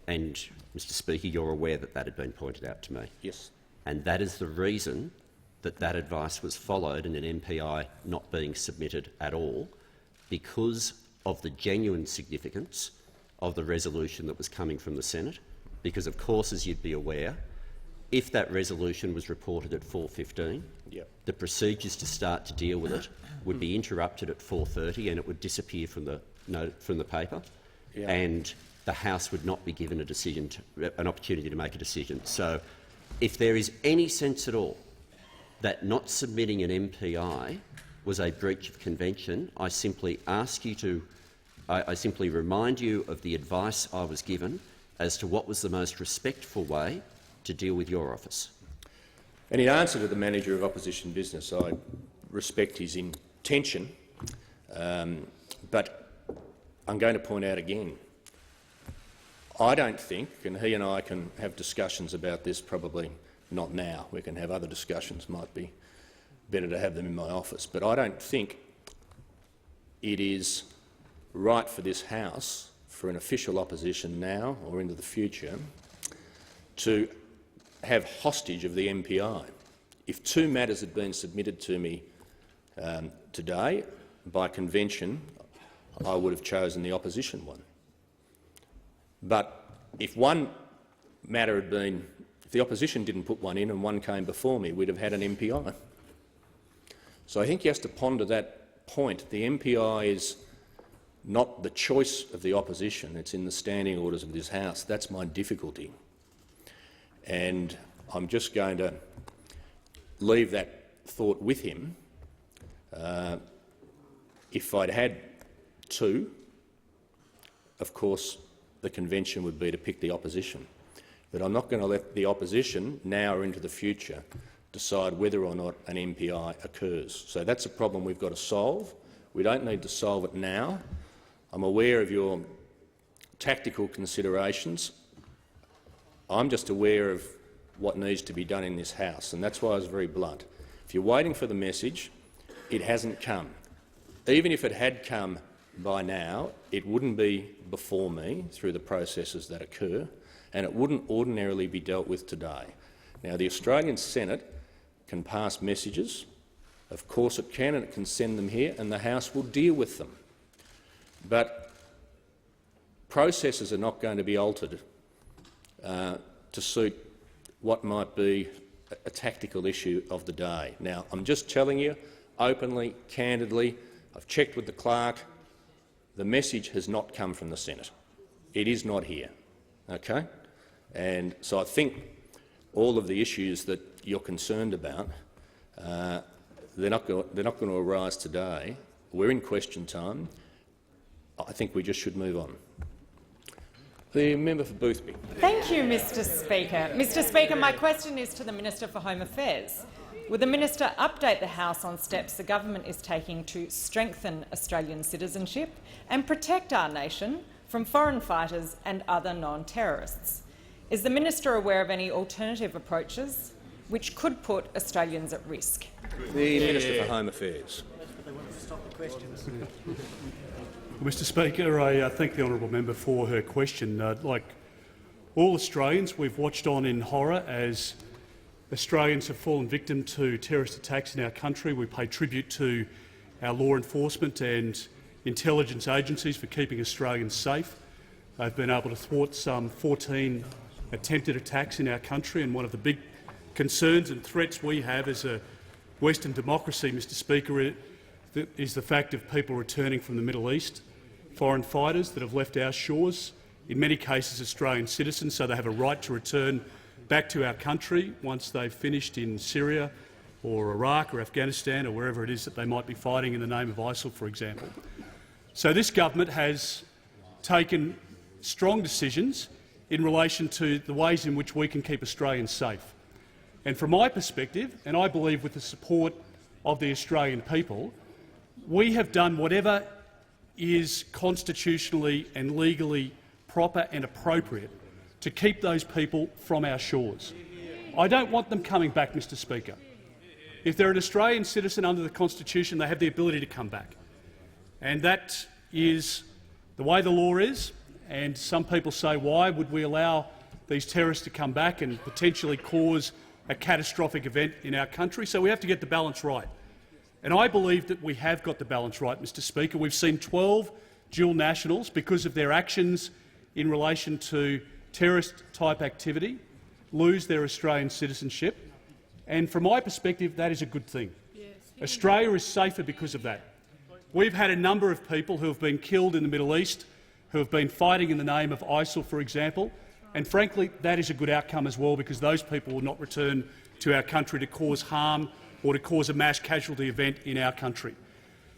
And, Mr Speaker, you're aware that that had been pointed out to me. Yes. And that is the reason that that advice was followed and an MPI not being submitted at all, because of the genuine significance of the resolution that was coming from the Senate. Because, of course, as you'd be aware, if that resolution was reported at 4:15, the procedures to start to deal with it would be interrupted at 4:30 and it would disappear from the paper, and the House would not be given an opportunity to make a decision. So, if there is any sense at all that not submitting an MPI was a breach of convention, I simply ask you to, I simply remind you of the advice I was given as to what was the most respectful way to deal with your office. And in answer to the Manager of Opposition Business, I respect his intention, but I'm going to point out again, I don't think, and he and I can have discussions about this, probably not now, we can have other discussions, might be better to have them in my office, but I don't think it is right for this House, for an official opposition now or into the future, to have hostage of the MPI. If two matters had been submitted to me today by convention, I would have chosen the opposition one. But if one matter had been, if the opposition didn't put one in and one came before me, we'd have had an MPI. So I think he has to ponder that point. The MPI is not the choice of the opposition, it's in the standing orders of this House. That's my difficulty. And I'm just going to leave that thought with him. If I'd had two, of course the convention would be to pick the opposition. But I'm not going to let the opposition, now or into the future, decide whether or not an MPI occurs. So that's a problem we've got to solve. We don't need to solve it now. I'm aware of your tactical considerations. I'm just aware of what needs to be done in this House, and that's why I was very blunt. If you're waiting for the message, it hasn't come. Even if it had come by now, it wouldn't be before me through the processes that occur, and it wouldn't ordinarily be dealt with today. Now, the Australian Senate can pass messages. Of course it can, and it can send them here, and the House will deal with them. But processes are not going to be altered to suit what might be a tactical issue of the day. Now, I'm just telling you openly, candidly, I've checked with the clerk, the message has not come from the Senate. It is not here. Okay? And so I think all of the issues that you're concerned about, they're not going to arise today. We're in question time. I think we just should move on. The member for Boothby. Thank you, Mr Speaker. Mr Speaker, my question is to the Minister for Home Affairs. Will the minister update the House on steps the government is taking to strengthen Australian citizenship and protect our nation from foreign fighters and other non-terrorists? Is the minister aware of any alternative approaches which could put Australians at risk? The Minister for Home Affairs. Mr Speaker, I thank the honourable member for her question. Like all Australians, we've watched on in horror as Australians have fallen victim to terrorist attacks in our country. We pay tribute to our law enforcement and intelligence agencies for keeping Australians safe. They've been able to thwart some 14 attempted attacks in our country, and one of the big concerns and threats we have as a Western democracy, Mr Speaker, is the fact of people returning from the Middle East, foreign fighters that have left our shores, in many cases Australian citizens, so they have a right to return back to our country once they've finished in Syria or Iraq or Afghanistan or wherever it is that they might be fighting in the name of ISIL, for example. So this government has taken strong decisions in relation to the ways in which we can keep Australians safe. And from my perspective, and I believe with the support of the Australian people, we have done whatever is constitutionally and legally proper and appropriate to keep those people from our shores. I don't want them coming back, Mr Speaker. If they're an Australian citizen under the Constitution, they have the ability to come back. And that is the way the law is. And some people say, why would we allow these terrorists to come back and potentially cause a catastrophic event in our country? So we have to get the balance right. And I believe that we have got the balance right, Mr Speaker. We've seen 12 dual nationals, because of their actions in relation to terrorist-type activity, lose their Australian citizenship. And from my perspective, that is a good thing. Australia is safer because of that. We've had a number of people who have been killed in the Middle East, who have been fighting in the name of ISIL, for example, and frankly that is a good outcome as well, because those people will not return to our country to cause harm or to cause a mass casualty event in our country.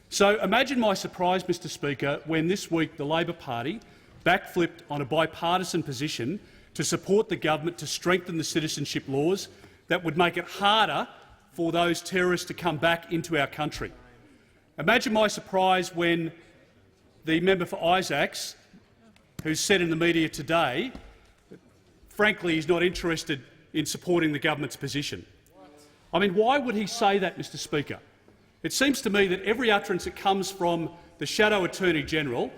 So imagine my surprise, Mr Speaker, when this week the Labor Party backflipped on a bipartisan position to support the government to strengthen the citizenship laws that would make it harder for those terrorists to come back into our country. Imagine my surprise when the member for Isaacs, who said in the media today, frankly, he's not interested in supporting the government's position. I mean, why would he say that, Mr Speaker? It seems to me that every utterance that comes from the Shadow Attorney-General,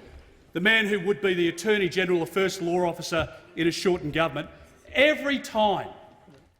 the man who would be the Attorney-General, the first law officer in a shortened government, every time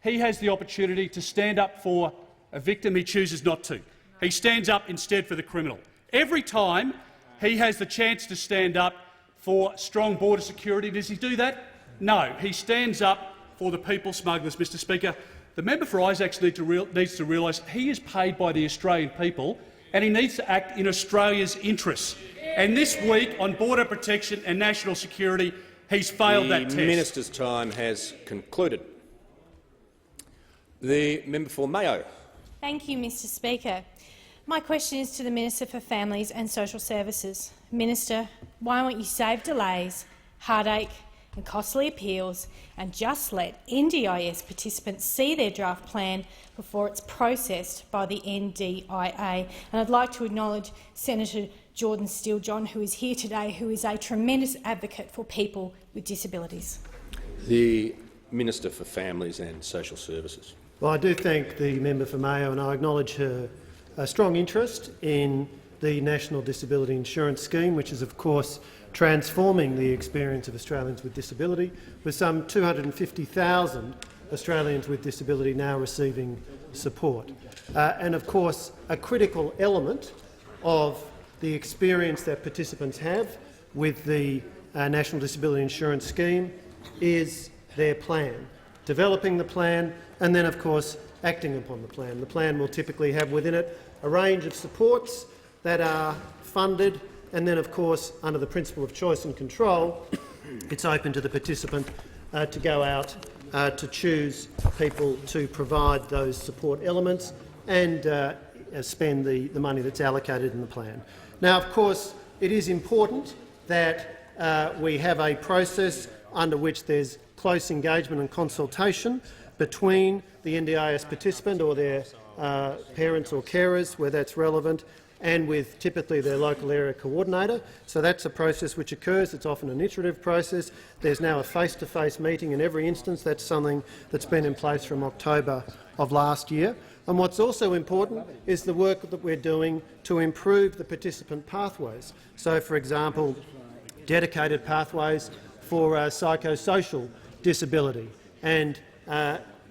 he has the opportunity to stand up for a victim, he chooses not to. He stands up instead for the criminal. Every time he has the chance to stand up for strong border security, does he do that? No. He stands up for the people smugglers, Mr Speaker. The member for Isaacs needs to realise he is paid by the Australian people and he needs to act in Australia's interests. And this week, on border protection and national security, he's failed that test. The minister's time has concluded. The member for Mayo. Thank you, Mr Speaker. My question is to the Minister for Families and Social Services. Minister, why won't you save delays, heartache and costly appeals and just let NDIS participants see their draft plan before it's processed by the NDIA? And I'd like to acknowledge Senator Jordan Steele-John, who is here today, who is a tremendous advocate for people with disabilities. The Minister for Families and Social Services. Well, I do thank the member for Mayo, and I acknowledge her strong interest in the National Disability Insurance Scheme, which is, of course, transforming the experience of Australians with disability, with some 250,000 Australians with disability now receiving support. And, of course, a critical element of the experience that participants have with the National Disability Insurance Scheme is their plan, developing the plan and then, of course, acting upon the plan. The plan will typically have within it a range of supports that are funded, and then, of course, under the principle of choice and control, it's open to the participant to go out to choose people to provide those support elements and spend the money that's allocated in the plan. Now, of course, it is important that we have a process under which there's close engagement and consultation between the NDIS participant or their parents or carers, where that's relevant, and with typically their local area coordinator. So that's a process which occurs. It's often an iterative process. There's now a face-to-face meeting in every instance. That's something that's been in place from October of last year. And what's also important is the work that we're doing to improve the participant pathways. So, for example, dedicated pathways for psychosocial disability, and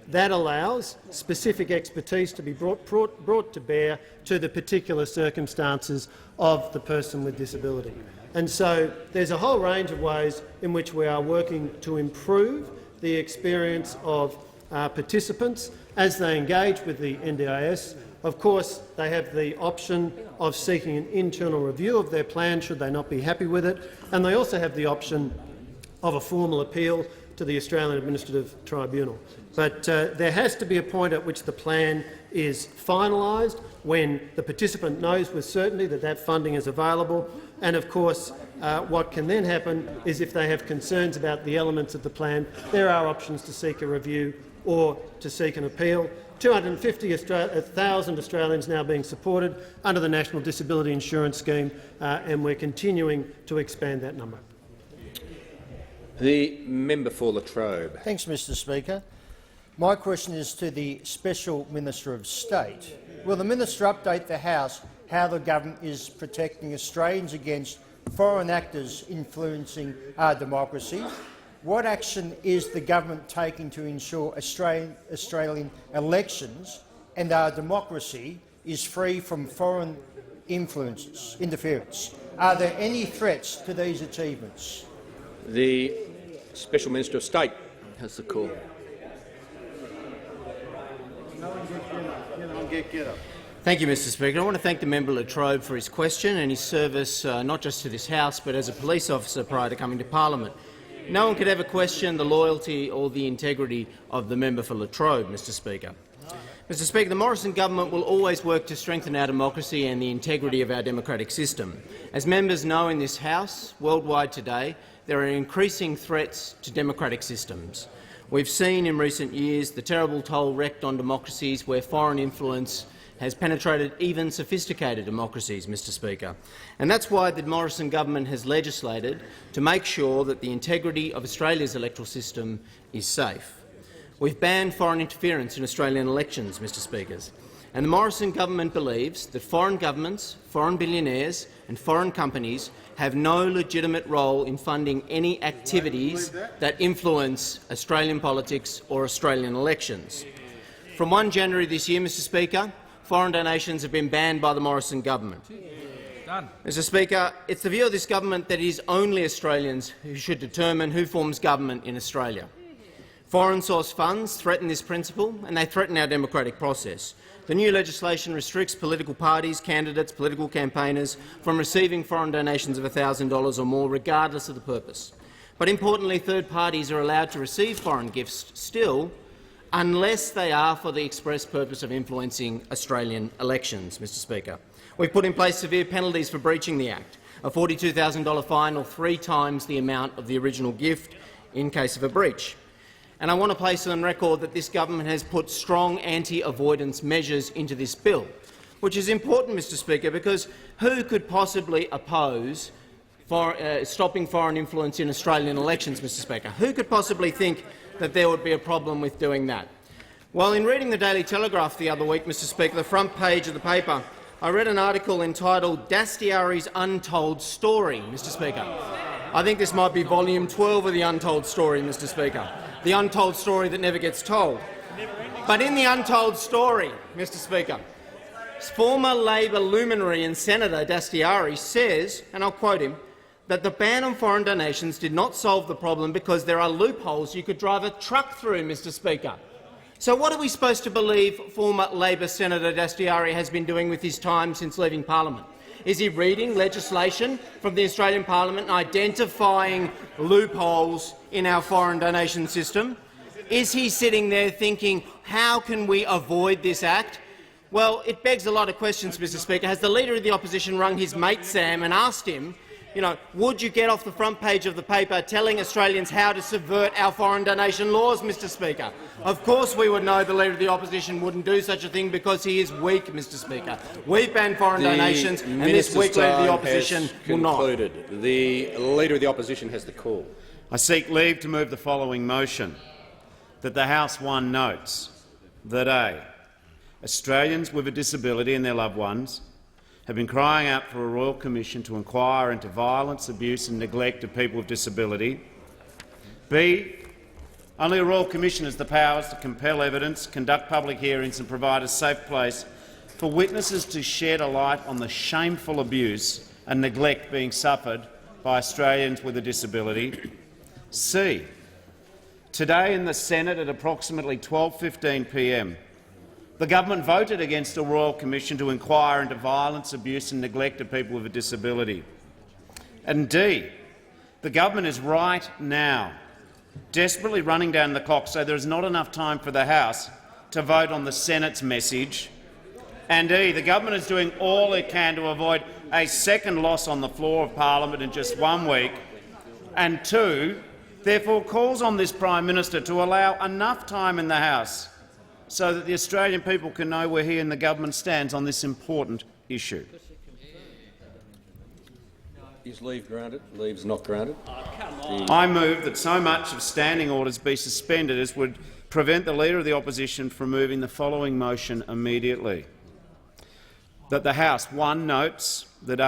that allows specific expertise to be brought to bear to the particular circumstances of the person with disability. And so there's a whole range of ways in which we are working to improve the experience of participants as they engage with the NDIS. Of course, they have the option of seeking an internal review of their plan should they not be happy with it, and they also have the option of a formal appeal to the Australian Administrative Tribunal. But there has to be a point at which the plan is finalised, when the participant knows with certainty that that funding is available. And of course, what can then happen is, if they have concerns about the elements of the plan, there are options to seek a review or to seek an appeal. 250,000 Australians now being supported under the National Disability Insurance Scheme, and we're continuing to expand that number. The member for Latrobe. Thanks, Mr Speaker. My question is to the Special Minister of State. Will the minister update the House how the government is protecting Australians against foreign actors influencing our democracy? What action is the government taking to ensure Australian elections and our democracy is free from foreign interference? Are there any threats to these achievements? The Special Minister of State has the call. Thank you, Mr Speaker. I want to thank the member Latrobe for his question and his service not just to this House but as a police officer prior to coming to Parliament. No one could ever question the loyalty or the integrity of the member for Latrobe, Mr Speaker. Mr Speaker, the Morrison government will always work to strengthen our democracy and the integrity of our democratic system. As members know in this House, worldwide today, there are increasing threats to democratic systems. We've seen in recent years the terrible toll wreaked on democracies where foreign influence has penetrated even sophisticated democracies, Mr Speaker. And that's why the Morrison government has legislated to make sure that the integrity of Australia's electoral system is safe. We've banned foreign interference in Australian elections, Mr Speakers, and the Morrison government believes that foreign governments, foreign billionaires and foreign companies have no legitimate role in funding any activities that influence Australian politics or Australian elections. From 1 January this year, Mr Speaker, foreign donations have been banned by the Morrison government. Mr Speaker, it's the view of this government that it is only Australians who should determine who forms government in Australia. Foreign source funds threaten this principle and they threaten our democratic process. The new legislation restricts political parties, candidates, political campaigners from receiving foreign donations of $1,000 or more, regardless of the purpose. But importantly, third parties are allowed to receive foreign gifts still, unless they are for the express purpose of influencing Australian elections, Mr Speaker. We've put in place severe penalties for breaching the Act, a $42,000 fine or 3 times the amount of the original gift in case of a breach. And I want to place on record that this government has put strong anti-avoidance measures into this bill, which is important, Mr Speaker, because who could possibly oppose stopping foreign influence in Australian elections, Mr Speaker? Who could possibly think that there would be a problem with doing that? Well, in reading the Daily Telegraph the other week, Mr Speaker, the front page of the paper, I read an article entitled "Dastyari's Untold Story," Mr Speaker. I think this might be volume 12 of the Untold Story, Mr Speaker. The untold story that never gets told. But in the untold story, Mr Speaker, former Labor luminary and Senator Dastyari says, and I'll quote him, that the ban on foreign donations did not solve the problem because there are loopholes you could drive a truck through, Mr Speaker. So what are we supposed to believe former Labor Senator Dastyari has been doing with his time since leaving Parliament? Is he reading legislation from the Australian Parliament and identifying loopholes in our foreign donation system? Is he sitting there thinking, how can we avoid this act? Well, it begs a lot of questions, Mr Speaker. Has the Leader of the Opposition rung his mate Sam and asked him, would you get off the front page of the paper telling Australians how to subvert our foreign donation laws, Mr Speaker? Of course we would know the Leader of the Opposition wouldn't do such a thing because he is weak, Mr Speaker. We've banned foreign donations and this weak Leader of the Opposition will not. The Leader of the Opposition has the call. I seek leave to move the following motion, that the House 1 notes that A. Australians with a disability and their loved ones have been crying out for a Royal Commission to inquire into violence, abuse and neglect of people with disability. B. Only a Royal Commission has the powers to compel evidence, conduct public hearings and provide a safe place for witnesses to shed a light on the shameful abuse and neglect being suffered by Australians with a disability. C. Today in the Senate at approximately 12:15 p.m, the government voted against a Royal Commission to inquire into violence, abuse and neglect of people with a disability. And D. The government is right now desperately running down the clock so there is not enough time for the House to vote on the Senate's message. And the government is doing all it can to avoid a second loss on the floor of parliament in just 1 week. And 2, therefore calls on this Prime Minister to allow enough time in the House so that the Australian people can know where he and the government stands on this important issue. Is leave granted? Leave's not granted. I move that so much of standing orders be suspended as would prevent the Leader of the Opposition from moving the following motion immediately. That the House 1 notes that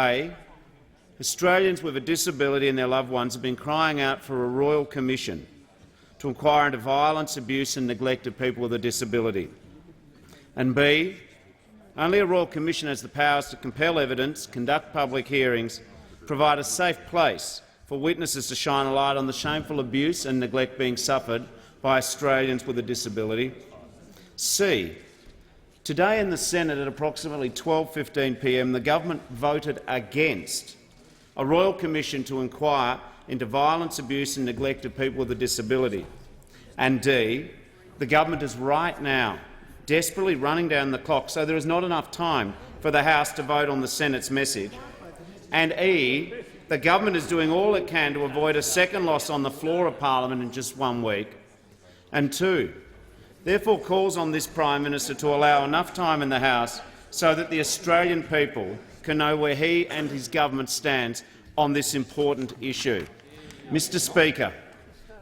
Australians with a disability and their loved ones have been crying out for a royal commission to inquire into violence, abuse and neglect of people with a disability, and B, only a royal commission has the powers to compel evidence, conduct public hearings, provide a safe place for witnesses to shine a light on the shameful abuse and neglect being suffered by Australians with a disability. C, today in the Senate at approximately 12:15 p.m. the government voted against a royal commission to inquire into violence, abuse and neglect of people with a disability. And D, the government is right now desperately running down the clock so there is not enough time for the House to vote on the Senate's message. And E, the government is doing all it can to avoid a second loss on the floor of parliament in just 1 week. And 2, therefore calls on this Prime Minister to allow enough time in the House so that the Australian people can know where he and his government stands on this important issue. Mr Speaker,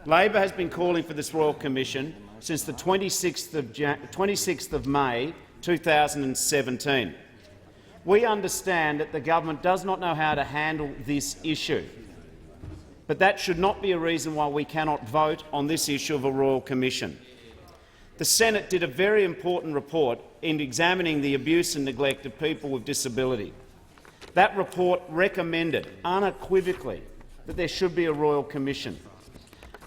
Labor has been calling for this Royal Commission since the 26th of May 2017. We understand that the government does not know how to handle this issue, but that should not be a reason why we cannot vote on this issue of a Royal Commission. The Senate did a very important report in examining the abuse and neglect of people with disability. That report recommended unequivocally that there should be a Royal Commission.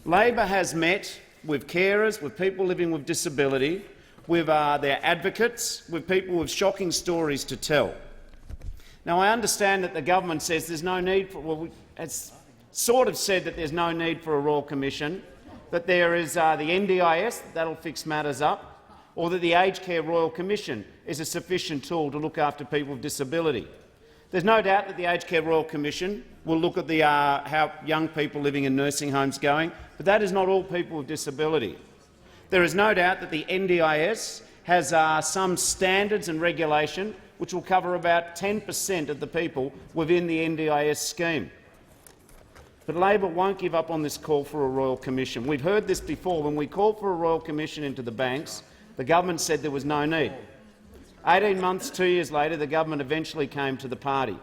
Labor has met with carers, with people living with disability, with their advocates, with people with shocking stories to tell. Now, I understand that the government says there's no need for, well, it's sort of said that there's no need for a Royal Commission, that there is the NDIS, that'll fix matters up, or that the Aged Care Royal Commission is a sufficient tool to look after people with disability. There's no doubt that the Aged Care Royal Commission will look at the, how young people living in nursing homes going, but that is not all people with disability. There is no doubt that the NDIS has some standards and regulation which will cover about 10% of the people within the NDIS scheme. But Labor won't give up on this call for a Royal Commission. We've heard this before. When we called for a Royal Commission into the banks, the government said there was no need. 18 months, 2 years later, the government eventually came to the party.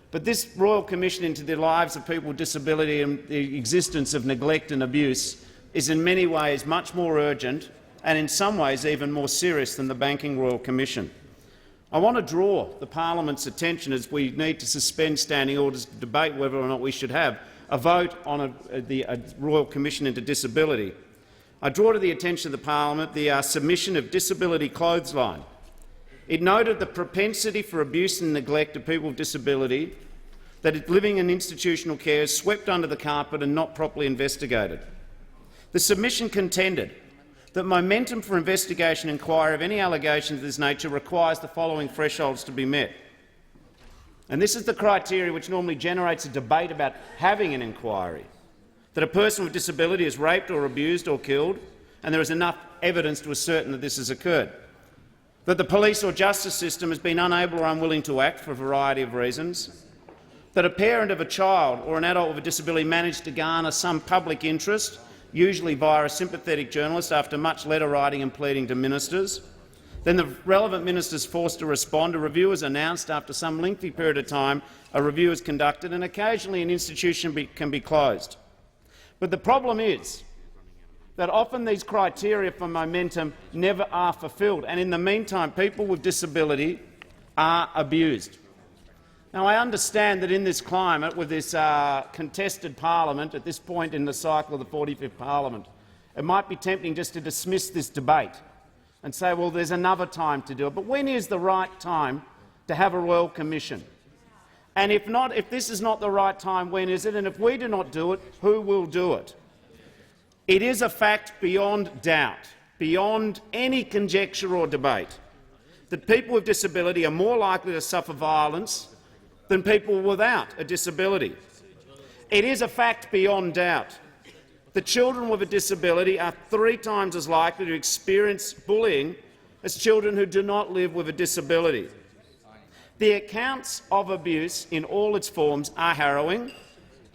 But this Royal Commission into the lives of people with disability and the existence of neglect and abuse is in many ways much more urgent and in some ways even more serious than the Banking Royal Commission. I want to draw the parliament's attention, as we need to suspend standing orders to debate whether or not we should have a vote on a Royal Commission into disability. I draw to the attention of the parliament the submission of Disability Clothesline. It noted the propensity for abuse and neglect of people with disability, that living in institutional care is swept under the carpet and not properly investigated. The submission contended that momentum for investigation and inquiry of any allegations of this nature requires the following thresholds to be met. And this is the criteria which normally generates a debate about having an inquiry: that a person with disability is raped or abused or killed, and there is enough evidence to ascertain that this has occurred; that the police or justice system has been unable or unwilling to act for a variety of reasons; that a parent of a child or an adult with a disability managed to garner some public interest, usually via a sympathetic journalist after much letter writing and pleading to ministers. Then the relevant minister is forced to respond, a review is announced, after some lengthy period of time a review is conducted, and occasionally an institution can be closed. But the problem is that often these criteria for momentum never are fulfilled, and in the meantime people with disability are abused. Now, I understand that in this climate, with this contested parliament at this point in the cycle of the 45th parliament, it might be tempting just to dismiss this debate and say, well, there's another time to do it. But when is the right time to have a Royal Commission? And if not, if this is not the right time, when is it? And if we do not do it, who will do it? It is a fact beyond doubt, beyond any conjecture or debate, that people with disability are more likely to suffer violence than people without a disability. It is a fact beyond doubt that children with a disability are 3 times as likely to experience bullying as children who do not live with a disability. The accounts of abuse in all its forms are harrowing,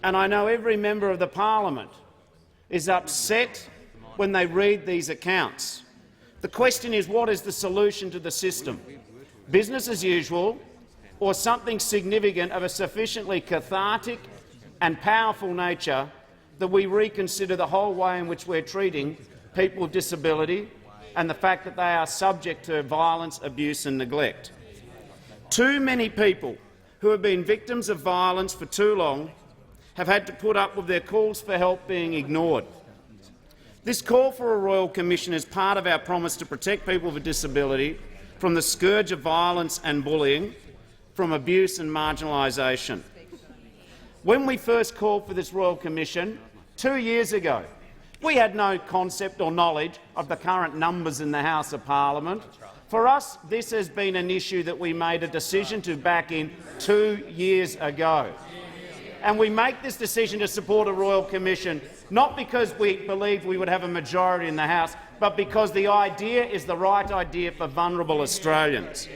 and I know every member of the parliament is upset when they read these accounts. The question is, what is the solution to the system? Business as usual, or something significant of a sufficiently cathartic and powerful nature that we reconsider the whole way in which we're treating people with disability and the fact that they are subject to violence, abuse and neglect. Too many people who have been victims of violence for too long have had to put up with their calls for help being ignored. This call for a Royal Commission is part of our promise to protect people with a disability from the scourge of violence and bullying, from abuse and marginalisation. When we first called for this Royal Commission 2 years ago, we had no concept or knowledge of the current numbers in the House of Parliament. For us, this has been an issue that we made a decision to back in 2 years ago. And we make this decision to support a Royal Commission not because we believed we would have a majority in the House, but because the idea is the right idea for vulnerable Australians.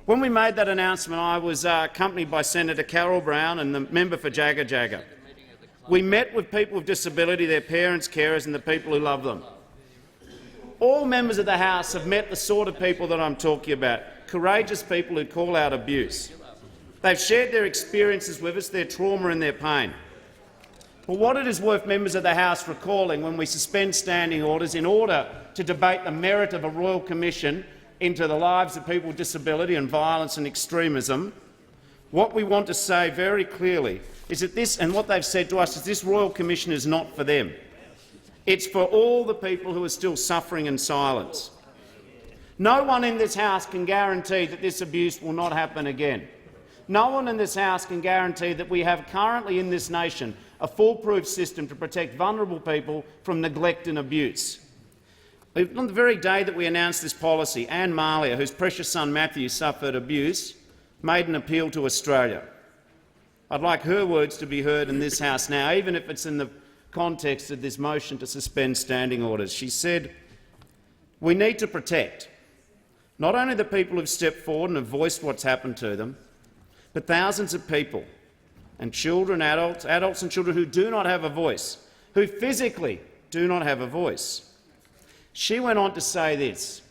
When we made that announcement, I was accompanied by Senator Carol Brown and the member for Jagga Jagga. We met with people with disability, their parents, carers and the people who love them. All members of the House have met the sort of people that I'm talking about, courageous people who call out abuse. They've shared their experiences with us, their trauma and their pain. But what it is worth members of the House recalling when we suspend standing orders in order to debate the merit of a Royal Commission into the lives of people with disability and violence and extremism, what we want to say very clearly is that this, and what they've said to us, is this Royal Commission is not for them. It's for all the people who are still suffering in silence. No one in this House can guarantee that this abuse will not happen again. No one in this House can guarantee that we have currently in this nation a foolproof system to protect vulnerable people from neglect and abuse. On the very day that we announced this policy, Anne Malia, whose precious son Matthew suffered abuse, made an appeal to Australia. I'd like her words to be heard in this House now, even if it's in the context of this motion to suspend standing orders. She said, "We need to protect not only the people who've stepped forward and have voiced what's happened to them, but thousands of people and children, adults and children who do not have a voice, who physically do not have a voice." She went on to say this,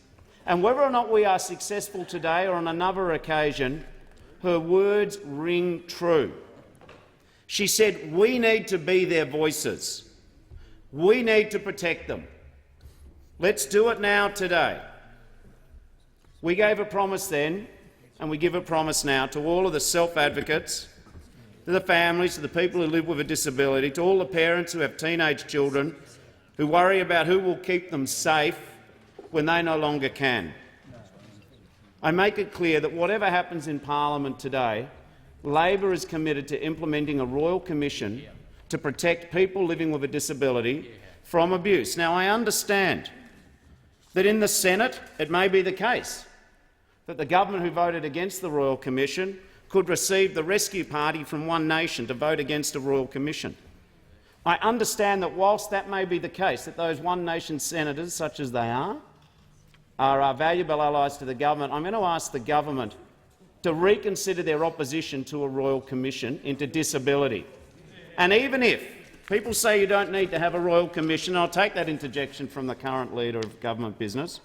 and whether or not we are successful today or on another occasion, her words ring true. She said, "We need to be their voices. We need to protect them. Let's do it now today." We gave a promise then, and we give a promise now to all of the self-advocates, to the families, to the people who live with a disability, to all the parents who have teenage children who worry about who will keep them safe when they no longer can. I make it clear that whatever happens in Parliament today, Labor is committed to implementing a Royal Commission to protect people living with a disability from abuse. Now, I understand that in the Senate it may be the case that the government who voted against the Royal Commission could receive the rescue party from One Nation to vote against a Royal Commission. I understand that whilst that may be the case, that those One Nation senators, such as they are our valuable allies to the government, I'm going to ask the government to reconsider their opposition to a Royal Commission into disability. And even if people say you don't need to have a Royal Commission, I'll take that interjection from the current Leader of Government Business,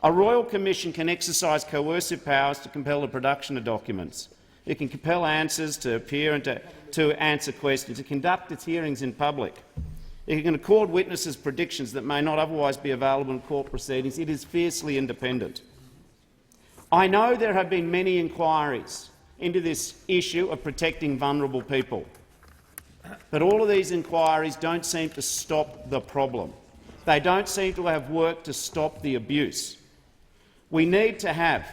a Royal Commission can exercise coercive powers to compel the production of documents. It can compel answers to appear and to answer questions. It can conduct its hearings in public. It can accord witnesses predictions that may not otherwise be available in court proceedings. It is fiercely independent. I know there have been many inquiries into this issue of protecting vulnerable people, but all of these inquiries don't seem to stop the problem. They don't seem to have worked to stop the abuse. We need to have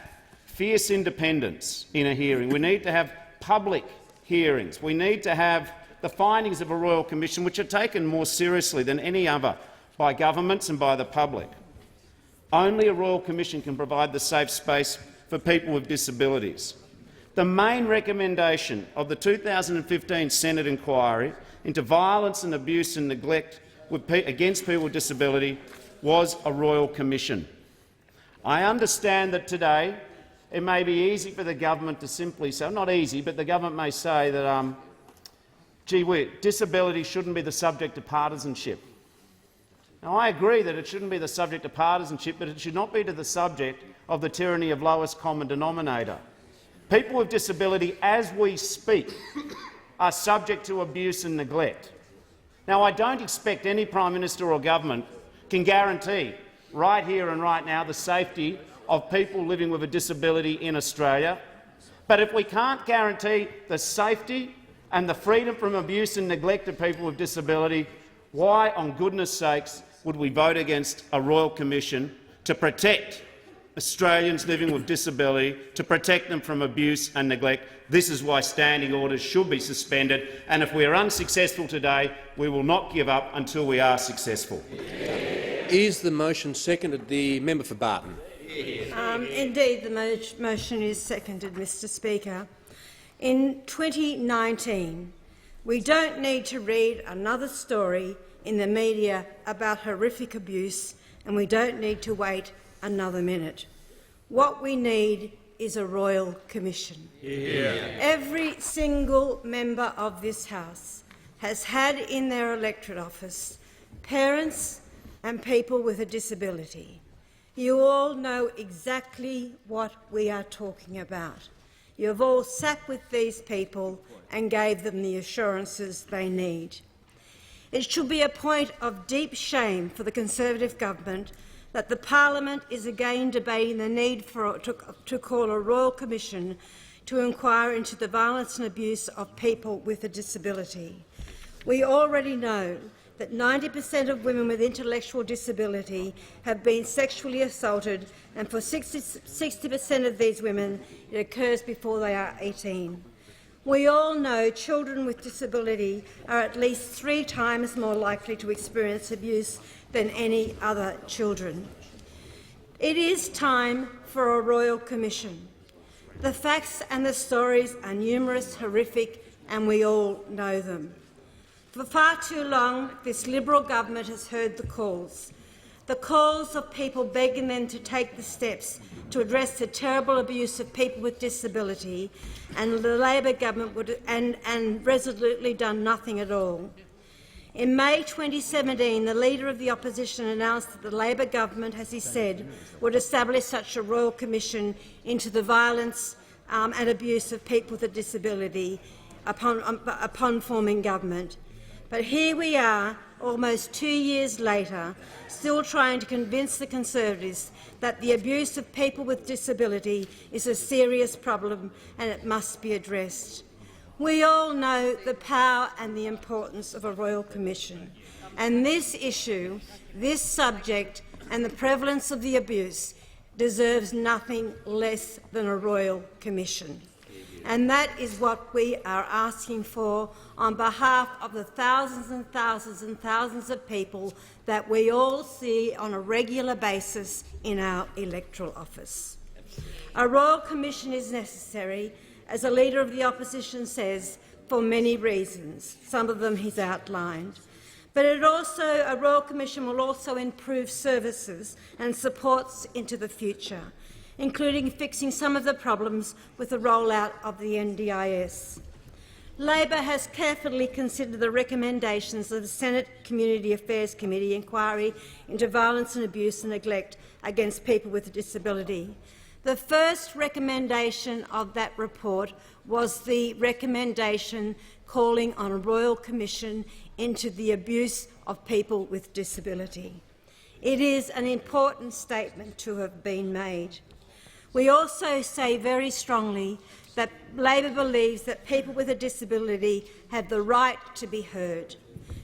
fierce independence in a hearing. We need to have public hearings. We need to have the findings of a Royal Commission which are taken more seriously than any other by governments and by the public. Only a Royal Commission can provide the safe space for people with disabilities. The main recommendation of the 2015 Senate inquiry into violence and abuse and neglect against people with disability was a Royal Commission. I understand that today it may be easy for the government to simply say, not easy, but the government may say that disability shouldn't be the subject of partisanship. Now, I agree that it shouldn't be the subject of partisanship, but it should not be the subject of the tyranny of lowest common denominator. People with disability, as we speak, are subject to abuse and neglect. Now, I don't expect any Prime Minister or government can guarantee right here and right now the safety of people living with a disability in Australia. But if we can't guarantee the safety and the freedom from abuse and neglect of people with disability, why, on goodness sakes, would we vote against a Royal Commission to protect Australians living with disability, to protect them from abuse and neglect? This is why standing orders should be suspended, and if we are unsuccessful today, we will not give up until we are successful. Is the motion seconded? The member for Barton. Indeed, the motion is seconded, Mr Speaker. In 2019, we don't need to read another story in the media about horrific abuse, and we don't need to wait another minute. What we need is a Royal Commission. Every single member of this House has had in their electorate office parents and people with a disability. You all know exactly what we are talking about. You have all sat with these people and gave them the assurances they need. It should be a point of deep shame for the Conservative government that the Parliament is again debating the need to call a Royal Commission to inquire into the violence and abuse of people with a disability. We already know that 90% of women with intellectual disability have been sexually assaulted, and for 60% of these women it occurs before they are 18. We all know children with disability are at least 3 times more likely to experience abuse than any other children. It is time for a Royal Commission. The facts and the stories are numerous, horrific, and we all know them. For far too long, this Liberal government has heard the calls of people begging them to take the steps to address the terrible abuse of people with disability, and the Labor government would resolutely done nothing at all. In May 2017, the Leader of the Opposition announced that the Labor government, as he said, would establish such a Royal Commission into the violence and abuse of people with a disability upon forming government. But here we are, almost 2 years later, still trying to convince the Conservatives that the abuse of people with disability is a serious problem and it must be addressed. We all know the power and the importance of a Royal Commission, and this issue, this subject and the prevalence of the abuse deserves nothing less than a Royal Commission. And that is what we are asking for on behalf of the thousands and thousands and thousands of people that we all see on a regular basis in our electoral office. A Royal Commission is necessary, as the Leader of the Opposition says, for many reasons. Some of them he's outlined. But a Royal Commission will also improve services and supports into the future, including fixing some of the problems with the rollout of the NDIS. Labor has carefully considered the recommendations of the Senate Community Affairs Committee inquiry into violence and abuse and neglect against people with a disability. The first recommendation of that report was the recommendation calling on a Royal Commission into the abuse of people with disability. It is an important statement to have been made. We also say very strongly that Labor believes that people with a disability have the right to be heard,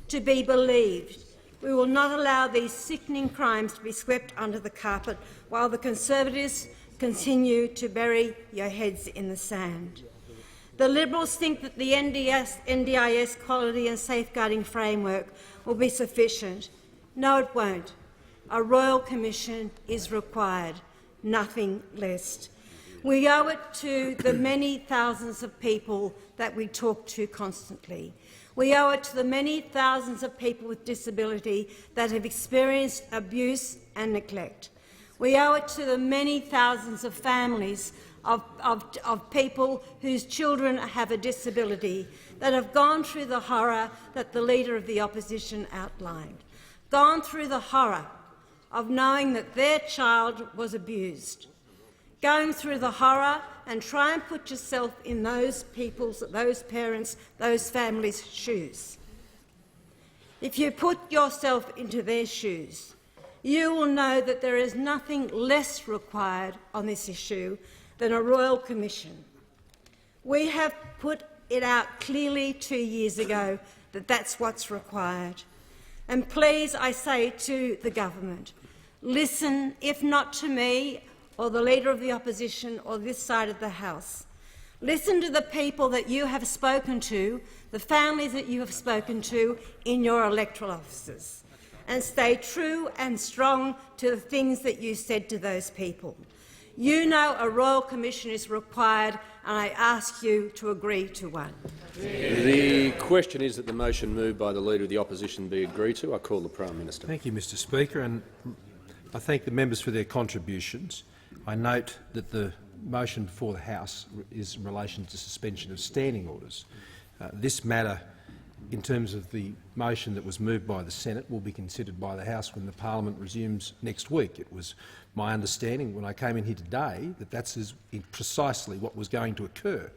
to be believed. We will not allow these sickening crimes to be swept under the carpet while the Conservatives continue to bury your heads in the sand. The Liberals think that the NDIS quality and safeguarding framework will be sufficient. No, it won't. A Royal Commission is required, nothing less. We owe it to the many thousands of people that we talk to constantly. We owe it to the many thousands of people with disability that have experienced abuse and neglect. We owe it to the many thousands of families of people whose children have a disability that have gone through the horror that the Leader of the Opposition outlined, gone through the horror of knowing that their child was abused, going through the horror, and try and put yourself in those people's, those parents, those families' shoes. If you put yourself into their shoes, you will know that there is nothing less required on this issue than a Royal Commission. We have put it out clearly 2 years ago that that's what's required. And please, I say to the government, listen, if not to me or the Leader of the Opposition or this side of the House. Listen to the people that you have spoken to, the families that you have spoken to in your electoral offices, and stay true and strong to the things that you said to those people. You know a Royal Commission is required, and I ask you to agree to one. The question is that the motion moved by the Leader of the Opposition be agreed to. I call the Prime Minister. Thank you, Mr Speaker, and I thank the members for their contributions. I note that the motion before the House is in relation to suspension of standing orders. This matter, in terms of the motion that was moved by the Senate, will be considered by the House when the Parliament resumes next week. It was my understanding when I came in here today that that's precisely what was going to occur.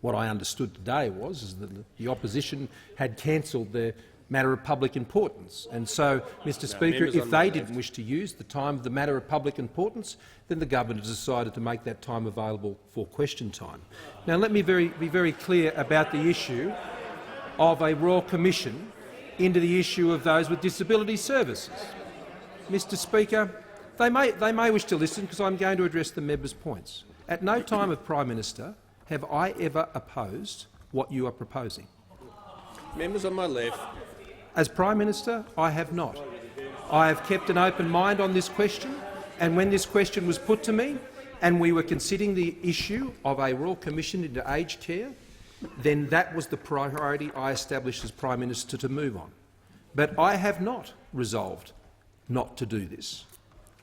What I understood today was that the opposition had cancelled their matter of public importance. And so, Mr Speaker, if they didn't wish to use the time of the matter of public importance, then the government has decided to make that time available for question time. Now, let me be very clear about the issue of a Royal Commission into the issue of those with disability services. Mr Speaker, they may wish to listen because I'm going to address the members' points. At no time of Prime Minister have I ever opposed what you are proposing. Members on my left. As Prime Minister, I have not. I have kept an open mind on this question, and when this question was put to me and we were considering the issue of a Royal Commission into aged care, then that was the priority I established as Prime Minister to move on. But I have not resolved not to do this.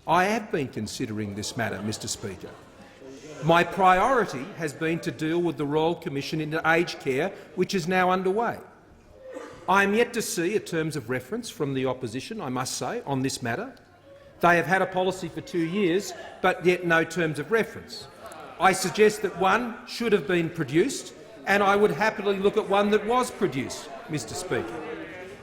I have been considering this matter, Mr Speaker. My priority has been to deal with the Royal Commission into aged care, which is now underway. I am yet to see a terms of reference from the opposition, I must say, on this matter. They have had a policy for 2 years, but yet no terms of reference. I suggest that one should have been produced, and I would happily look at one that was produced, Mr Speaker.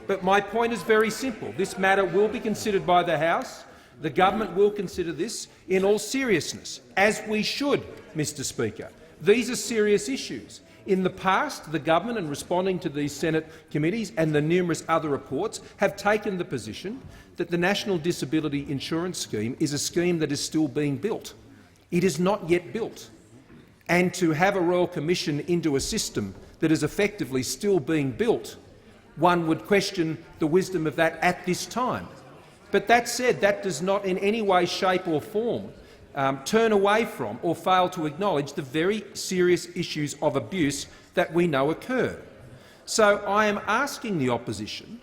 But my point is very simple. This matter will be considered by the House. The government will consider this in all seriousness, as we should, Mr Speaker. These are serious issues. In the past, the government, in responding to these Senate committees and the numerous other reports, have taken the position that the National Disability Insurance Scheme is a scheme that is still being built. It is not yet built. And to have a Royal Commission into a system that is effectively still being built, one would question the wisdom of that at this time. But that said, that does not in any way, shape or form turn away from or fail to acknowledge the very serious issues of abuse that we know occur. So I am asking the opposition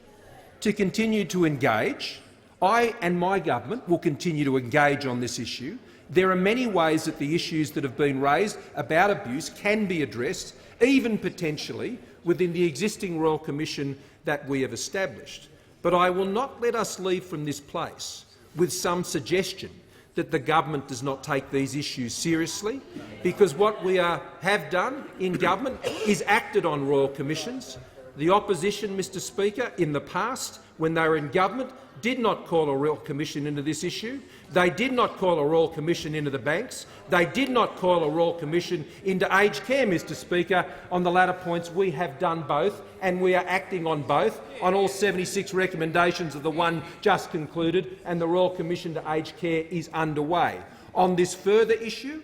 to continue to engage. I and my government will continue to engage on this issue. There are many ways that the issues that have been raised about abuse can be addressed, even potentially within the existing Royal Commission that we have established. But I will not let us leave from this place with some suggestion that the government does not take these issues seriously, because what we have done in government is acted on Royal Commissions. The opposition, Mr Speaker, in the past, when they were in government, did not call a Royal Commission into this issue. They did not call a Royal Commission into the banks. They did not call a Royal Commission into aged care, Mr Speaker. On the latter points, we have done both, and we are acting on both, on all 76 recommendations of the one just concluded, and the Royal Commission to aged care is underway. On this further issue,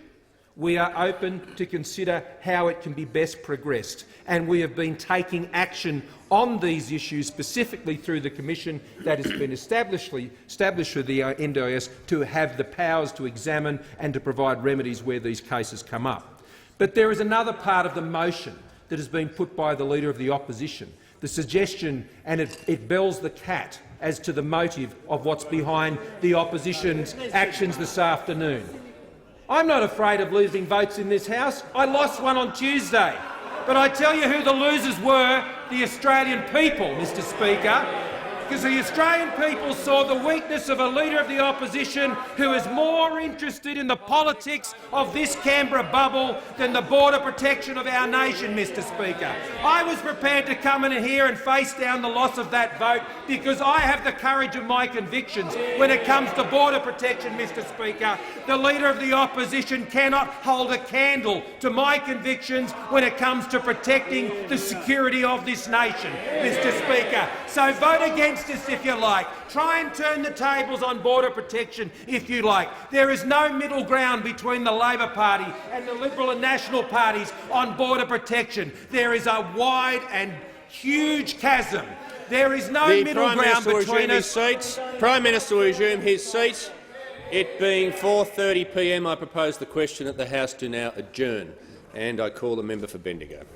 We are open to consider how it can be best progressed, and we have been taking action on these issues, specifically through the commission that has been established for the NDIS to have the powers to examine and to provide remedies where these cases come up. But there is another part of the motion that has been put by the Leader of the Opposition, the suggestion, and it bells the cat as to the motive of what's behind the opposition's actions this afternoon. I'm not afraid of losing votes in this House. I lost one on Tuesday. But I tell you who the losers were, the Australian people, Mr Speaker, because the Australian people saw the weakness of a Leader of the Opposition who is more interested in the politics of this Canberra bubble than the border protection of our nation, Mr Speaker. I was prepared to come in here and face down the loss of that vote because I have the courage of my convictions when it comes to border protection, Mr Speaker. The Leader of the Opposition cannot hold a candle to my convictions when it comes to protecting the security of this nation, Mr Speaker. So vote against us if you like. Try and turn the tables on border protection if you like. There is no middle ground between the Labor Party and the Liberal and National parties on border protection. There is a wide and huge chasm. There is no middle ground between us. Prime Minister will resume his seat. It being 4:30 p.m, I propose the question that the House do now adjourn, and I call the member for Bendigo.